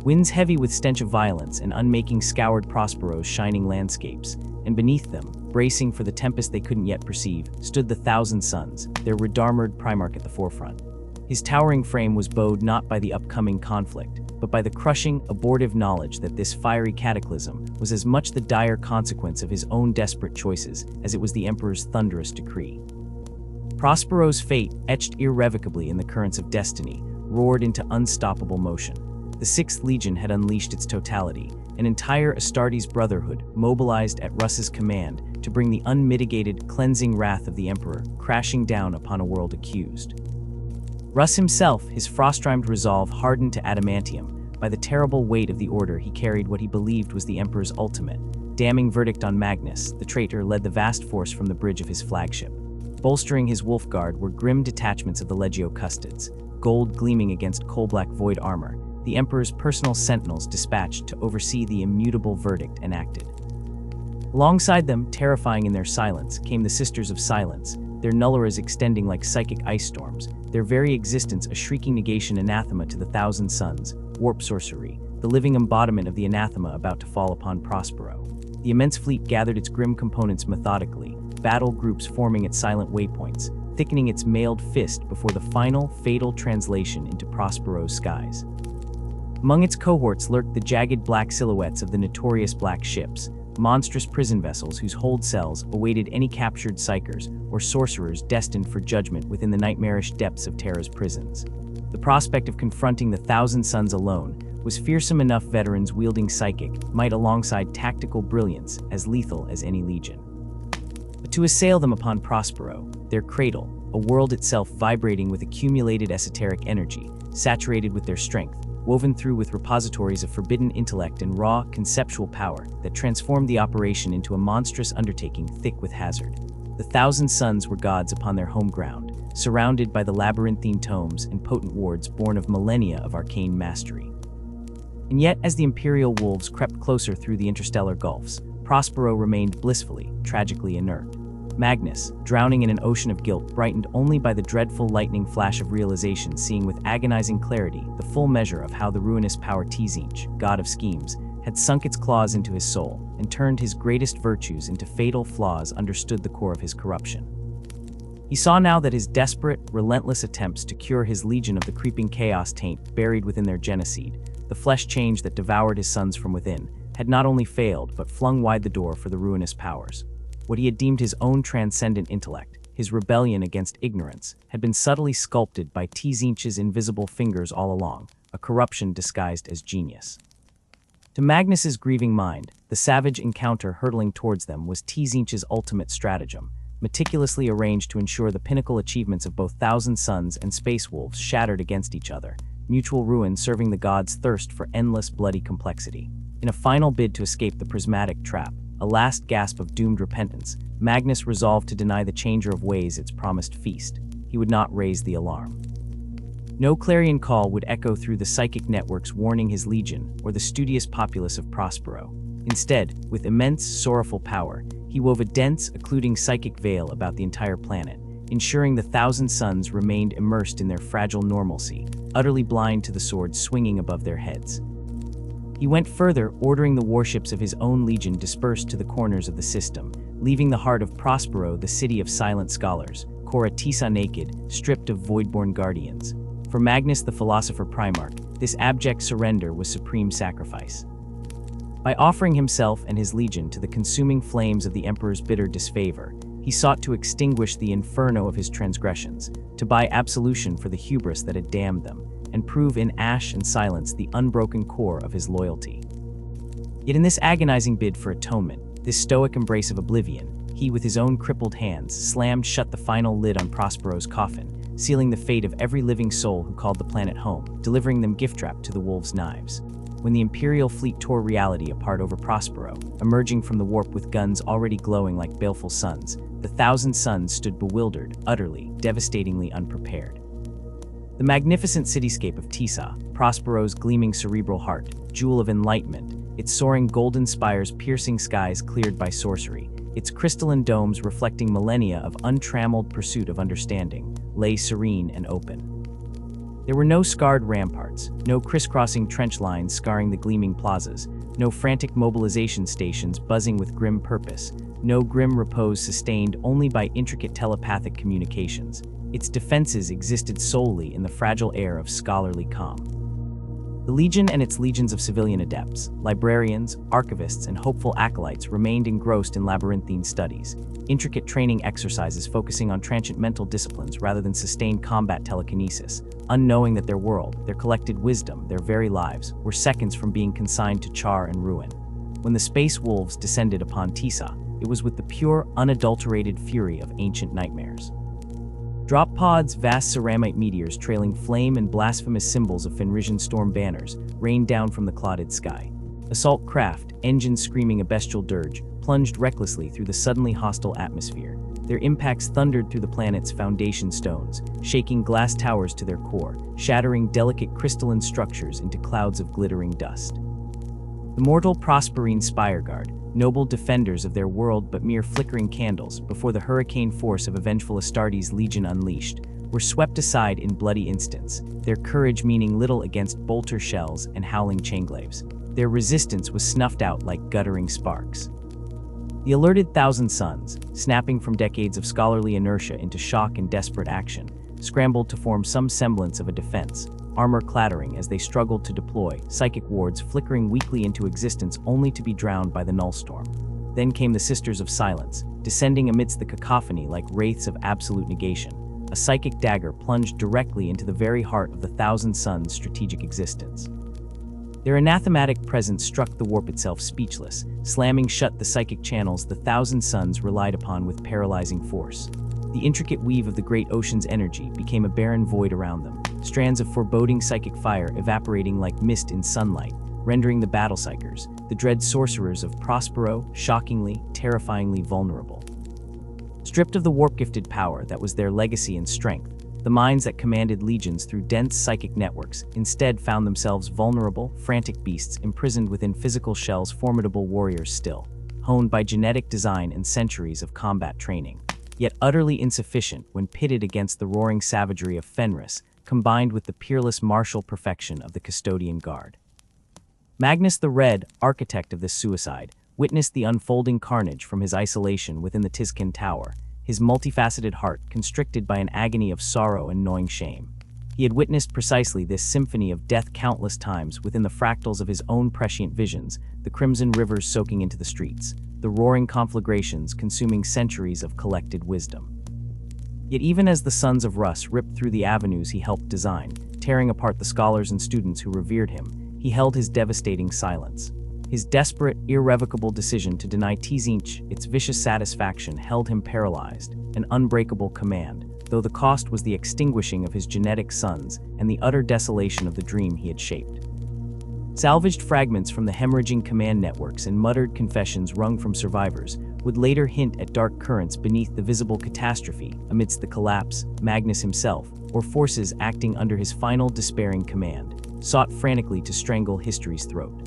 Winds heavy with stench of violence and unmaking scoured Prospero's shining landscapes, and beneath them, bracing for the tempest they couldn't yet perceive, stood the 1,000 suns, their red-armored Primarch at the forefront. His towering frame was bowed not by the upcoming conflict, but by the crushing, abortive knowledge that this fiery cataclysm was as much the dire consequence of his own desperate choices as it was the Emperor's thunderous decree. Prospero's fate, etched irrevocably in the currents of destiny, roared into unstoppable motion. The 6th Legion had unleashed its totality, an entire Astartes brotherhood mobilized at Russ's command to bring the unmitigated, cleansing wrath of the Emperor crashing down upon a world accused. Russ himself, his frost-rimed resolve hardened to adamantium, by the terrible weight of the order he carried what he believed was the Emperor's ultimate, damning verdict on Magnus, the traitor led the vast force from the bridge of his flagship. Bolstering his wolf guard were grim detachments of the Legio Custodes, gold gleaming against coal-black void armor, the Emperor's personal sentinels dispatched to oversee the immutable verdict enacted. Alongside them, terrifying in their silence, came the Sisters of Silence, their nulleras extending like psychic ice storms, their very existence a shrieking negation anathema to the 1,000 suns, warp sorcery, the living embodiment of the anathema about to fall upon Prospero. The immense fleet gathered its grim components methodically, battle groups forming at silent waypoints, thickening its mailed fist before the final, fatal translation into Prospero's skies. Among its cohorts lurked the jagged black silhouettes of the notorious black ships, monstrous prison vessels whose hold cells awaited any captured psychers or sorcerers destined for judgment within the nightmarish depths of Terra's prisons. The prospect of confronting the 1,000 suns alone was fearsome enough veterans wielding psychic might alongside tactical brilliance as lethal as any legion. But to assail them upon Prospero, their cradle, a world itself vibrating with accumulated esoteric energy, saturated with their strength, woven through with repositories of forbidden intellect and raw, conceptual power that transformed the operation into a monstrous undertaking thick with hazard. The 1,000 suns were gods upon their home ground, surrounded by the labyrinthine tomes and potent wards born of millennia of arcane mastery. And yet, as the Imperial wolves crept closer through the interstellar gulfs, Prospero remained blissfully, tragically inert. Magnus, drowning in an ocean of guilt brightened only by the dreadful lightning flash of realization, seeing with agonizing clarity the full measure of how the ruinous power Tzinch, god of schemes, had sunk its claws into his soul and turned his greatest virtues into fatal flaws, understood the core of his corruption. He saw now that his desperate, relentless attempts to cure his legion of the creeping chaos taint buried within their genocide, the flesh change that devoured his sons from within, had not only failed but flung wide the door for the ruinous powers. What he had deemed his own transcendent intellect, his rebellion against ignorance, had been subtly sculpted by Tzinch's invisible fingers all along, a corruption disguised as genius. To Magnus's grieving mind, the savage encounter hurtling towards them was Tzinch's ultimate stratagem, meticulously arranged to ensure the pinnacle achievements of both 1,000 suns and space wolves shattered against each other, mutual ruin serving the gods' thirst for endless bloody complexity. In a final bid to escape the prismatic trap, a last gasp of doomed repentance, Magnus resolved to deny the changer of ways its promised feast. He would not raise the alarm. No clarion call would echo through the psychic networks warning his legion or the studious populace of Prospero. Instead, with immense, sorrowful power, he He wove a dense, occluding psychic veil about the entire planet, ensuring the thousand suns remained immersed in their fragile normalcy, utterly blind to the swords swinging above their heads. He went further, ordering the warships of his own legion dispersed to the corners of the system, leaving the heart of Prospero the city of silent scholars, Cora Tisa naked, stripped of voidborn guardians. For Magnus the philosopher Primarch, this abject surrender was supreme sacrifice. By offering himself and his legion to the consuming flames of the Emperor's bitter disfavor, he sought to extinguish the inferno of his transgressions, to buy absolution for the hubris that had damned them, and prove in ash and silence the unbroken core of his loyalty. Yet in this agonizing bid for atonement, this stoic embrace of oblivion, he with his own crippled hands slammed shut the final lid on Prospero's coffin, sealing the fate of every living soul who called the planet home, delivering them gift-wrapped to the wolves' knives. When the Imperial fleet tore reality apart over Prospero, emerging from the warp with guns already glowing like baleful suns, the thousand suns stood bewildered, utterly, devastatingly unprepared. The magnificent cityscape of Tisa, Prospero's gleaming cerebral heart, jewel of enlightenment, its soaring golden spires piercing skies cleared by sorcery, its crystalline domes reflecting millennia of untrammeled pursuit of understanding, lay serene and open. There were no scarred ramparts, no crisscrossing trench lines scarring the gleaming plazas, no frantic mobilization stations buzzing with grim purpose, no grim repose sustained only by intricate telepathic communications. Its defenses existed solely in the fragile air of scholarly calm. The Legion and its legions of civilian adepts, librarians, archivists, and hopeful acolytes remained engrossed in labyrinthine studies, intricate training exercises focusing on transient mental disciplines rather than sustained combat telekinesis, unknowing that their world, their collected wisdom, their very lives, were seconds from being consigned to char and ruin. When the space wolves descended upon Tisa, it was with the pure, unadulterated fury of ancient nightmares. Drop pods, vast ceramite meteors trailing flame and blasphemous symbols of Fenrisian storm banners, rained down from the clouded sky. Assault craft, engines screaming a bestial dirge, plunged recklessly through the suddenly hostile atmosphere. Their impacts thundered through the planet's foundation stones, shaking glass towers to their core, shattering delicate crystalline structures into clouds of glittering dust. The mortal Prosperine Spireguard, noble defenders of their world but mere flickering candles before the hurricane force of a vengeful Astartes legion unleashed, were swept aside in bloody instants, their courage meaning little against bolter shells and howling chainglaves. Their resistance was snuffed out like guttering sparks. The alerted Thousand Suns, snapping from decades of scholarly inertia into shock and desperate action, scrambled to form some semblance of a defense, armor clattering as they struggled to deploy, psychic wards flickering weakly into existence only to be drowned by the null storm. Then came the Sisters of Silence, descending amidst the cacophony like wraiths of absolute negation. A psychic dagger plunged directly into the very heart of the Thousand Suns' strategic existence. Their anathematic presence struck the warp itself speechless, slamming shut the psychic channels the Thousand Suns relied upon with paralyzing force. The intricate weave of the great ocean's energy became a barren void around them, strands of foreboding psychic fire evaporating like mist in sunlight, rendering the battle psychers, the dread sorcerers of Prospero, shockingly, terrifyingly vulnerable. Stripped of the warp-gifted power that was their legacy and strength, the minds that commanded legions through dense psychic networks instead found themselves vulnerable, frantic beasts imprisoned within physical shells, formidable warriors still, honed by genetic design and centuries of combat training, yet utterly insufficient when pitted against the roaring savagery of Fenris, combined with the peerless martial perfection of the Custodian Guard. Magnus the Red, architect of this suicide, witnessed the unfolding carnage from his isolation within the Tizkin Tower, his multifaceted heart constricted by an agony of sorrow and gnawing shame. He had witnessed precisely this symphony of death countless times within the fractals of his own prescient visions, the crimson rivers soaking into the streets, the roaring conflagrations consuming centuries of collected wisdom. Yet even as the sons of Rus ripped through the avenues he helped design, tearing apart the scholars and students who revered him, he held his devastating silence. His desperate, irrevocable decision to deny Tzinch its vicious satisfaction held him paralyzed, an unbreakable command, though the cost was the extinguishing of his genetic sons and the utter desolation of the dream he had shaped. Salvaged fragments from the hemorrhaging command networks and muttered confessions wrung from survivors would later hint at dark currents beneath the visible catastrophe amidst the collapse. Magnus himself, or forces acting under his final despairing command, sought frantically to strangle history's throat.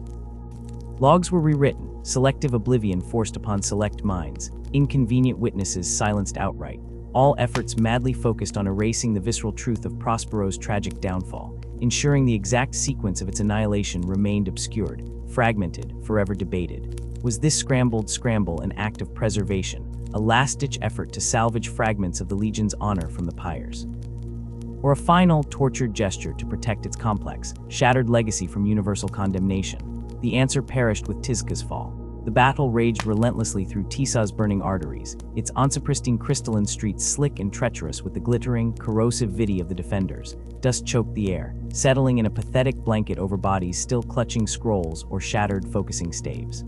Logs were rewritten, selective oblivion forced upon select minds, inconvenient witnesses silenced outright, all efforts madly focused on erasing the visceral truth of Prospero's tragic downfall, ensuring the exact sequence of its annihilation remained obscured, fragmented, forever debated. Was this scrambled scramble an act of preservation, a last-ditch effort to salvage fragments of the Legion's honor from the pyres? Or a final, tortured gesture to protect its complex, shattered legacy from universal condemnation? The answer perished with Tizca's fall. The battle raged relentlessly through Tisa's burning arteries, its onsapristine crystalline streets slick and treacherous with the glittering, corrosive vidi of the defenders. Dust choked the air, settling in a pathetic blanket over bodies still clutching scrolls or shattered focusing staves.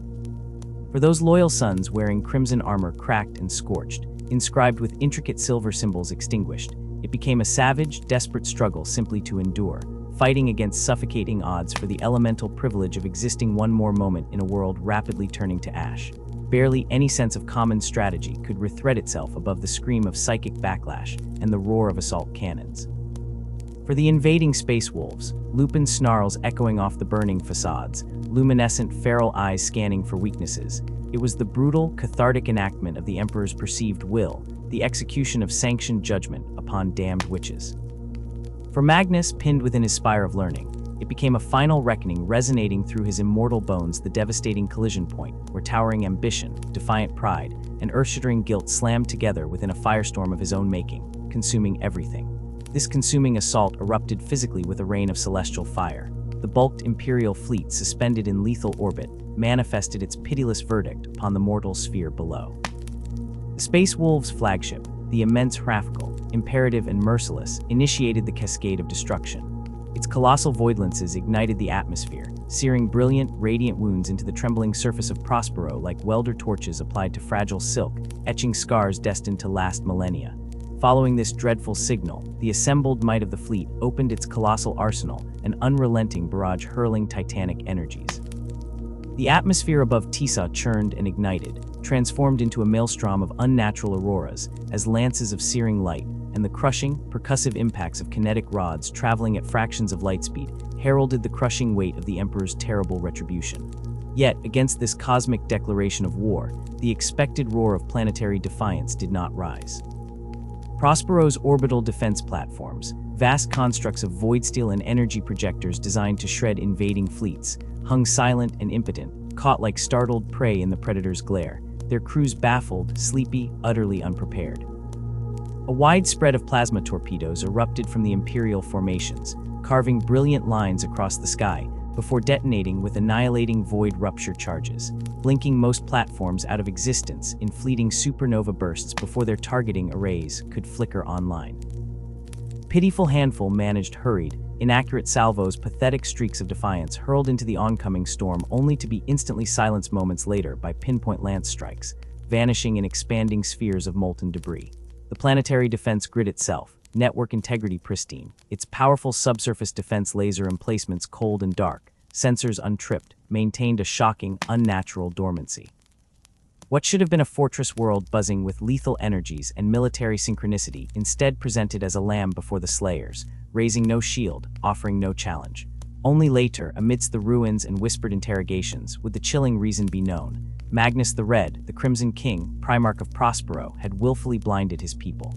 For those loyal sons wearing crimson armor cracked and scorched, inscribed with intricate silver symbols extinguished, it became a savage, desperate struggle simply to endure, fighting against suffocating odds for the elemental privilege of existing one more moment in a world rapidly turning to ash. Barely any sense of common strategy could rethread itself above the scream of psychic backlash and the roar of assault cannons. For the invading space wolves, lupin snarls echoing off the burning facades, luminescent feral eyes scanning for weaknesses, it was the brutal, cathartic enactment of the Emperor's perceived will, the execution of sanctioned judgment upon damned witches. For Magnus, pinned within his spire of learning, it became a final reckoning resonating through his immortal bones, the devastating collision point where towering ambition, defiant pride, and earth-shattering guilt slammed together within a firestorm of his own making, consuming everything. This consuming assault erupted physically with a rain of celestial fire. The bulked Imperial fleet, suspended in lethal orbit, manifested its pitiless verdict upon the mortal sphere below. The Space Wolves' flagship, the immense Hrafkal, imperative and merciless, initiated the cascade of destruction. Its colossal voidlances ignited the atmosphere, searing brilliant, radiant wounds into the trembling surface of Prospero like welder torches applied to fragile silk, etching scars destined to last millennia. Following this dreadful signal, the assembled might of the fleet opened its colossal arsenal, an unrelenting barrage hurling titanic energies. The atmosphere above Tisa churned and ignited, transformed into a maelstrom of unnatural auroras as lances of searing light and the crushing, percussive impacts of kinetic rods traveling at fractions of light speed heralded the crushing weight of the Emperor's terrible retribution. Yet, against this cosmic declaration of war, the expected roar of planetary defiance did not rise. Prospero's orbital defense platforms, vast constructs of void steel and energy projectors designed to shred invading fleets, hung silent and impotent, caught like startled prey in the Predator's glare, their crews baffled, sleepy, utterly unprepared. A wide spread of plasma torpedoes erupted from the Imperial formations, carving brilliant lines across the sky, before detonating with annihilating void rupture charges, blinking most platforms out of existence in fleeting supernova bursts before their targeting arrays could flicker online. Pitiful handful managed hurried, inaccurate salvos, pathetic streaks of defiance hurled into the oncoming storm only to be instantly silenced moments later by pinpoint lance strikes, vanishing in expanding spheres of molten debris. The planetary defense grid itself, network integrity pristine, its powerful subsurface defense laser emplacements cold and dark, sensors untripped, maintained a shocking, unnatural dormancy. What should have been a fortress world buzzing with lethal energies and military synchronicity instead presented as a lamb before the slayers, raising no shield, offering no challenge. Only later, amidst the ruins and whispered interrogations, would the chilling reason be known. Magnus the Red, the Crimson King, Primarch of Prospero, had willfully blinded his people.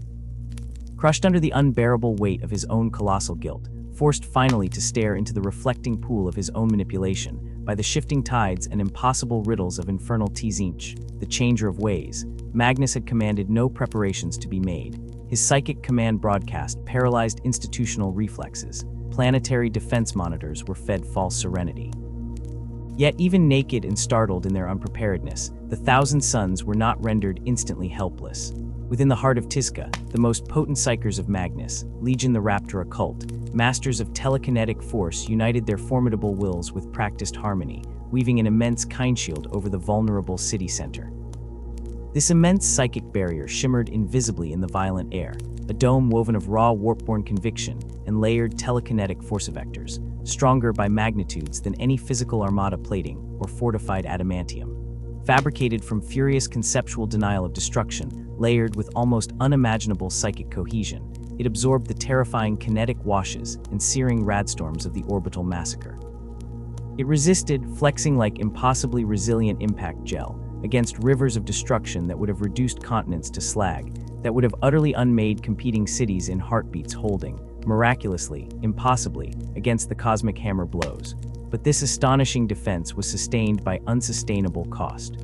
Crushed under the unbearable weight of his own colossal guilt, forced finally to stare into the reflecting pool of his own manipulation, by the shifting tides and impossible riddles of infernal Tzinch, the changer of ways, Magnus had commanded no preparations to be made. His psychic command broadcast paralyzed institutional reflexes. Planetary defense monitors were fed false serenity. Yet even naked and startled in their unpreparedness, the Thousand Suns were not rendered instantly helpless. Within the heart of Tizca, the most potent psychers of Magnus, Legion the Raptor occult, masters of telekinetic force united their formidable wills with practiced harmony, weaving an immense kindshield over the vulnerable city center. This immense psychic barrier shimmered invisibly in the violent air, a dome woven of raw warp-borne conviction and layered telekinetic force vectors, stronger by magnitudes than any physical armada plating or fortified adamantium. Fabricated from furious conceptual denial of destruction, layered with almost unimaginable psychic cohesion, it absorbed the terrifying kinetic washes and searing radstorms of the orbital massacre. It resisted, flexing like impossibly resilient impact gel, against rivers of destruction that would have reduced continents to slag, that would have utterly unmade competing cities in heartbeats holding, miraculously, impossibly, against the cosmic hammer blows. But this astonishing defense was sustained by unsustainable cost.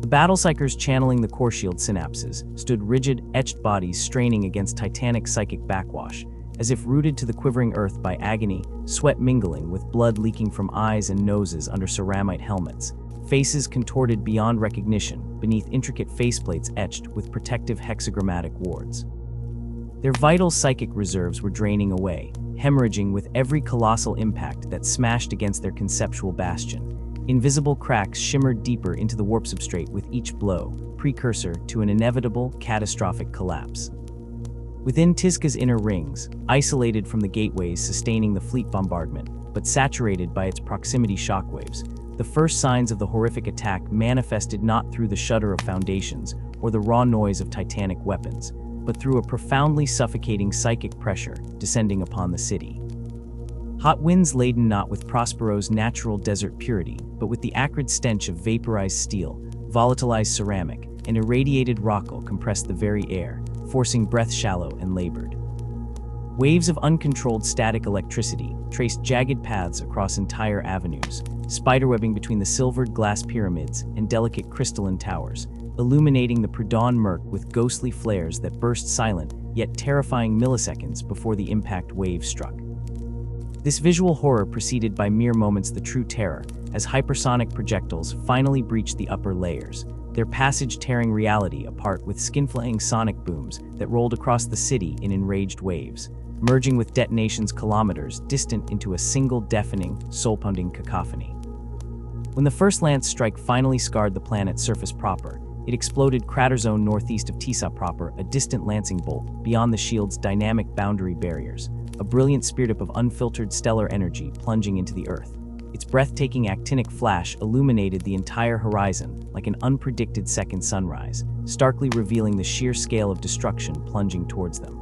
The battle-psychers channeling the core shield synapses stood rigid, etched bodies straining against titanic psychic backwash, as if rooted to the quivering earth by agony, sweat mingling with blood leaking from eyes and noses under ceramite helmets, faces contorted beyond recognition beneath intricate faceplates etched with protective hexagrammatic wards. Their vital psychic reserves were draining away, hemorrhaging with every colossal impact that smashed against their conceptual bastion. Invisible cracks shimmered deeper into the warp substrate with each blow, precursor to an inevitable, catastrophic collapse. Within Tizca's inner rings, isolated from the gateways sustaining the fleet bombardment, but saturated by its proximity shockwaves, the first signs of the horrific attack manifested not through the shudder of foundations or the raw noise of titanic weapons, but through a profoundly suffocating psychic pressure descending upon the city. Hot winds laden not with Prospero's natural desert purity, but with the acrid stench of vaporized steel, volatilized ceramic, and irradiated rockle compressed the very air, forcing breath shallow and labored. Waves of uncontrolled static electricity traced jagged paths across entire avenues, spiderwebbing between the silvered glass pyramids and delicate crystalline towers, illuminating the pre-dawn murk with ghostly flares that burst silent yet terrifying milliseconds before the impact wave struck. This visual horror preceded by mere moments the true terror, as hypersonic projectiles finally breached the upper layers, their passage tearing reality apart with skin-flaying sonic booms that rolled across the city in enraged waves, merging with detonations kilometers distant into a single deafening, soul-pounding cacophony. When the first lance strike finally scarred the planet's surface proper, it exploded crater zone northeast of Tisa proper, a distant lancing bolt beyond the shield's dynamic boundary barriers, a brilliant speartip of unfiltered stellar energy plunging into the Earth. Its breathtaking actinic flash illuminated the entire horizon like an unpredicted second sunrise, starkly revealing the sheer scale of destruction plunging towards them.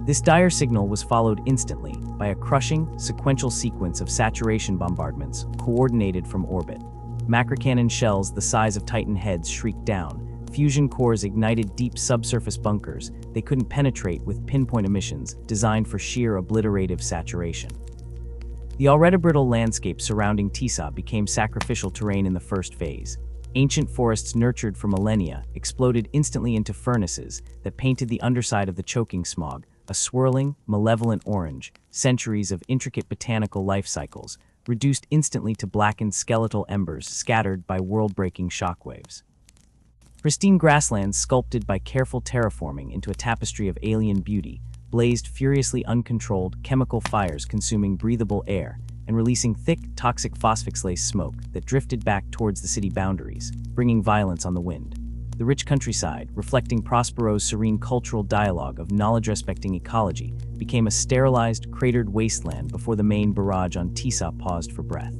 This dire signal was followed instantly by a crushing, sequential sequence of saturation bombardments coordinated from orbit. Macrocannon shells the size of Titan heads shrieked down, fusion cores ignited deep subsurface bunkers they couldn't penetrate with pinpoint emissions designed for sheer obliterative saturation. The already brittle landscape surrounding Tisa became sacrificial terrain in the first phase. Ancient forests nurtured for millennia exploded instantly into furnaces that painted the underside of the choking smog, a swirling, malevolent orange, centuries of intricate botanical life cycles, reduced instantly to blackened skeletal embers scattered by world-breaking shockwaves. Pristine grasslands sculpted by careful terraforming into a tapestry of alien beauty, blazed furiously uncontrolled chemical fires consuming breathable air and releasing thick, toxic phosphoxylase smoke that drifted back towards the city boundaries, bringing violence on the wind. The rich countryside, reflecting Prospero's serene cultural dialogue of knowledge-respecting ecology, became a sterilized, cratered wasteland before the main barrage on Tisa paused for breath.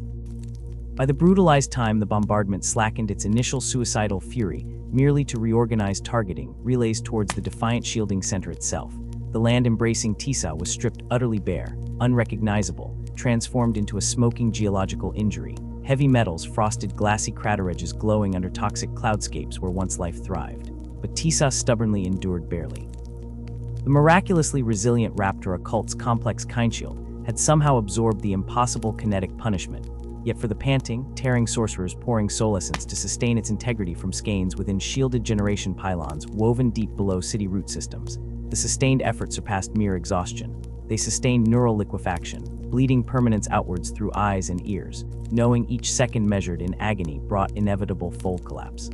By the brutalized time the bombardment slackened its initial suicidal fury, merely to reorganize targeting relays towards the defiant shielding center itself. The land embracing Tisa was stripped utterly bare, unrecognizable, transformed into a smoking geological injury. Heavy metals frosted glassy crater edges glowing under toxic cloudscapes where once life thrived. But Tisa stubbornly endured barely. The miraculously resilient Raptor occult's complex kindshield had somehow absorbed the impossible kinetic punishment, yet for the panting, tearing sorcerers pouring soul essence to sustain its integrity from skeins within shielded generation pylons woven deep below city root systems, the sustained effort surpassed mere exhaustion. They sustained neural liquefaction, bleeding permanence outwards through eyes and ears, knowing each second measured in agony brought inevitable fold collapse.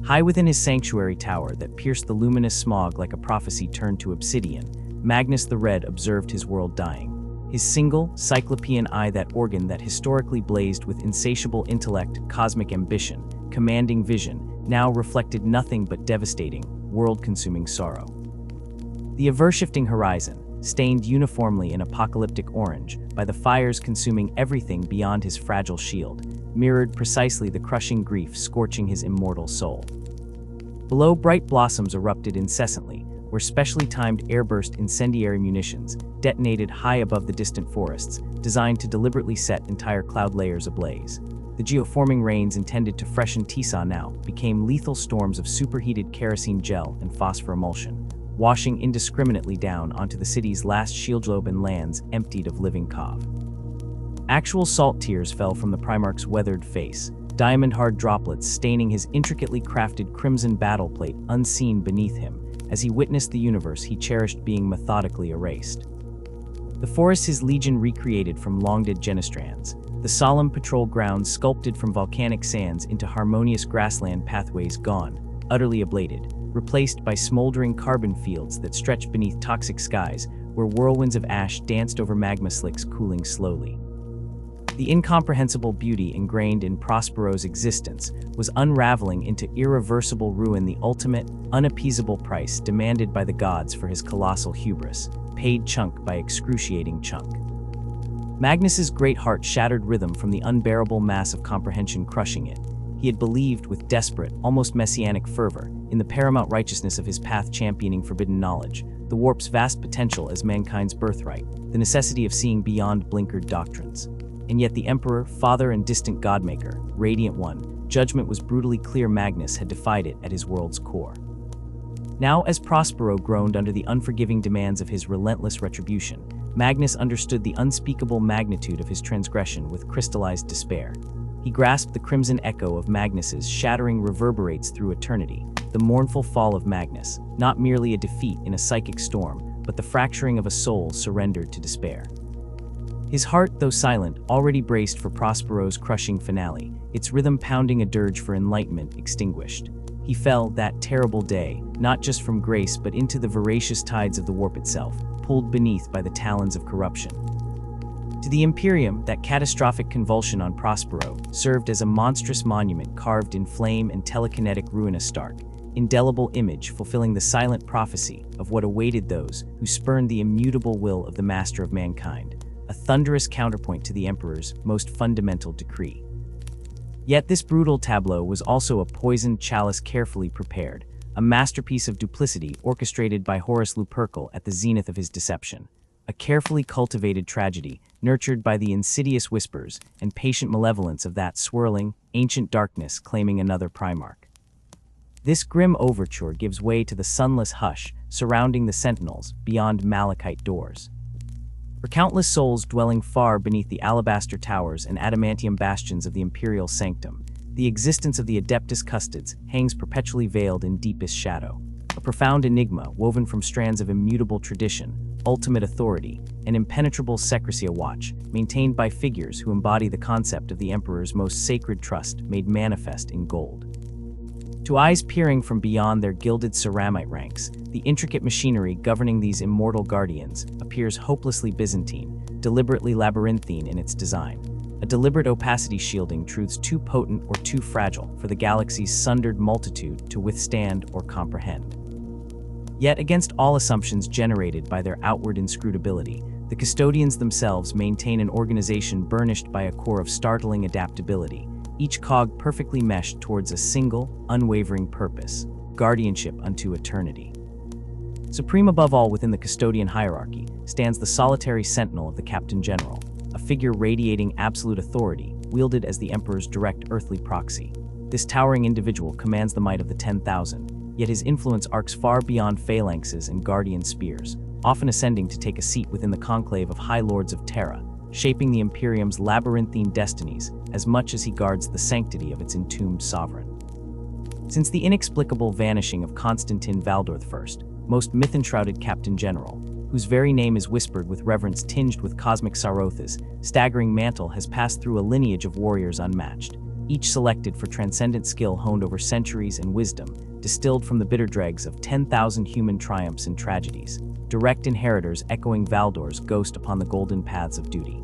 High within his sanctuary tower that pierced the luminous smog like a prophecy turned to obsidian, Magnus the Red observed his world dying. His single, cyclopean eye, that organ that historically blazed with insatiable intellect, cosmic ambition, commanding vision, now reflected nothing but devastating, world-consuming sorrow. The ever-shifting horizon, stained uniformly in apocalyptic orange by the fires consuming everything beyond his fragile shield, mirrored precisely the crushing grief scorching his immortal soul. Below, bright blossoms erupted incessantly, where specially timed airburst incendiary munitions detonated high above the distant forests, designed to deliberately set entire cloud layers ablaze. The geoforming rains intended to freshen Tisa now became lethal storms of superheated kerosene gel and phosphor emulsion, washing indiscriminately down onto the city's last shield globe and lands emptied of living cov. Actual salt tears fell from the Primarch's weathered face, diamond-hard droplets staining his intricately crafted crimson battle plate unseen beneath him as he witnessed the universe he cherished being methodically erased. The forest his legion recreated from long-dead genistrands, the solemn patrol grounds sculpted from volcanic sands into harmonious grassland pathways gone, utterly ablated, replaced by smoldering carbon fields that stretched beneath toxic skies where whirlwinds of ash danced over magma slicks cooling slowly. The incomprehensible beauty ingrained in Prospero's existence was unraveling into irreversible ruin, the ultimate, unappeasable price demanded by the gods for his colossal hubris, paid chunk by excruciating chunk. Magnus's great heart shattered rhythm from the unbearable mass of comprehension crushing it. He had believed with desperate, almost messianic fervor in the paramount righteousness of his path championing forbidden knowledge, the warp's vast potential as mankind's birthright, the necessity of seeing beyond blinkered doctrines. And yet the Emperor, Father and distant Godmaker, Radiant One, judgment was brutally clear. Magnus had defied it at his world's core. Now, as Prospero groaned under the unforgiving demands of his relentless retribution, Magnus understood the unspeakable magnitude of his transgression with crystallized despair. He grasped the crimson echo of Magnus's shattering reverberates through eternity, the mournful fall of Magnus, not merely a defeat in a psychic storm, but the fracturing of a soul surrendered to despair. His heart, though silent, already braced for Prospero's crushing finale, its rhythm pounding a dirge for enlightenment extinguished. He fell, that terrible day, not just from grace but into the voracious tides of the warp itself, pulled beneath by the talons of corruption. To the Imperium, that catastrophic convulsion on Prospero served as a monstrous monument carved in flame and telekinetic ruin, a stark, indelible image fulfilling the silent prophecy of what awaited those who spurned the immutable will of the master of mankind, a thunderous counterpoint to the Emperor's most fundamental decree. Yet this brutal tableau was also a poisoned chalice carefully prepared, a masterpiece of duplicity orchestrated by Horus Lupercal at the zenith of his deception, a carefully cultivated tragedy nurtured by the insidious whispers and patient malevolence of that swirling, ancient darkness claiming another Primarch. This grim overture gives way to the sunless hush surrounding the sentinels beyond malachite doors. For countless souls dwelling far beneath the alabaster towers and adamantium bastions of the Imperial Sanctum, the existence of the Adeptus Custodes hangs perpetually veiled in deepest shadow, a profound enigma woven from strands of immutable tradition, ultimate authority, and impenetrable secrecy, a watch maintained by figures who embody the concept of the Emperor's most sacred trust made manifest in gold. To eyes peering from beyond their gilded ceramite ranks, the intricate machinery governing these immortal guardians appears hopelessly Byzantine, deliberately labyrinthine in its design, a deliberate opacity shielding truths too potent or too fragile for the galaxy's sundered multitude to withstand or comprehend. Yet, against all assumptions generated by their outward inscrutability, the Custodians themselves maintain an organization burnished by a core of startling adaptability, each cog perfectly meshed towards a single, unwavering purpose: guardianship unto eternity. Supreme above all within the Custodian hierarchy stands the solitary sentinel of the Captain General, a figure radiating absolute authority, wielded as the Emperor's direct earthly proxy. This towering individual commands the might of the 10,000, yet his influence arcs far beyond phalanxes and guardian spears, often ascending to take a seat within the conclave of High Lords of Terra, shaping the Imperium's labyrinthine destinies as much as he guards the sanctity of its entombed sovereign. Since the inexplicable vanishing of Constantin Valdorth I, most myth-enshrouded Captain General, whose very name is whispered with reverence tinged with cosmic Sarotha's staggering mantle has passed through a lineage of warriors unmatched, each selected for transcendent skill honed over centuries and wisdom, distilled from the bitter dregs of 10,000 human triumphs and tragedies, direct inheritors echoing Valdor's ghost upon the golden paths of duty.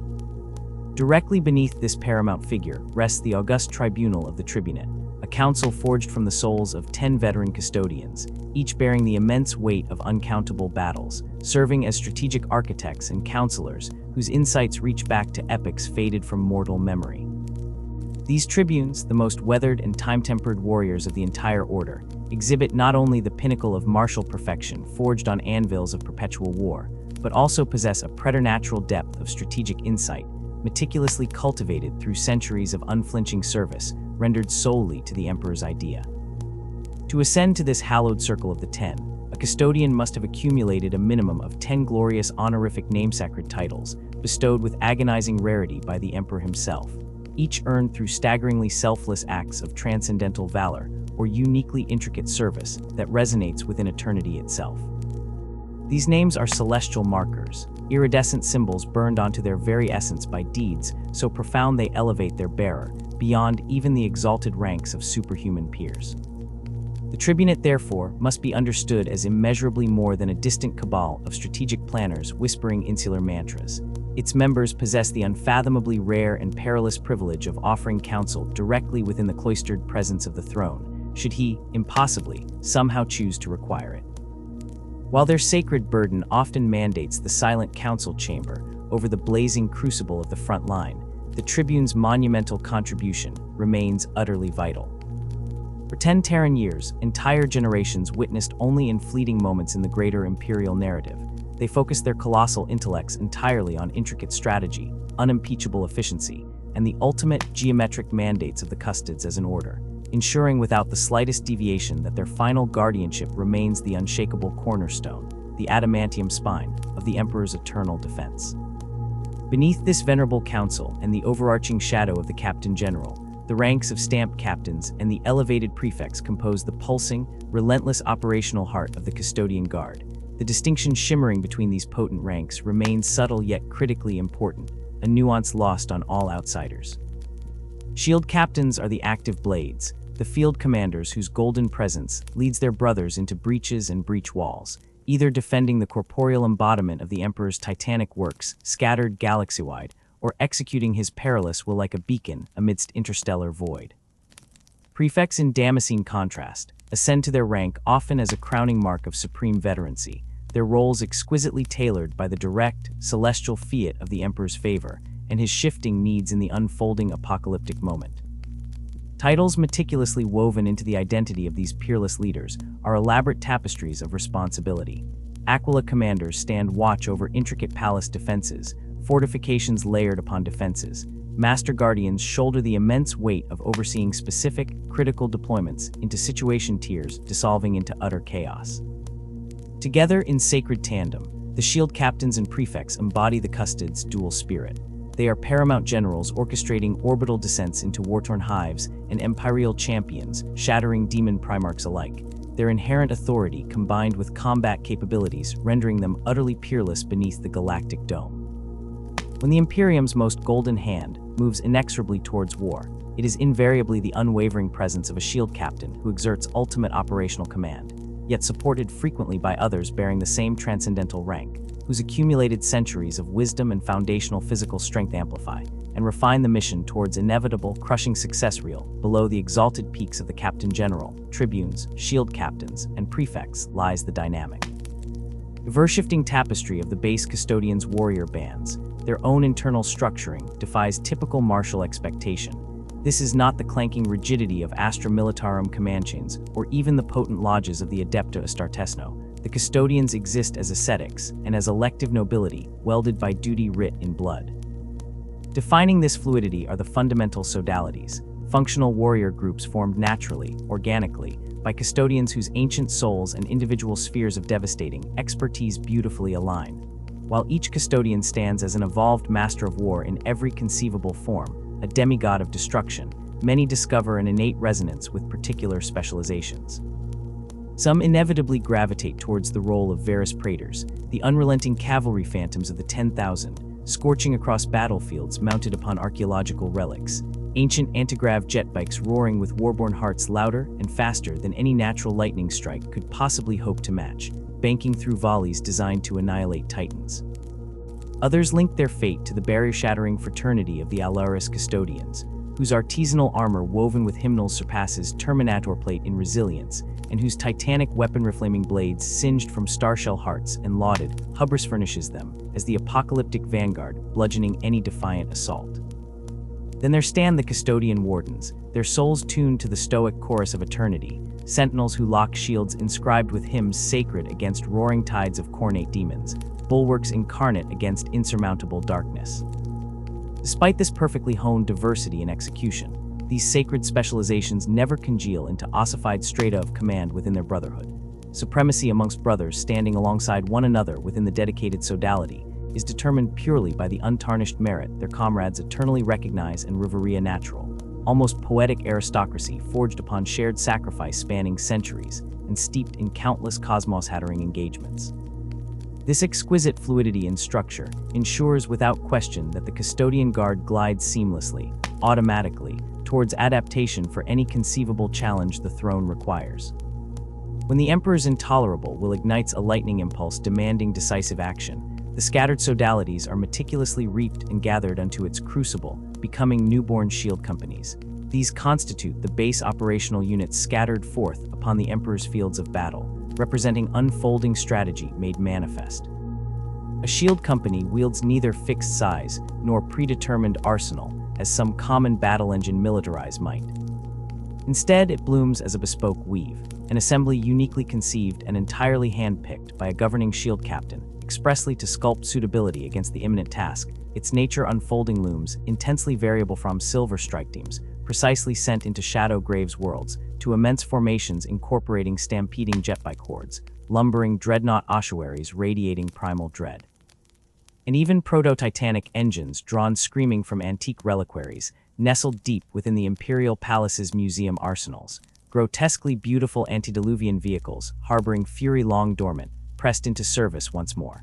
Directly beneath this paramount figure rests the august tribunal of the Tribunate, a council forged from the souls of 10 veteran custodians, each bearing the immense weight of uncountable battles, serving as strategic architects and counselors whose insights reach back to epochs faded from mortal memory. These tribunes, the most weathered and time-tempered warriors of the entire order, exhibit not only the pinnacle of martial perfection forged on anvils of perpetual war, but also possess a preternatural depth of strategic insight, meticulously cultivated through centuries of unflinching service, rendered solely to the Emperor's idea. To ascend to this hallowed circle of the Ten, a custodian must have accumulated a minimum of 10 glorious honorific namesacred titles, bestowed with agonizing rarity by the Emperor himself, each earned through staggeringly selfless acts of transcendental valor or uniquely intricate service that resonates within eternity itself. These names are celestial markers, iridescent symbols burned onto their very essence by deeds so profound they elevate their bearer beyond even the exalted ranks of superhuman peers. The tribunate, therefore, must be understood as immeasurably more than a distant cabal of strategic planners whispering insular mantras. Its members possess the unfathomably rare and perilous privilege of offering counsel directly within the cloistered presence of the throne, should he, impossibly, somehow choose to require it. While their sacred burden often mandates the silent council chamber over the blazing crucible of the front line, the tribune's monumental contribution remains utterly vital. For 10 Terran years, entire generations witnessed only in fleeting moments in the greater imperial narrative. They focused their colossal intellects entirely on intricate strategy, unimpeachable efficiency, and the ultimate geometric mandates of the Custodes as an order, ensuring without the slightest deviation that their final guardianship remains the unshakable cornerstone, the adamantium spine, of the Emperor's eternal defense. Beneath this venerable council and the overarching shadow of the Captain General, the ranks of stamped captains and the elevated prefects compose the pulsing, relentless operational heart of the Custodian Guard. The distinction shimmering between these potent ranks remains subtle yet critically important, a nuance lost on all outsiders. Shield captains are the active blades, the field commanders whose golden presence leads their brothers into breaches and breach walls, either defending the corporeal embodiment of the Emperor's titanic works scattered galaxy-wide, or executing his perilous will like a beacon amidst interstellar void. Prefects, in Damascene contrast, ascend to their rank often as a crowning mark of supreme veterancy, their roles exquisitely tailored by the direct, celestial fiat of the Emperor's favor and his shifting needs in the unfolding apocalyptic moment. Titles meticulously woven into the identity of these peerless leaders are elaborate tapestries of responsibility. Aquila commanders stand watch over intricate palace defenses, fortifications layered upon defenses. Master Guardians shoulder the immense weight of overseeing specific, critical deployments into situation tiers dissolving into utter chaos. Together in sacred tandem, the shield captains and prefects embody the Custodes' dual spirit. They are paramount generals orchestrating orbital descents into war-torn hives and imperial champions shattering demon primarchs alike, their inherent authority combined with combat capabilities rendering them utterly peerless beneath the galactic dome. When the Imperium's most golden hand moves inexorably towards war, it is invariably the unwavering presence of a shield captain who exerts ultimate operational command, yet supported frequently by others bearing the same transcendental rank, whose accumulated centuries of wisdom and foundational physical strength amplify and refine the mission towards inevitable, crushing success reel. Below the exalted peaks of the Captain General, tribunes, shield captains, and prefects lies the dynamic, verse-shifting tapestry of the base Custodians' warrior bands. Their own internal structuring defies typical martial expectation. This is not the clanking rigidity of Astra Militarum command chains, or even the potent lodges of the Adeptus Custodes. The Custodians exist as ascetics and as elective nobility, welded by duty writ in blood. Defining this fluidity are the fundamental sodalities, functional warrior groups formed naturally, organically, by Custodians whose ancient souls and individual spheres of devastating expertise beautifully align. While each Custodian stands as an evolved master of war in every conceivable form, a demigod of destruction, many discover an innate resonance with particular specializations. Some inevitably gravitate towards the role of Varus Praetors, the unrelenting cavalry phantoms of the 10,000, scorching across battlefields mounted upon archaeological relics, ancient antigrav jet bikes roaring with warborn hearts louder and faster than any natural lightning strike could possibly hope to match, banking through volleys designed to annihilate titans. Others link their fate to the barrier-shattering fraternity of the Alaris Custodians, whose artisanal armor woven with hymnals surpasses Terminator plate in resilience, and whose titanic weapon-reflaming blades singed from starshell hearts and lauded hubris furnishes them as the apocalyptic vanguard bludgeoning any defiant assault. Then there stand the Custodian Wardens, their souls tuned to the stoic chorus of eternity, sentinels who lock shields inscribed with hymns sacred against roaring tides of cornate demons, bulwarks incarnate against insurmountable darkness. Despite this perfectly honed diversity in execution, these sacred specializations never congeal into ossified strata of command within their brotherhood. Supremacy amongst brothers standing alongside one another within the dedicated sodality is determined purely by the untarnished merit their comrades eternally recognize and reverea natural, almost poetic aristocracy forged upon shared sacrifice spanning centuries and steeped in countless cosmos-shattering engagements. This exquisite fluidity in structure ensures without question that the Custodian Guard glides seamlessly, automatically, towards adaptation for any conceivable challenge the throne requires. When the Emperor's intolerable will ignites a lightning impulse demanding decisive action, the scattered sodalities are meticulously reaped and gathered unto its crucible, becoming newborn shield companies. These constitute the base operational units scattered forth upon the Emperor's fields of battle, representing unfolding strategy made manifest. A shield company wields neither fixed size nor predetermined arsenal as some common battle engine militarized might. Instead, it blooms as a bespoke weave, an assembly uniquely conceived and entirely handpicked by a governing shield captain, expressly to sculpt suitability against the imminent task. Its nature unfolding looms, intensely variable from silver strike teams, precisely sent into Shadow Graves worlds, to immense formations incorporating stampeding jetbike hordes, lumbering dreadnought ossuaries radiating primal dread. And even proto-titanic engines drawn screaming from antique reliquaries, nestled deep within the Imperial Palace's museum arsenals, grotesquely beautiful antediluvian vehicles harboring fury long dormant, pressed into service once more.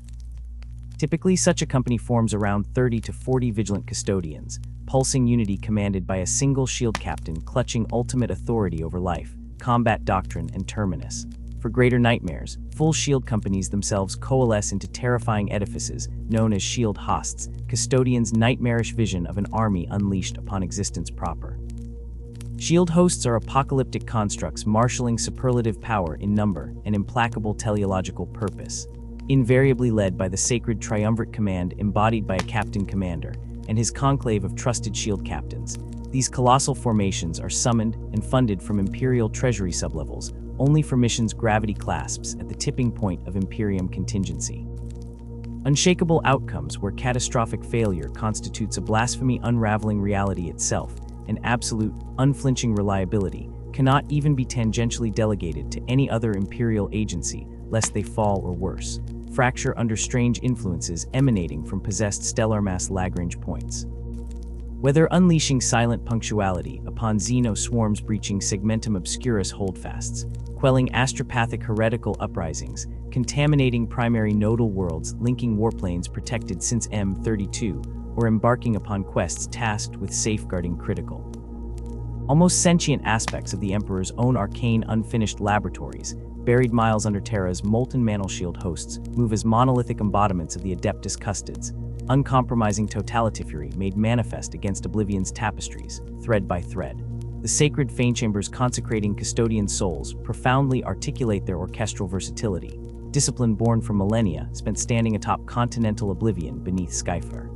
Typically, such a company forms around 30 to 40 vigilant custodians, pulsing unity commanded by a single shield captain clutching ultimate authority over life, combat doctrine, and terminus. For greater nightmares, full shield companies themselves coalesce into terrifying edifices known as shield hosts, Custodians' nightmarish vision of an army unleashed upon existence proper. Shield hosts are apocalyptic constructs marshalling superlative power in number and implacable teleological purpose, invariably led by the sacred triumvirate command embodied by a captain commander and his conclave of trusted shield captains. These colossal formations are summoned and funded from Imperial Treasury sublevels only for missions gravity clasps at the tipping point of Imperium contingency. Unshakable outcomes where catastrophic failure constitutes a blasphemy unraveling reality itself, and absolute, unflinching reliability cannot even be tangentially delegated to any other Imperial agency, lest they fall or worse, fracture under strange influences emanating from possessed stellar mass Lagrange points. Whether unleashing silent punctuality upon Xeno swarms breaching segmentum obscurus holdfasts, quelling astropathic heretical uprisings, contaminating primary nodal worlds linking warplanes protected since M32, or embarking upon quests tasked with safeguarding critical, almost sentient aspects of the Emperor's own arcane unfinished laboratories, buried miles under Terra's molten mantleshield hosts, move as monolithic embodiments of the Adeptus Custodes, uncompromising totality made manifest against Oblivion's tapestries, thread by thread. The sacred fane chambers consecrating Custodian souls profoundly articulate their orchestral versatility, discipline born from millennia spent standing atop continental oblivion beneath Skyfare.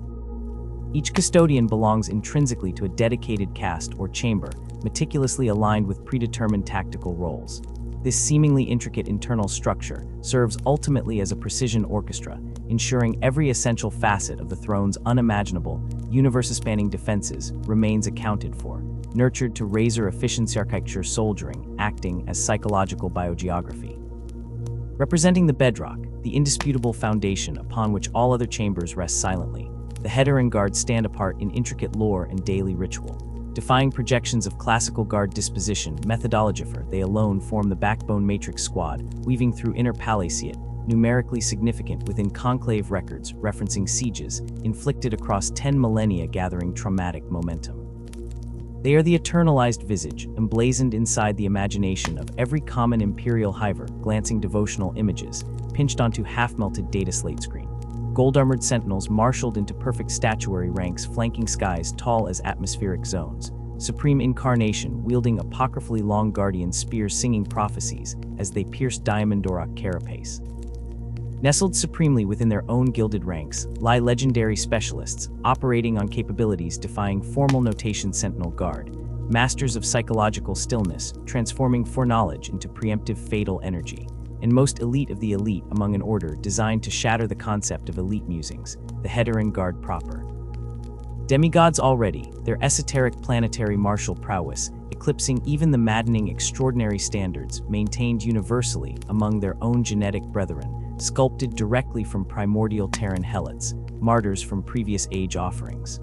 Each Custodian belongs intrinsically to a dedicated caste or chamber, meticulously aligned with predetermined tactical roles. This seemingly intricate internal structure serves ultimately as a precision orchestra, ensuring every essential facet of the throne's unimaginable, universe-spanning defenses remains accounted for, nurtured to razor efficiency architecture soldiering, acting as psychological biogeography. Representing the bedrock, the indisputable foundation upon which all other chambers rest silently, the Header and Guard stand apart in intricate lore and daily ritual. Defying projections of classical guard disposition methodology, they alone form the backbone matrix squad, weaving through inner palaceate, numerically significant within conclave records referencing sieges inflicted across 10 millennia gathering traumatic momentum. They are the eternalized visage, emblazoned inside the imagination of every common Imperial hiver glancing devotional images, pinched onto half-melted data slate screen. Gold-armored sentinels marshaled into perfect statuary ranks flanking skies tall as atmospheric zones. Supreme incarnation wielding apocryphally long guardian spears singing prophecies as they pierce diamond-dorak carapace. Nestled supremely within their own gilded ranks lie legendary specialists operating on capabilities defying formal notation Sentinel Guard, masters of psychological stillness transforming foreknowledge into preemptive fatal energy, and most elite of the elite among an order designed to shatter the concept of elite musings, the Header and Guard proper. Demigods already, their esoteric planetary martial prowess, eclipsing even the maddening extraordinary standards maintained universally among their own genetic brethren, sculpted directly from primordial Terran helots, martyrs from previous age offerings.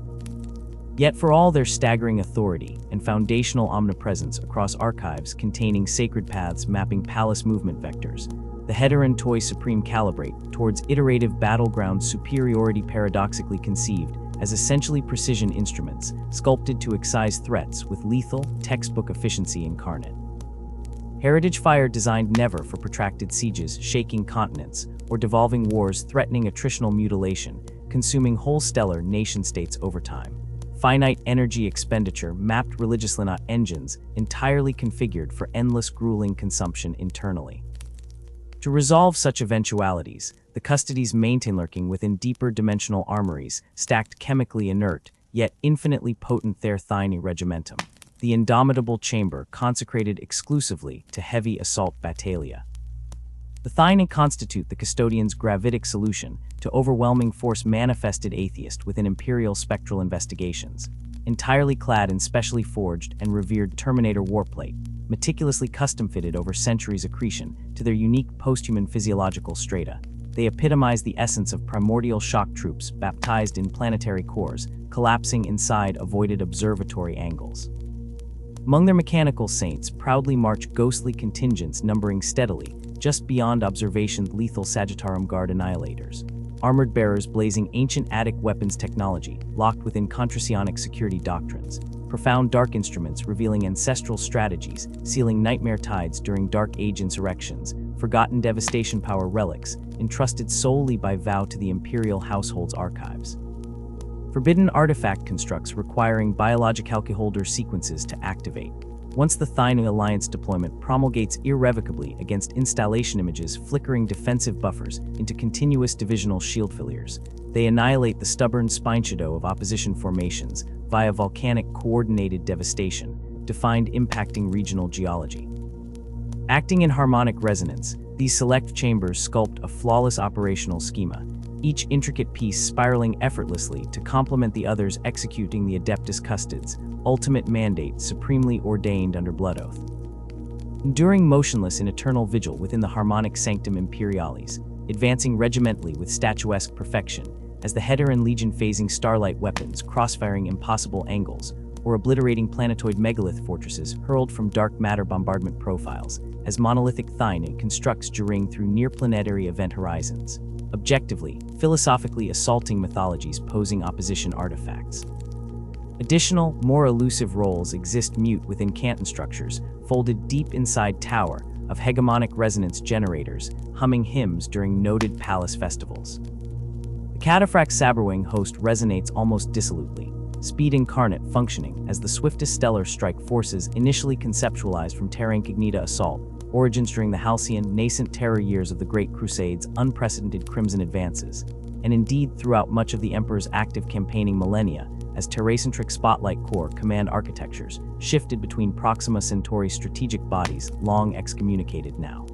Yet for all their staggering authority and foundational omnipresence across archives containing sacred paths mapping palace movement vectors, the Heteran toy supreme calibrate towards iterative battleground superiority paradoxically conceived as essentially precision instruments, sculpted to excise threats with lethal, textbook efficiency incarnate. Heritage fire designed never for protracted sieges shaking continents or devolving wars threatening attritional mutilation, consuming whole stellar nation-states over time. Finite energy expenditure mapped religiously not engines entirely configured for endless grueling consumption internally. To resolve such eventualities, the Custodians maintain lurking within deeper dimensional armories, stacked chemically inert, yet infinitely potent Therthyne regimentum, the indomitable chamber consecrated exclusively to heavy assault battalia. The Thyne constitute the Custodian's gravitic solution to overwhelming force manifested atheist within Imperial spectral investigations, entirely clad in specially forged and revered Terminator warplate, meticulously custom-fitted over centuries accretion to their unique post-human physiological strata. They epitomize the essence of primordial shock troops baptized in planetary cores, collapsing inside avoided observatory angles. Among their mechanical saints proudly march ghostly contingents numbering steadily, just beyond observation lethal Sagittarum Guard annihilators, armored bearers blazing ancient Attic weapons technology locked within contrasionic security doctrines, profound dark instruments revealing ancestral strategies, sealing nightmare tides during Dark Age insurrections, forgotten devastation power relics, entrusted solely by vow to the Imperial household's archives. Forbidden artifact constructs requiring biologic calcuholder sequences to activate. Once the Thyne Alliance deployment promulgates irrevocably against installation images flickering defensive buffers into continuous divisional shield failures, they annihilate the stubborn spine shadow of opposition formations via volcanic coordinated devastation, defined impacting regional geology. Acting in harmonic resonance, these select chambers sculpt a flawless operational schema, each intricate piece spiraling effortlessly to complement the others executing the Adeptus Custodes, ultimate mandate supremely ordained under blood oath. Enduring motionless in eternal vigil within the harmonic sanctum imperialis, advancing regimentally with statuesque perfection, as the Heteran Legion phasing starlight weapons crossfiring impossible angles, or obliterating planetoid megalith fortresses hurled from dark matter bombardment profiles, as monolithic Thyne constructs Juring through near-planetary event horizons, objectively, philosophically assaulting mythologies posing opposition artifacts. Additional, more elusive roles exist mute within Canton structures, folded deep inside tower of hegemonic resonance generators, humming hymns during noted palace festivals. The Cataphract Saberwing host resonates almost dissolutely, speed incarnate functioning as the swiftest stellar strike forces initially conceptualized from Terra Incognita assault, origins during the halcyon, nascent Terror years of the Great Crusade's unprecedented Crimson advances, and indeed throughout much of the Emperor's active campaigning millennia, as Terracentric Spotlight Corps command architectures shifted between Proxima Centauri strategic bodies long excommunicated now.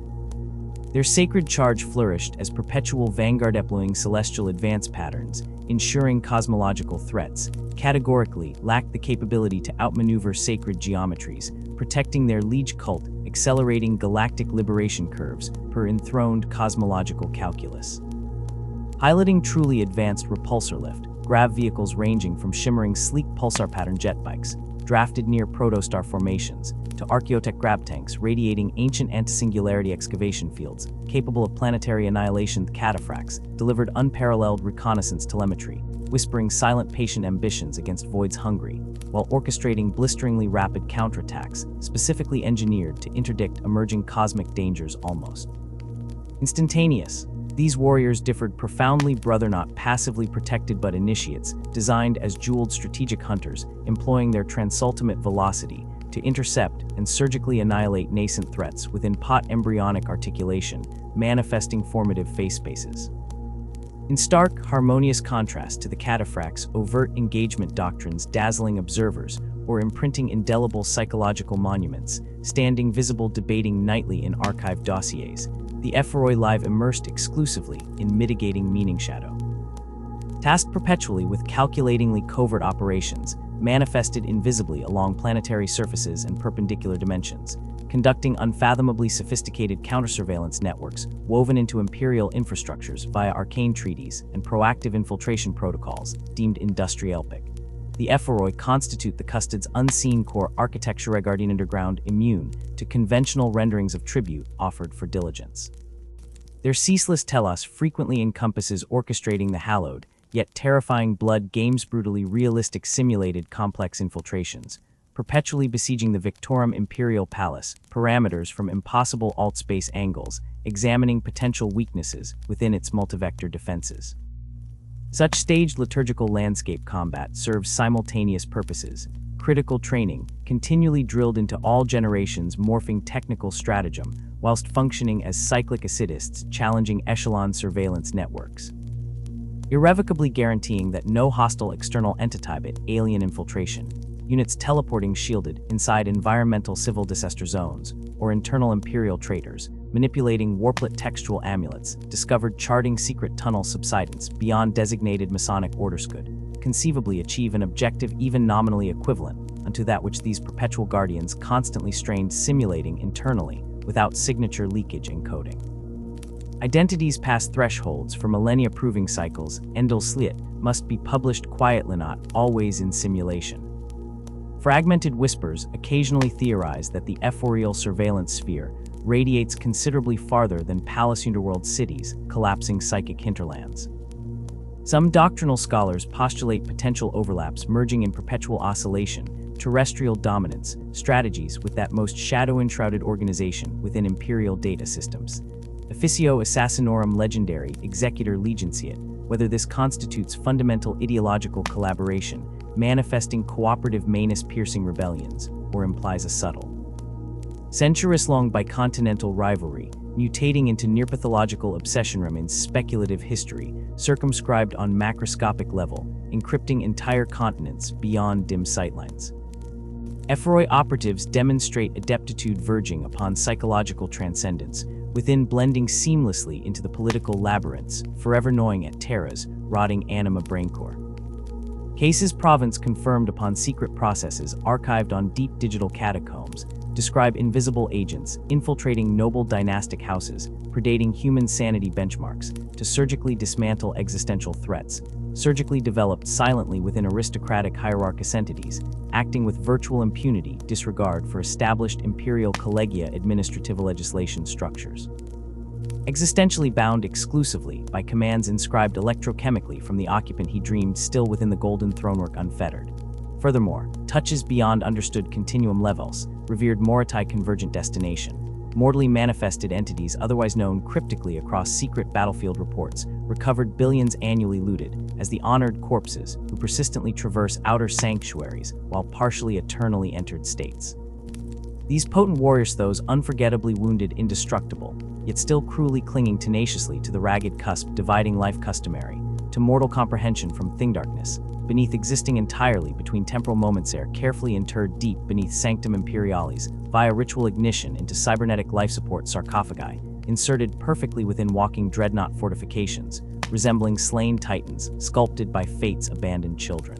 Their sacred charge flourished as perpetual vanguard deploying celestial advance patterns, ensuring cosmological threats, categorically lacked the capability to outmaneuver sacred geometries, protecting their liege cult, accelerating galactic liberation curves per enthroned cosmological calculus. Piloting truly advanced repulsor lift, grav vehicles ranging from shimmering sleek pulsar pattern jet bikes, drafted near protostar formations, to archaeotech grab tanks radiating ancient anti-singularity excavation fields, capable of planetary annihilation. Cataphracts delivered unparalleled reconnaissance telemetry, whispering silent patient ambitions against voids hungry, while orchestrating blisteringly rapid counterattacks, specifically engineered to interdict emerging cosmic dangers almost instantaneous. These warriors differed profoundly, brother not passively protected but initiates, designed as jeweled strategic hunters, employing their transultimate velocity to intercept and surgically annihilate nascent threats within pot embryonic articulation, manifesting formative phase spaces. In stark, harmonious contrast to the Cataphracts' overt engagement doctrines dazzling observers or imprinting indelible psychological monuments, standing visible debating nightly in archived dossiers, the Epheroi Live immersed exclusively in mitigating meaning shadow. Tasked perpetually with calculatingly covert operations, manifested invisibly along planetary surfaces and perpendicular dimensions, conducting unfathomably sophisticated counter-surveillance networks woven into imperial infrastructures via arcane treaties and proactive infiltration protocols deemed industrielpic. The Ephoroi constitute the Custodes' unseen core architecture regarding underground immune to conventional renderings of tribute offered for diligence. Their ceaseless telos frequently encompasses orchestrating the hallowed, yet terrifying blood games brutally realistic simulated complex infiltrations, perpetually besieging the Victorum Imperial Palace, parameters from impossible alt-space angles, examining potential weaknesses within its multivector defenses. Such staged liturgical landscape combat serves simultaneous purposes, critical training, continually drilled into all generations morphing technical stratagem, whilst functioning as cyclic assidists challenging echelon surveillance networks, irrevocably guaranteeing that no hostile external entitype alien infiltration, units teleporting shielded inside environmental civil disaster zones, or internal imperial traitors, manipulating warplet textual amulets, discovered charting secret tunnel subsidence beyond designated Masonic orders could conceivably achieve an objective even nominally equivalent unto that which these perpetual guardians constantly strained simulating internally without signature leakage encoding. Identities past thresholds for millennia proving cycles, Endel Sliet, must be published quietly, not always in simulation. Fragmented whispers occasionally theorize that the ephorial surveillance sphere radiates considerably farther than palace underworld cities, collapsing psychic hinterlands. Some doctrinal scholars postulate potential overlaps merging in perpetual oscillation, terrestrial dominance, strategies with that most shadow-enshrouded organization within imperial data systems. Officio Assassinorum Legendary Executor Leginciat, whether this constitutes fundamental ideological collaboration, manifesting cooperative manus-piercing rebellions, or implies a subtle, centuries-long bicontinental rivalry, mutating into near-pathological obsession remains speculative history, circumscribed on macroscopic level, encrypting entire continents beyond dim sightlines. Ephoroi operatives demonstrate adeptitude verging upon psychological transcendence, within blending seamlessly into the political labyrinths, forever gnawing at Terra's rotting anima braincore. Cases province confirmed upon secret processes archived on deep digital catacombs describe invisible agents infiltrating noble dynastic houses, predating human sanity benchmarks, to surgically dismantle existential threats, surgically developed silently within aristocratic hierarchous entities, acting with virtual impunity, disregard for established imperial collegia administrative legislation structures. Existentially bound exclusively by commands inscribed electrochemically from the occupant he dreamed still within the golden thronework unfettered. Furthermore, touches beyond understood continuum levels, revered Moritai convergent destination, mortally manifested entities otherwise known cryptically across secret battlefield reports, recovered billions annually looted, as the honored corpses who persistently traverse outer sanctuaries while partially eternally entered states. These potent warriors, those unforgettably wounded indestructible, yet still cruelly clinging tenaciously to the ragged cusp dividing life customary, to mortal comprehension from thing darkness, beneath existing entirely between temporal moments ere carefully interred deep beneath sanctum imperialis, via ritual ignition into cybernetic life support sarcophagi, inserted perfectly within walking dreadnought fortifications, resembling slain titans, sculpted by fate's abandoned children.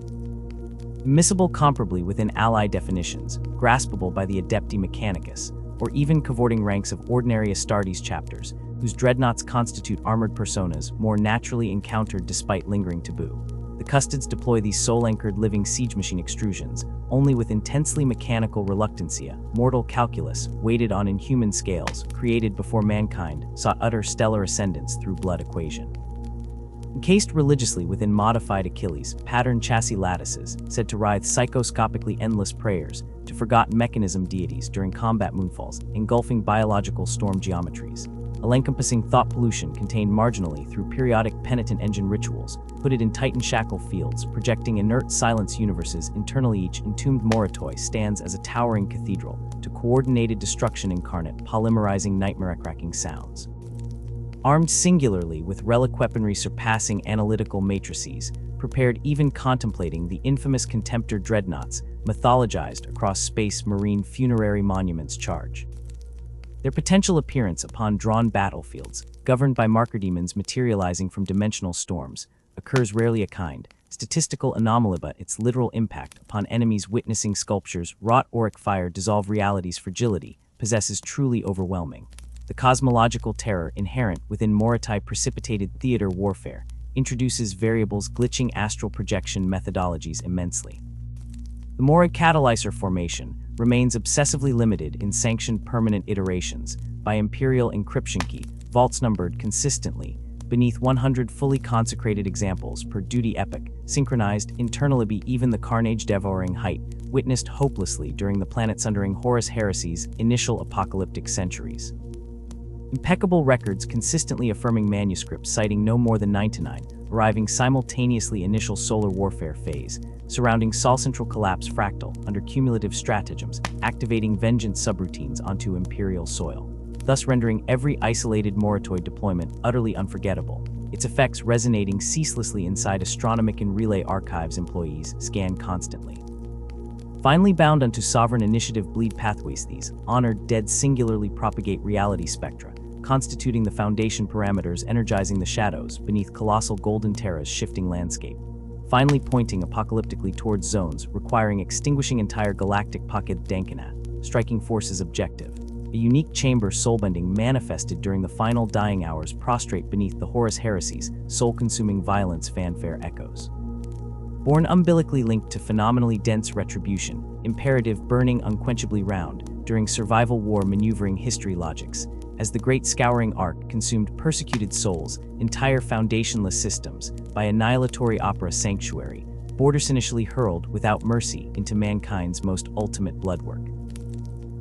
Immiscible comparably within ally definitions, graspable by the Adepti Mechanicus, or even cavorting ranks of ordinary Astartes chapters, whose dreadnoughts constitute armored personas more naturally encountered despite lingering taboo. The Custodes deploy these soul-anchored living siege machine extrusions, only with intensely mechanical reluctantia, mortal calculus, weighted on inhuman scales, created before mankind sought utter stellar ascendance through blood equation. Encased religiously within modified Achilles, patterned chassis lattices, said to writhe psychoscopically endless prayers to forgotten mechanism deities during combat moonfalls, engulfing biological storm geometries. All-encompassing thought pollution contained marginally through periodic penitent engine rituals, hooded in Titan shackle fields, projecting inert silence universes internally. Each entombed Moritoi stands as a towering cathedral to coordinated destruction incarnate, polymerizing nightmare-cracking sounds. Armed singularly with relic weaponry surpassing analytical matrices, prepared even contemplating the infamous contemptor dreadnoughts, mythologized across space marine funerary monuments charge. Their potential appearance upon drawn battlefields, governed by marker demons materializing from dimensional storms, occurs rarely a kind, statistical anomaly, but its literal impact upon enemies witnessing sculptures wrought auric fire dissolve reality's fragility possesses truly overwhelming. The cosmological terror inherent within Moritai precipitated theater warfare introduces variables glitching astral projection methodologies immensely. The Mori catalyzer formation remains obsessively limited in sanctioned permanent iterations by Imperial encryption key, vaults numbered consistently beneath 100 fully consecrated examples per duty epoch, synchronized internally. Even the carnage devouring height witnessed hopelessly during the planet-sundering Horus Heresy's initial apocalyptic centuries. Impeccable records consistently affirming manuscripts citing no more than 99, arriving simultaneously initial solar warfare phase, surrounding Sol Central collapse fractal under cumulative stratagems, activating vengeance subroutines onto Imperial soil, thus rendering every isolated Moritoid deployment utterly unforgettable, its effects resonating ceaselessly inside astronomic and relay archives employees scan constantly. Finally bound unto sovereign initiative bleed pathways, these honored dead singularly propagate reality spectra, constituting the foundation parameters energizing the shadows beneath colossal golden Terra's shifting landscape, finally pointing apocalyptically towards zones requiring extinguishing entire galactic pocket Dankanat, striking forces objective. A unique chamber soulbending manifested during the final dying hours prostrate beneath the Horus Heresy's soul-consuming violence fanfare echoes. Born umbilically linked to phenomenally dense retribution, imperative burning unquenchably round during survival war maneuvering history logics, as the great scouring arc consumed persecuted souls, entire foundationless systems, by annihilatory opera sanctuary, borders initially hurled without mercy into mankind's most ultimate bloodwork.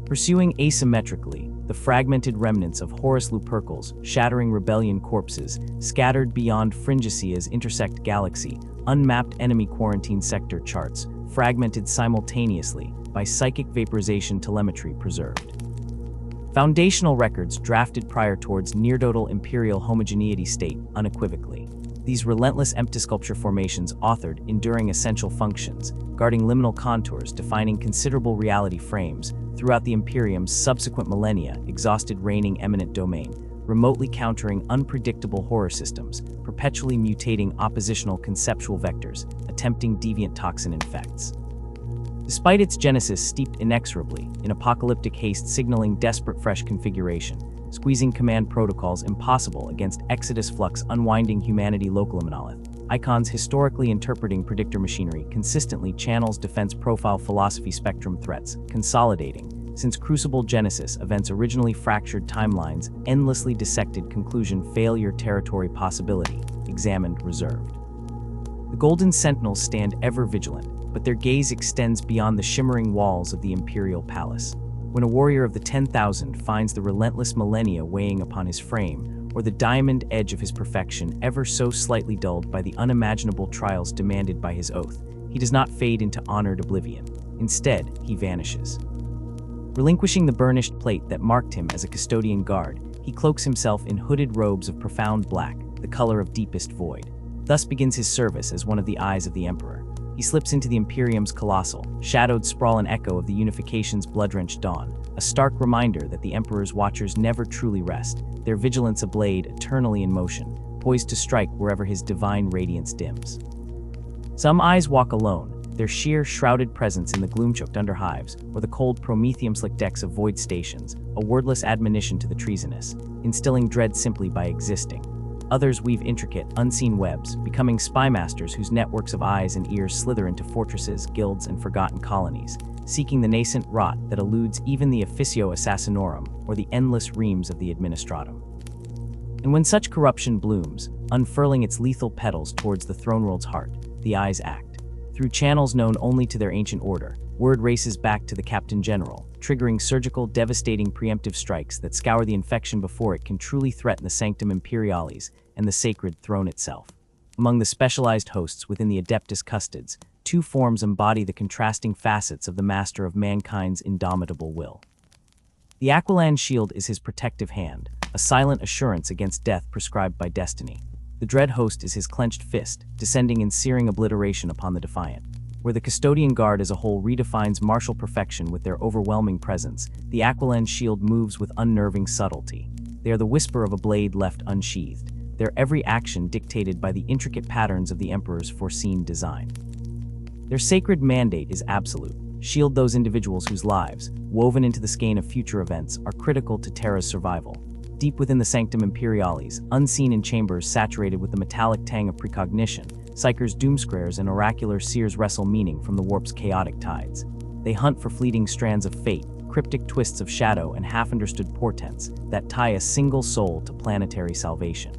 Pursuing asymmetrically, the fragmented remnants of Horus Lupercals, shattering rebellion corpses, scattered beyond Fringicia's intersect galaxy, unmapped enemy quarantine sector charts, fragmented simultaneously by psychic vaporization telemetry preserved. Foundational records drafted prior towards near-total imperial homogeneity state unequivocally. These relentless empty-sculpture formations authored enduring essential functions, guarding liminal contours defining considerable reality frames throughout the Imperium's subsequent millennia, exhausted reigning eminent domain, remotely countering unpredictable horror systems, perpetually mutating oppositional conceptual vectors, attempting deviant toxin infects. Despite its genesis steeped inexorably in apocalyptic haste signaling desperate fresh configuration, squeezing command protocols impossible against Exodus Flux unwinding humanity local monolith, Icons historically interpreting predictor machinery consistently channels defense profile philosophy spectrum threats, consolidating, since Crucible Genesis events originally fractured timelines, endlessly dissected conclusion failure territory possibility, examined reserved. The Golden Sentinels stand ever vigilant, but their gaze extends beyond the shimmering walls of the Imperial Palace. When a warrior of the 10,000 finds the relentless millennia weighing upon his frame, or the diamond edge of his perfection ever so slightly dulled by the unimaginable trials demanded by his oath, he does not fade into honored oblivion. Instead, he vanishes. Relinquishing the burnished plate that marked him as a custodian guard, he cloaks himself in hooded robes of profound black, the color of deepest void. Thus begins his service as one of the eyes of the Emperor. He slips into the Imperium's colossal, shadowed sprawl and echo of the Unification's blood-drenched dawn, a stark reminder that the Emperor's watchers never truly rest, their vigilance a blade eternally in motion, poised to strike wherever his divine radiance dims. Some eyes walk alone, their sheer, shrouded presence in the gloom-choked underhives, or the cold Prometheum-slick decks of void stations, a wordless admonition to the treasonous, instilling dread simply by existing. Others weave intricate, unseen webs, becoming spy masters whose networks of eyes and ears slither into fortresses, guilds, and forgotten colonies, seeking the nascent rot that eludes even the Officio Assassinorum or the endless reams of the Administratum. And when such corruption blooms, unfurling its lethal petals towards the throne world's heart, the eyes act. Through channels known only to their ancient order, word races back to the Captain General, triggering surgical, devastating preemptive strikes that scour the infection before it can truly threaten the Sanctum Imperialis and the sacred throne itself. Among the specialized hosts within the Adeptus Custodes, two forms embody the contrasting facets of the master of mankind's indomitable will. The Aquilan shield is his protective hand, a silent assurance against death prescribed by destiny. The dread host is his clenched fist, descending in searing obliteration upon the defiant. Where the Custodian Guard as a whole redefines martial perfection with their overwhelming presence, the Aquilan shield moves with unnerving subtlety. They are the whisper of a blade left unsheathed, their every action dictated by the intricate patterns of the Emperor's foreseen design. Their sacred mandate is absolute: shield those individuals whose lives, woven into the skein of future events, are critical to Terra's survival. Deep within the Sanctum Imperialis, unseen in chambers saturated with the metallic tang of precognition, Psyker's doomscrayers and oracular seers wrestle meaning from the warp's chaotic tides. They hunt for fleeting strands of fate, cryptic twists of shadow, and half-understood portents that tie a single soul to planetary salvation.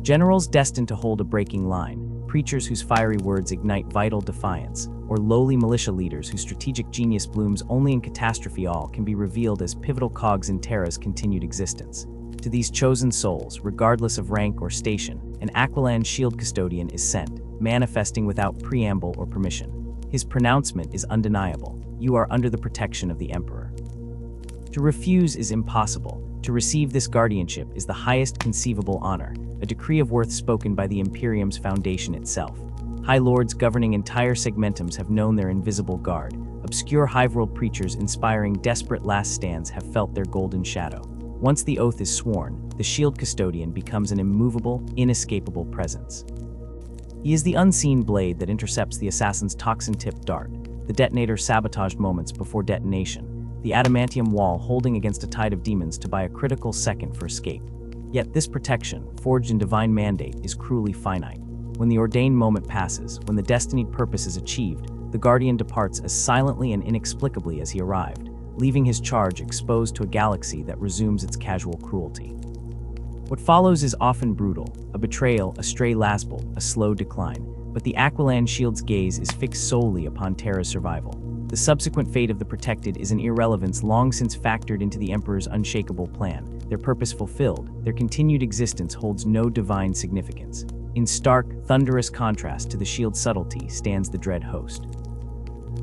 Generals destined to hold a breaking line, preachers whose fiery words ignite vital defiance, or lowly militia leaders whose strategic genius blooms only in catastrophe, all can be revealed as pivotal cogs in Terra's continued existence. To these chosen souls, regardless of rank or station, an Aquilan shield custodian is sent, manifesting without preamble or permission. His pronouncement is undeniable: you are under the protection of the Emperor. To refuse is impossible. To receive this guardianship is the highest conceivable honor, a decree of worth spoken by the Imperium's foundation itself. High lords governing entire segmentums have known their invisible guard. Obscure hive-world preachers inspiring desperate last stands have felt their golden shadow. Once the oath is sworn, the shield custodian becomes an immovable, inescapable presence. He is the unseen blade that intercepts the assassin's toxin-tipped dart, the detonator sabotaged moments before detonation, the adamantium wall holding against a tide of demons to buy a critical second for escape. Yet this protection, forged in divine mandate, is cruelly finite. When the ordained moment passes, when the destinied purpose is achieved, the Guardian departs as silently and inexplicably as he arrived, leaving his charge exposed to a galaxy that resumes its casual cruelty. What follows is often brutal: a betrayal, a stray lastbolt, a slow decline. But the Aquilan shield's gaze is fixed solely upon Terra's survival. The subsequent fate of the protected is an irrelevance long since factored into the Emperor's unshakable plan. Their purpose fulfilled, their continued existence holds no divine significance. In stark, thunderous contrast to the shield's subtlety stands the dread host.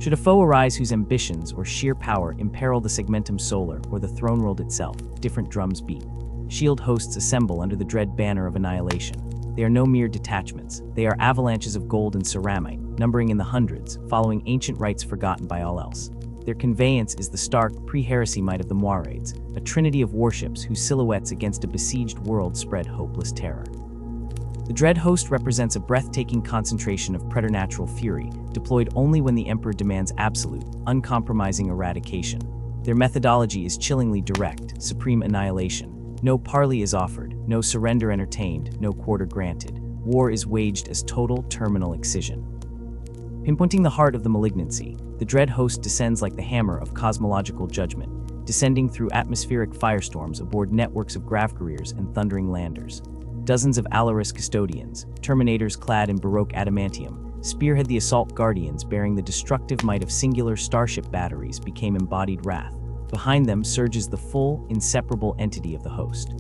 Should a foe arise whose ambitions or sheer power imperil the segmentum solar or the throne world itself, different drums beat. Shield hosts assemble under the dread banner of annihilation. They are no mere detachments. They are avalanches of gold and ceramite, numbering in the hundreds, following ancient rites forgotten by all else. Their conveyance is the stark, pre-heresy might of the Moiraids, a trinity of warships whose silhouettes against a besieged world spread hopeless terror. The dread host represents a breathtaking concentration of preternatural fury, deployed only when the Emperor demands absolute, uncompromising eradication. Their methodology is chillingly direct: supreme annihilation. No parley is offered, no surrender entertained, no quarter granted. War is waged as total, terminal excision. Pinpointing the heart of the malignancy, the dread host descends like the hammer of cosmological judgment, descending through atmospheric firestorms aboard networks of gravcouriers and thundering landers. Dozens of Alaris custodians, terminators clad in Baroque adamantium, spearhead the assault guardians bearing the destructive might of singular starship batteries became embodied wrath. Behind them surges the full, inseparable entity of the host.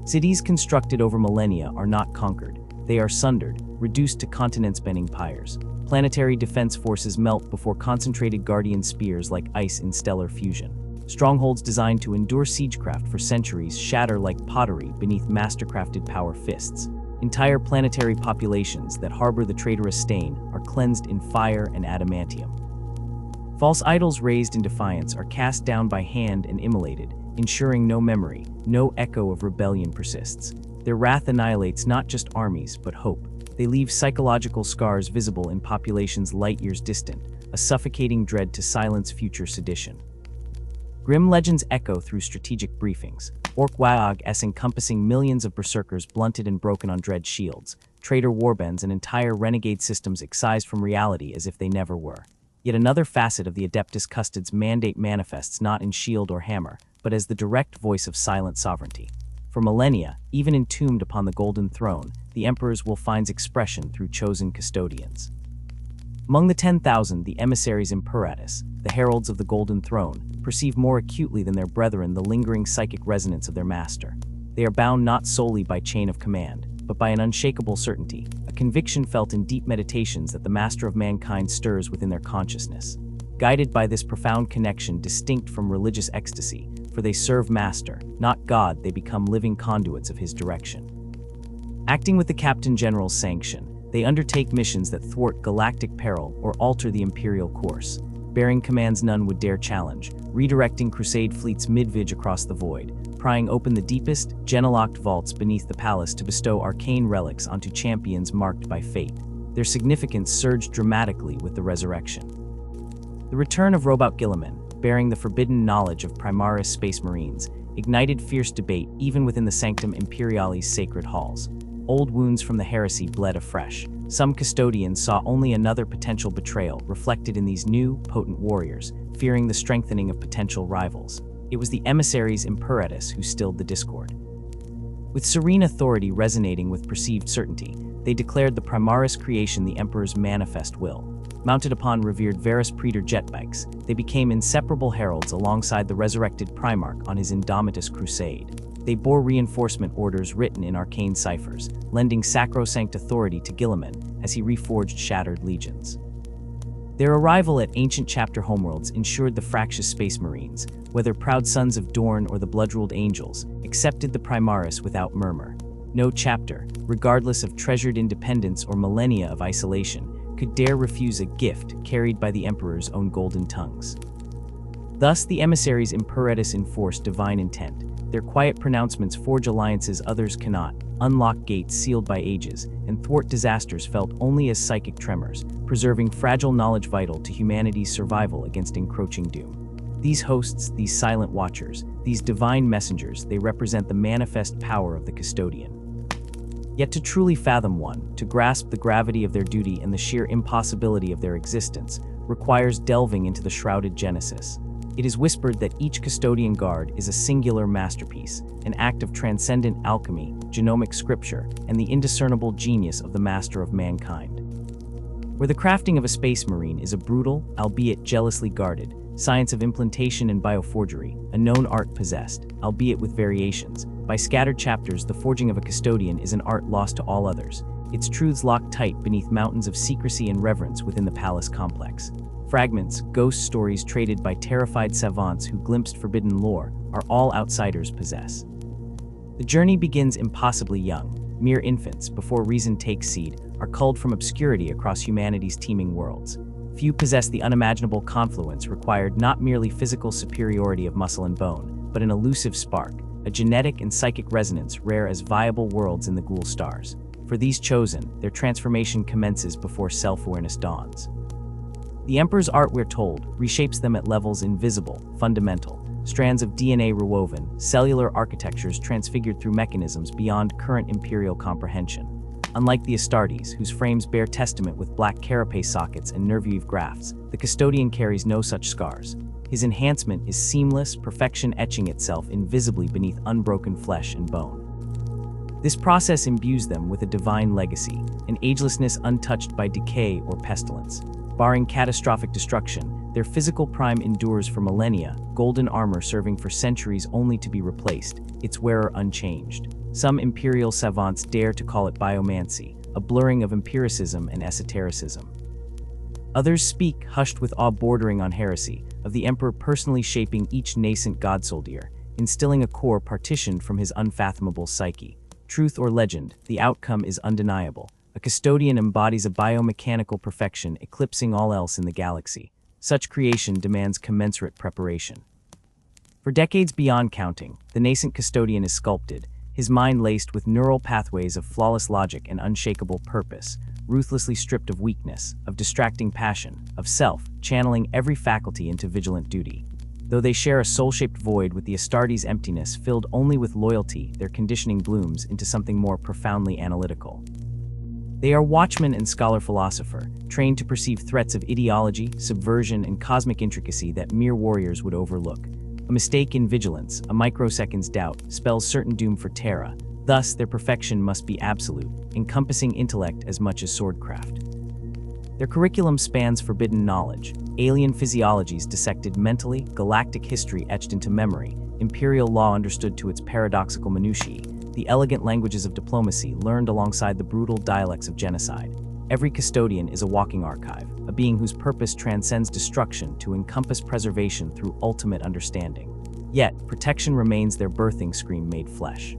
Cities constructed over millennia are not conquered. They are sundered, reduced to continent-spanning pyres. Planetary defense forces melt before concentrated guardian spears like ice in stellar fusion. Strongholds designed to endure siegecraft for centuries shatter like pottery beneath mastercrafted power fists. Entire planetary populations that harbor the traitorous stain are cleansed in fire and adamantium. False idols raised in defiance are cast down by hand and immolated, ensuring no memory, no echo of rebellion persists. Their wrath annihilates not just armies, but hope. They leave psychological scars visible in populations light-years distant, a suffocating dread to silence future sedition. Grim legends echo through strategic briefings. Orc-Waog-s encompassing millions of berserkers blunted and broken on dread shields, traitor warbands and entire renegade systems excised from reality as if they never were. Yet another facet of the Adeptus Custodes mandate manifests not in shield or hammer, but as the direct voice of silent sovereignty. For millennia, even entombed upon the Golden Throne, the Emperor's will finds expression through chosen custodians. Among the 10,000, the emissaries Imperatus, the heralds of the Golden Throne, perceive more acutely than their brethren the lingering psychic resonance of their master. They are bound not solely by chain of command, but by an unshakable certainty, a conviction felt in deep meditations that the master of mankind stirs within their consciousness. Guided by this profound connection distinct from religious ecstasy, for they serve master, not God, they become living conduits of his direction. Acting with the Captain General's sanction, they undertake missions that thwart galactic peril or alter the imperial course, bearing commands none would dare challenge, redirecting crusade fleets mid-vig across the void, prying open the deepest, gem-locked vaults beneath the palace to bestow arcane relics onto champions marked by fate. Their significance surged dramatically with the resurrection. The return of Robot Guilliman, bearing the forbidden knowledge of Primaris Space Marines, ignited fierce debate even within the Sanctum Imperialis sacred halls. Old wounds from the heresy bled afresh. Some custodians saw only another potential betrayal reflected in these new, potent warriors, fearing the strengthening of potential rivals. It was the emissaries Imperatus who stilled the discord. With serene authority resonating with perceived certainty, they declared the Primaris creation the Emperor's manifest will. Mounted upon revered Varus Praetor jetbikes, they became inseparable heralds alongside the resurrected Primarch on his Indomitus crusade. They bore reinforcement orders written in arcane ciphers, lending sacrosanct authority to Guilliman as he reforged shattered legions. Their arrival at ancient chapter homeworlds ensured the fractious Space Marines, whether proud sons of Dorn or the blood-ruled angels, accepted the Primaris without murmur. No chapter, regardless of treasured independence or millennia of isolation, could dare refuse a gift carried by the Emperor's own golden tongues. Thus, the emissaries Imperatus enforced divine intent. Their quiet pronouncements forge alliances others cannot, unlock gates sealed by ages, and thwart disasters felt only as psychic tremors, preserving fragile knowledge vital to humanity's survival against encroaching doom. These hosts, these silent watchers, these divine messengers, they represent the manifest power of the Custodian. Yet to truly fathom one, to grasp the gravity of their duty and the sheer impossibility of their existence, requires delving into the shrouded genesis. It is whispered that each Custodian guard is a singular masterpiece, an act of transcendent alchemy, genomic scripture, and the indiscernible genius of the master of mankind. Where the crafting of a space marine is a brutal, albeit jealously guarded, science of implantation and bioforgery, a known art possessed, albeit with variations, by scattered chapters, the forging of a Custodian is an art lost to all others, its truths locked tight beneath mountains of secrecy and reverence within the palace complex. Fragments, ghost stories traded by terrified savants who glimpsed forbidden lore, are all outsiders possess. The journey begins impossibly young. Mere infants, before reason takes seed, are culled from obscurity across humanity's teeming worlds. Few possess the unimaginable confluence required, not merely physical superiority of muscle and bone, but an elusive spark, a genetic and psychic resonance rare as viable worlds in the ghoul stars. For these chosen, their transformation commences before self-awareness dawns. The Emperor's art, we're told, reshapes them at levels invisible, fundamental. Strands of DNA rewoven, cellular architectures transfigured through mechanisms beyond current Imperial comprehension. Unlike the Astartes, whose frames bear testament with black carapace sockets and nerve-weave grafts, the Custodian carries no such scars. His enhancement is seamless, perfection etching itself invisibly beneath unbroken flesh and bone. This process imbues them with a divine legacy, an agelessness untouched by decay or pestilence. Barring catastrophic destruction, their physical prime endures for millennia, golden armor serving for centuries only to be replaced, its wearer unchanged. Some Imperial savants dare to call it biomancy, a blurring of empiricism and esotericism. Others speak, hushed with awe bordering on heresy, of the Emperor personally shaping each nascent god-soldier, instilling a core partitioned from his unfathomable psyche. Truth or legend, the outcome is undeniable. A Custodian embodies a biomechanical perfection eclipsing all else in the galaxy. Such creation demands commensurate preparation. For decades beyond counting, the nascent Custodian is sculpted, his mind laced with neural pathways of flawless logic and unshakable purpose, ruthlessly stripped of weakness, of distracting passion, of self, channeling every faculty into vigilant duty. Though they share a soul-shaped void with the Astartes' emptiness filled only with loyalty, their conditioning blooms into something more profoundly analytical. They are watchman and scholar-philosopher, trained to perceive threats of ideology, subversion, and cosmic intricacy that mere warriors would overlook. A mistake in vigilance, a microsecond's doubt, spells certain doom for Terra. Thus, their perfection must be absolute, encompassing intellect as much as swordcraft. Their curriculum spans forbidden knowledge, alien physiologies dissected mentally, galactic history etched into memory, imperial law understood to its paradoxical minutiae, the elegant languages of diplomacy learned alongside the brutal dialects of genocide. Every Custodian is a walking archive, a being whose purpose transcends destruction to encompass preservation through ultimate understanding. Yet, protection remains their birthing scream made flesh.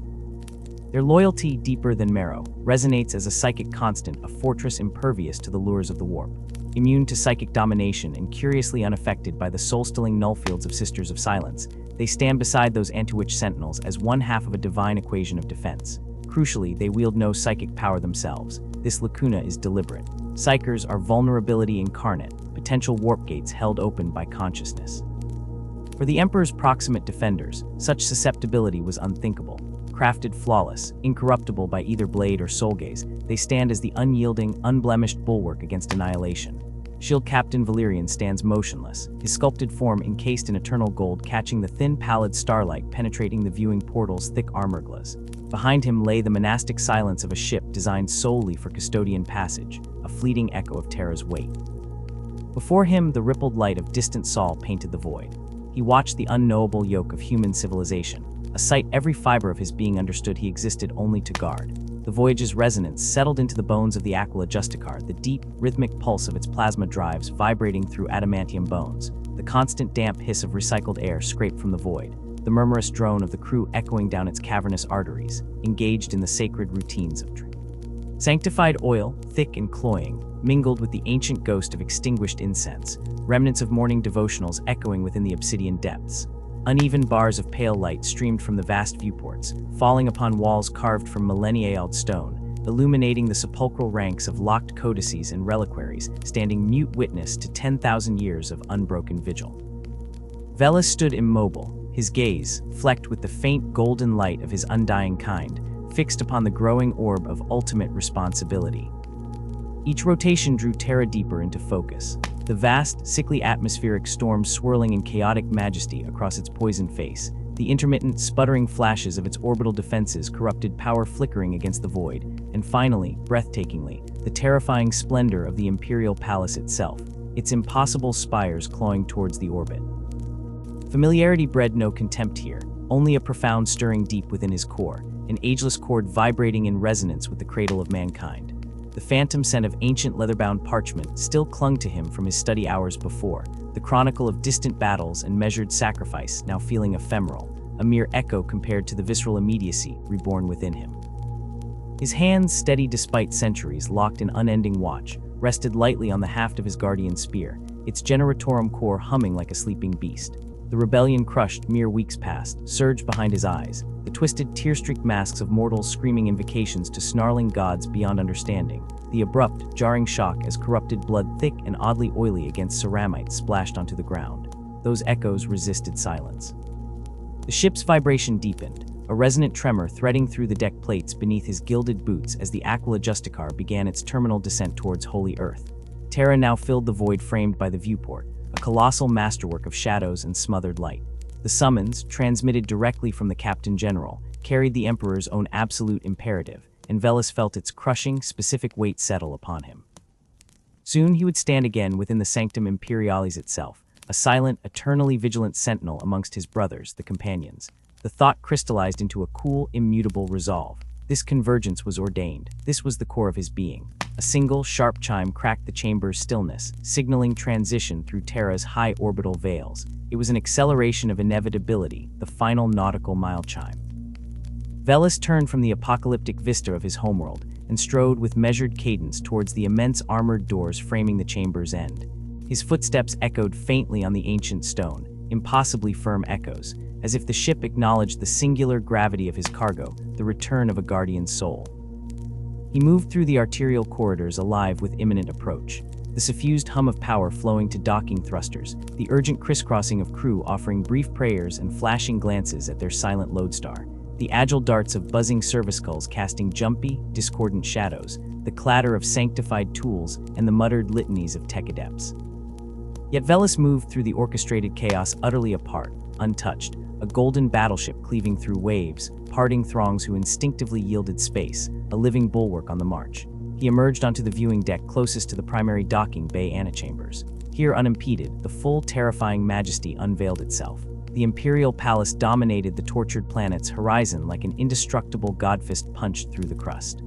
Their loyalty, deeper than marrow, resonates as a psychic constant, a fortress impervious to the lures of the warp. immune to psychic domination and curiously unaffected by the soul-stilling nullfields of Sisters of Silence, they stand beside those anti-witch sentinels as one half of a divine equation of defense. Crucially, they wield no psychic power themselves. This lacuna is deliberate. Psychers are vulnerability incarnate, potential warp gates held open by consciousness. For the Emperor's proximate defenders, such susceptibility was unthinkable. Crafted flawless, incorruptible by either blade or soul gaze, they stand as the unyielding, unblemished bulwark against annihilation. Shield Captain Valyrian stands motionless, his sculpted form encased in eternal gold catching the thin pallid starlight penetrating the viewing portal's thick armor glaze. Behind him lay the monastic silence of a ship designed solely for custodian passage, a fleeting echo of Terra's weight. Before him, the rippled light of distant Sol painted the void. He watched the unknowable yoke of human civilization, a sight every fiber of his being understood he existed only to guard. The voyage's resonance settled into the bones of the Aquila Justicar, the deep, rhythmic pulse of its plasma drives vibrating through adamantium bones, the constant damp hiss of recycled air scraped from the void, the murmurous drone of the crew echoing down its cavernous arteries, engaged in the sacred routines of drink. Sanctified oil, thick and cloying, mingled with the ancient ghost of extinguished incense, remnants of morning devotionals echoing within the obsidian depths. Uneven bars of pale light streamed from the vast viewports, falling upon walls carved from millennia-old stone, illuminating the sepulchral ranks of locked codices and reliquaries, standing mute witness to 10,000 years of unbroken vigil. Veles stood immobile, his gaze, flecked with the faint golden light of his undying kind, fixed upon the growing orb of ultimate responsibility. Each rotation drew Terra deeper into focus, the vast, sickly atmospheric storm swirling in chaotic majesty across its poisoned face, the intermittent, sputtering flashes of its orbital defenses corrupted power flickering against the void, and finally, breathtakingly, the terrifying splendor of the Imperial Palace itself, its impossible spires clawing towards the orbit. Familiarity bred no contempt here, only a profound stirring deep within his core, an ageless chord vibrating in resonance with the cradle of mankind. The phantom scent of ancient leather-bound parchment still clung to him from his study hours before, the chronicle of distant battles and measured sacrifice now feeling ephemeral, a mere echo compared to the visceral immediacy reborn within him. His hands, steady despite centuries, locked in unending watch, rested lightly on the haft of his guardian spear, its generatorum core humming like a sleeping beast. The rebellion crushed mere weeks past, surged behind his eyes, the twisted, tear-streaked masks of mortals screaming invocations to snarling gods beyond understanding, the abrupt, jarring shock as corrupted blood thick and oddly oily against ceramite splashed onto the ground. Those echoes resisted silence. The ship's vibration deepened, a resonant tremor threading through the deck plates beneath his gilded boots as the Aquila Justicar began its terminal descent towards Holy Earth. Terra now filled the void framed by the viewport, a colossal masterwork of shadows and smothered light. The summons, transmitted directly from the Captain General, carried the Emperor's own absolute imperative, and Veles felt its crushing, specific weight settle upon him. Soon he would stand again within the Sanctum Imperialis itself, a silent, eternally vigilant sentinel amongst his brothers, the Companions. The thought crystallized into a cool, immutable resolve. This convergence was ordained. This was the core of his being. A single, sharp chime cracked the chamber's stillness, signaling transition through Terra's high orbital veils. It was an acceleration of inevitability, the final nautical mile chime. Veles turned from the apocalyptic vista of his homeworld and strode with measured cadence towards the immense armored doors framing the chamber's end. His footsteps echoed faintly on the ancient stone, impossibly firm echoes, as if the ship acknowledged the singular gravity of his cargo, the return of a guardian's soul. He moved through the arterial corridors alive with imminent approach, the suffused hum of power flowing to docking thrusters, the urgent crisscrossing of crew offering brief prayers and flashing glances at their silent lodestar, the agile darts of buzzing service skulls casting jumpy, discordant shadows, the clatter of sanctified tools, and the muttered litanies of tech adepts. Yet Veles moved through the orchestrated chaos utterly apart, untouched, a golden battleship cleaving through waves, parting throngs who instinctively yielded space, a living bulwark on the march. He emerged onto the viewing deck closest to the primary docking bay antechambers. Here, unimpeded, the full, terrifying majesty unveiled itself. The Imperial Palace dominated the tortured planet's horizon like an indestructible godfist punched through the crust.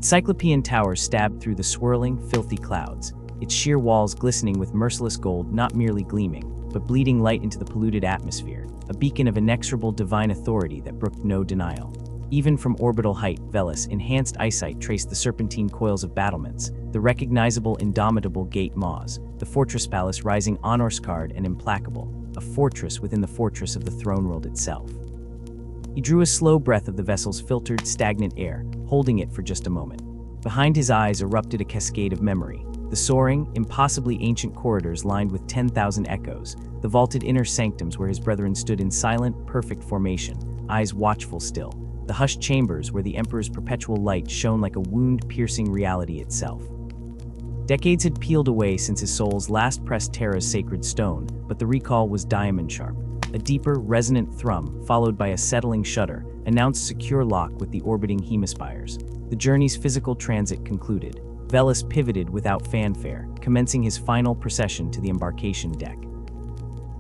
Cyclopean towers stabbed through the swirling, filthy clouds, its sheer walls glistening with merciless gold not merely gleaming, but bleeding light into the polluted atmosphere, a beacon of inexorable divine authority that brooked no denial. Even from orbital height, Velis' enhanced eyesight traced the serpentine coils of battlements, the recognizable indomitable gate maws, the fortress palace rising Honorscard and implacable, a fortress within the fortress of the throne world itself. He drew a slow breath of the vessel's filtered, stagnant air, holding it for just a moment. Behind his eyes erupted a cascade of memory. The soaring, impossibly ancient corridors lined with 10,000 echoes, the vaulted inner sanctums where his brethren stood in silent, perfect formation, eyes watchful still, the hushed chambers where the Emperor's perpetual light shone like a wound-piercing reality itself. Decades had peeled away since his soul's last pressed Terra's sacred stone, but the recall was diamond-sharp. A deeper, resonant thrum, followed by a settling shudder, announced secure lock with the orbiting hemispheres. The journey's physical transit concluded. Velis pivoted without fanfare, commencing his final procession to the embarkation deck.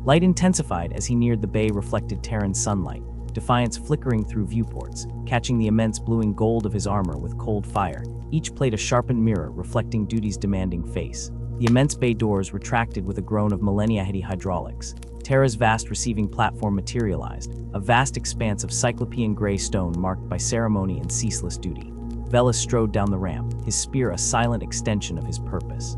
Light intensified as he neared the bay-reflected Terran sunlight, defiance flickering through viewports, catching the immense bluing gold of his armor with cold fire. Each played a sharpened mirror reflecting duty's demanding face. The immense bay doors retracted with a groan of millennia-heady hydraulics. Terra's vast receiving platform materialized, a vast expanse of cyclopean gray stone marked by ceremony and ceaseless duty. Velis strode down the ramp, his spear a silent extension of his purpose.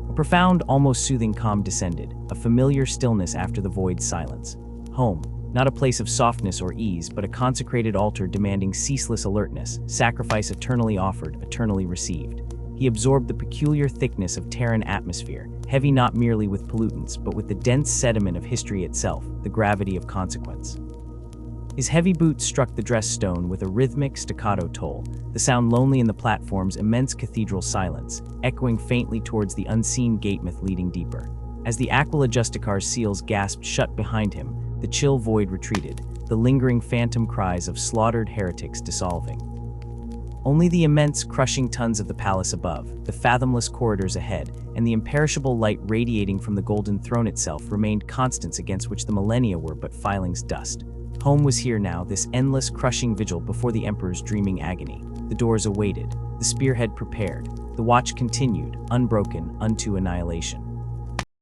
A profound, almost soothing calm descended, a familiar stillness after the void's silence. Home, not a place of softness or ease, but a consecrated altar demanding ceaseless alertness, sacrifice eternally offered, eternally received. He absorbed the peculiar thickness of Terran atmosphere, heavy not merely with pollutants, but with the dense sediment of history itself, the gravity of consequence. His heavy boots struck the dressed stone with a rhythmic, staccato toll, the sound lonely in the platform's immense cathedral silence, echoing faintly towards the unseen gatemouth leading deeper. As the Aquila Justicar's seals gasped shut behind him, the chill void retreated, the lingering phantom cries of slaughtered heretics dissolving. Only the immense, crushing tons of the palace above, the fathomless corridors ahead, and the imperishable light radiating from the golden throne itself remained constants against which the millennia were but filings dust. Home was here now, this endless, crushing vigil before the Emperor's dreaming agony. The doors awaited, the spearhead prepared, the watch continued, unbroken, unto annihilation.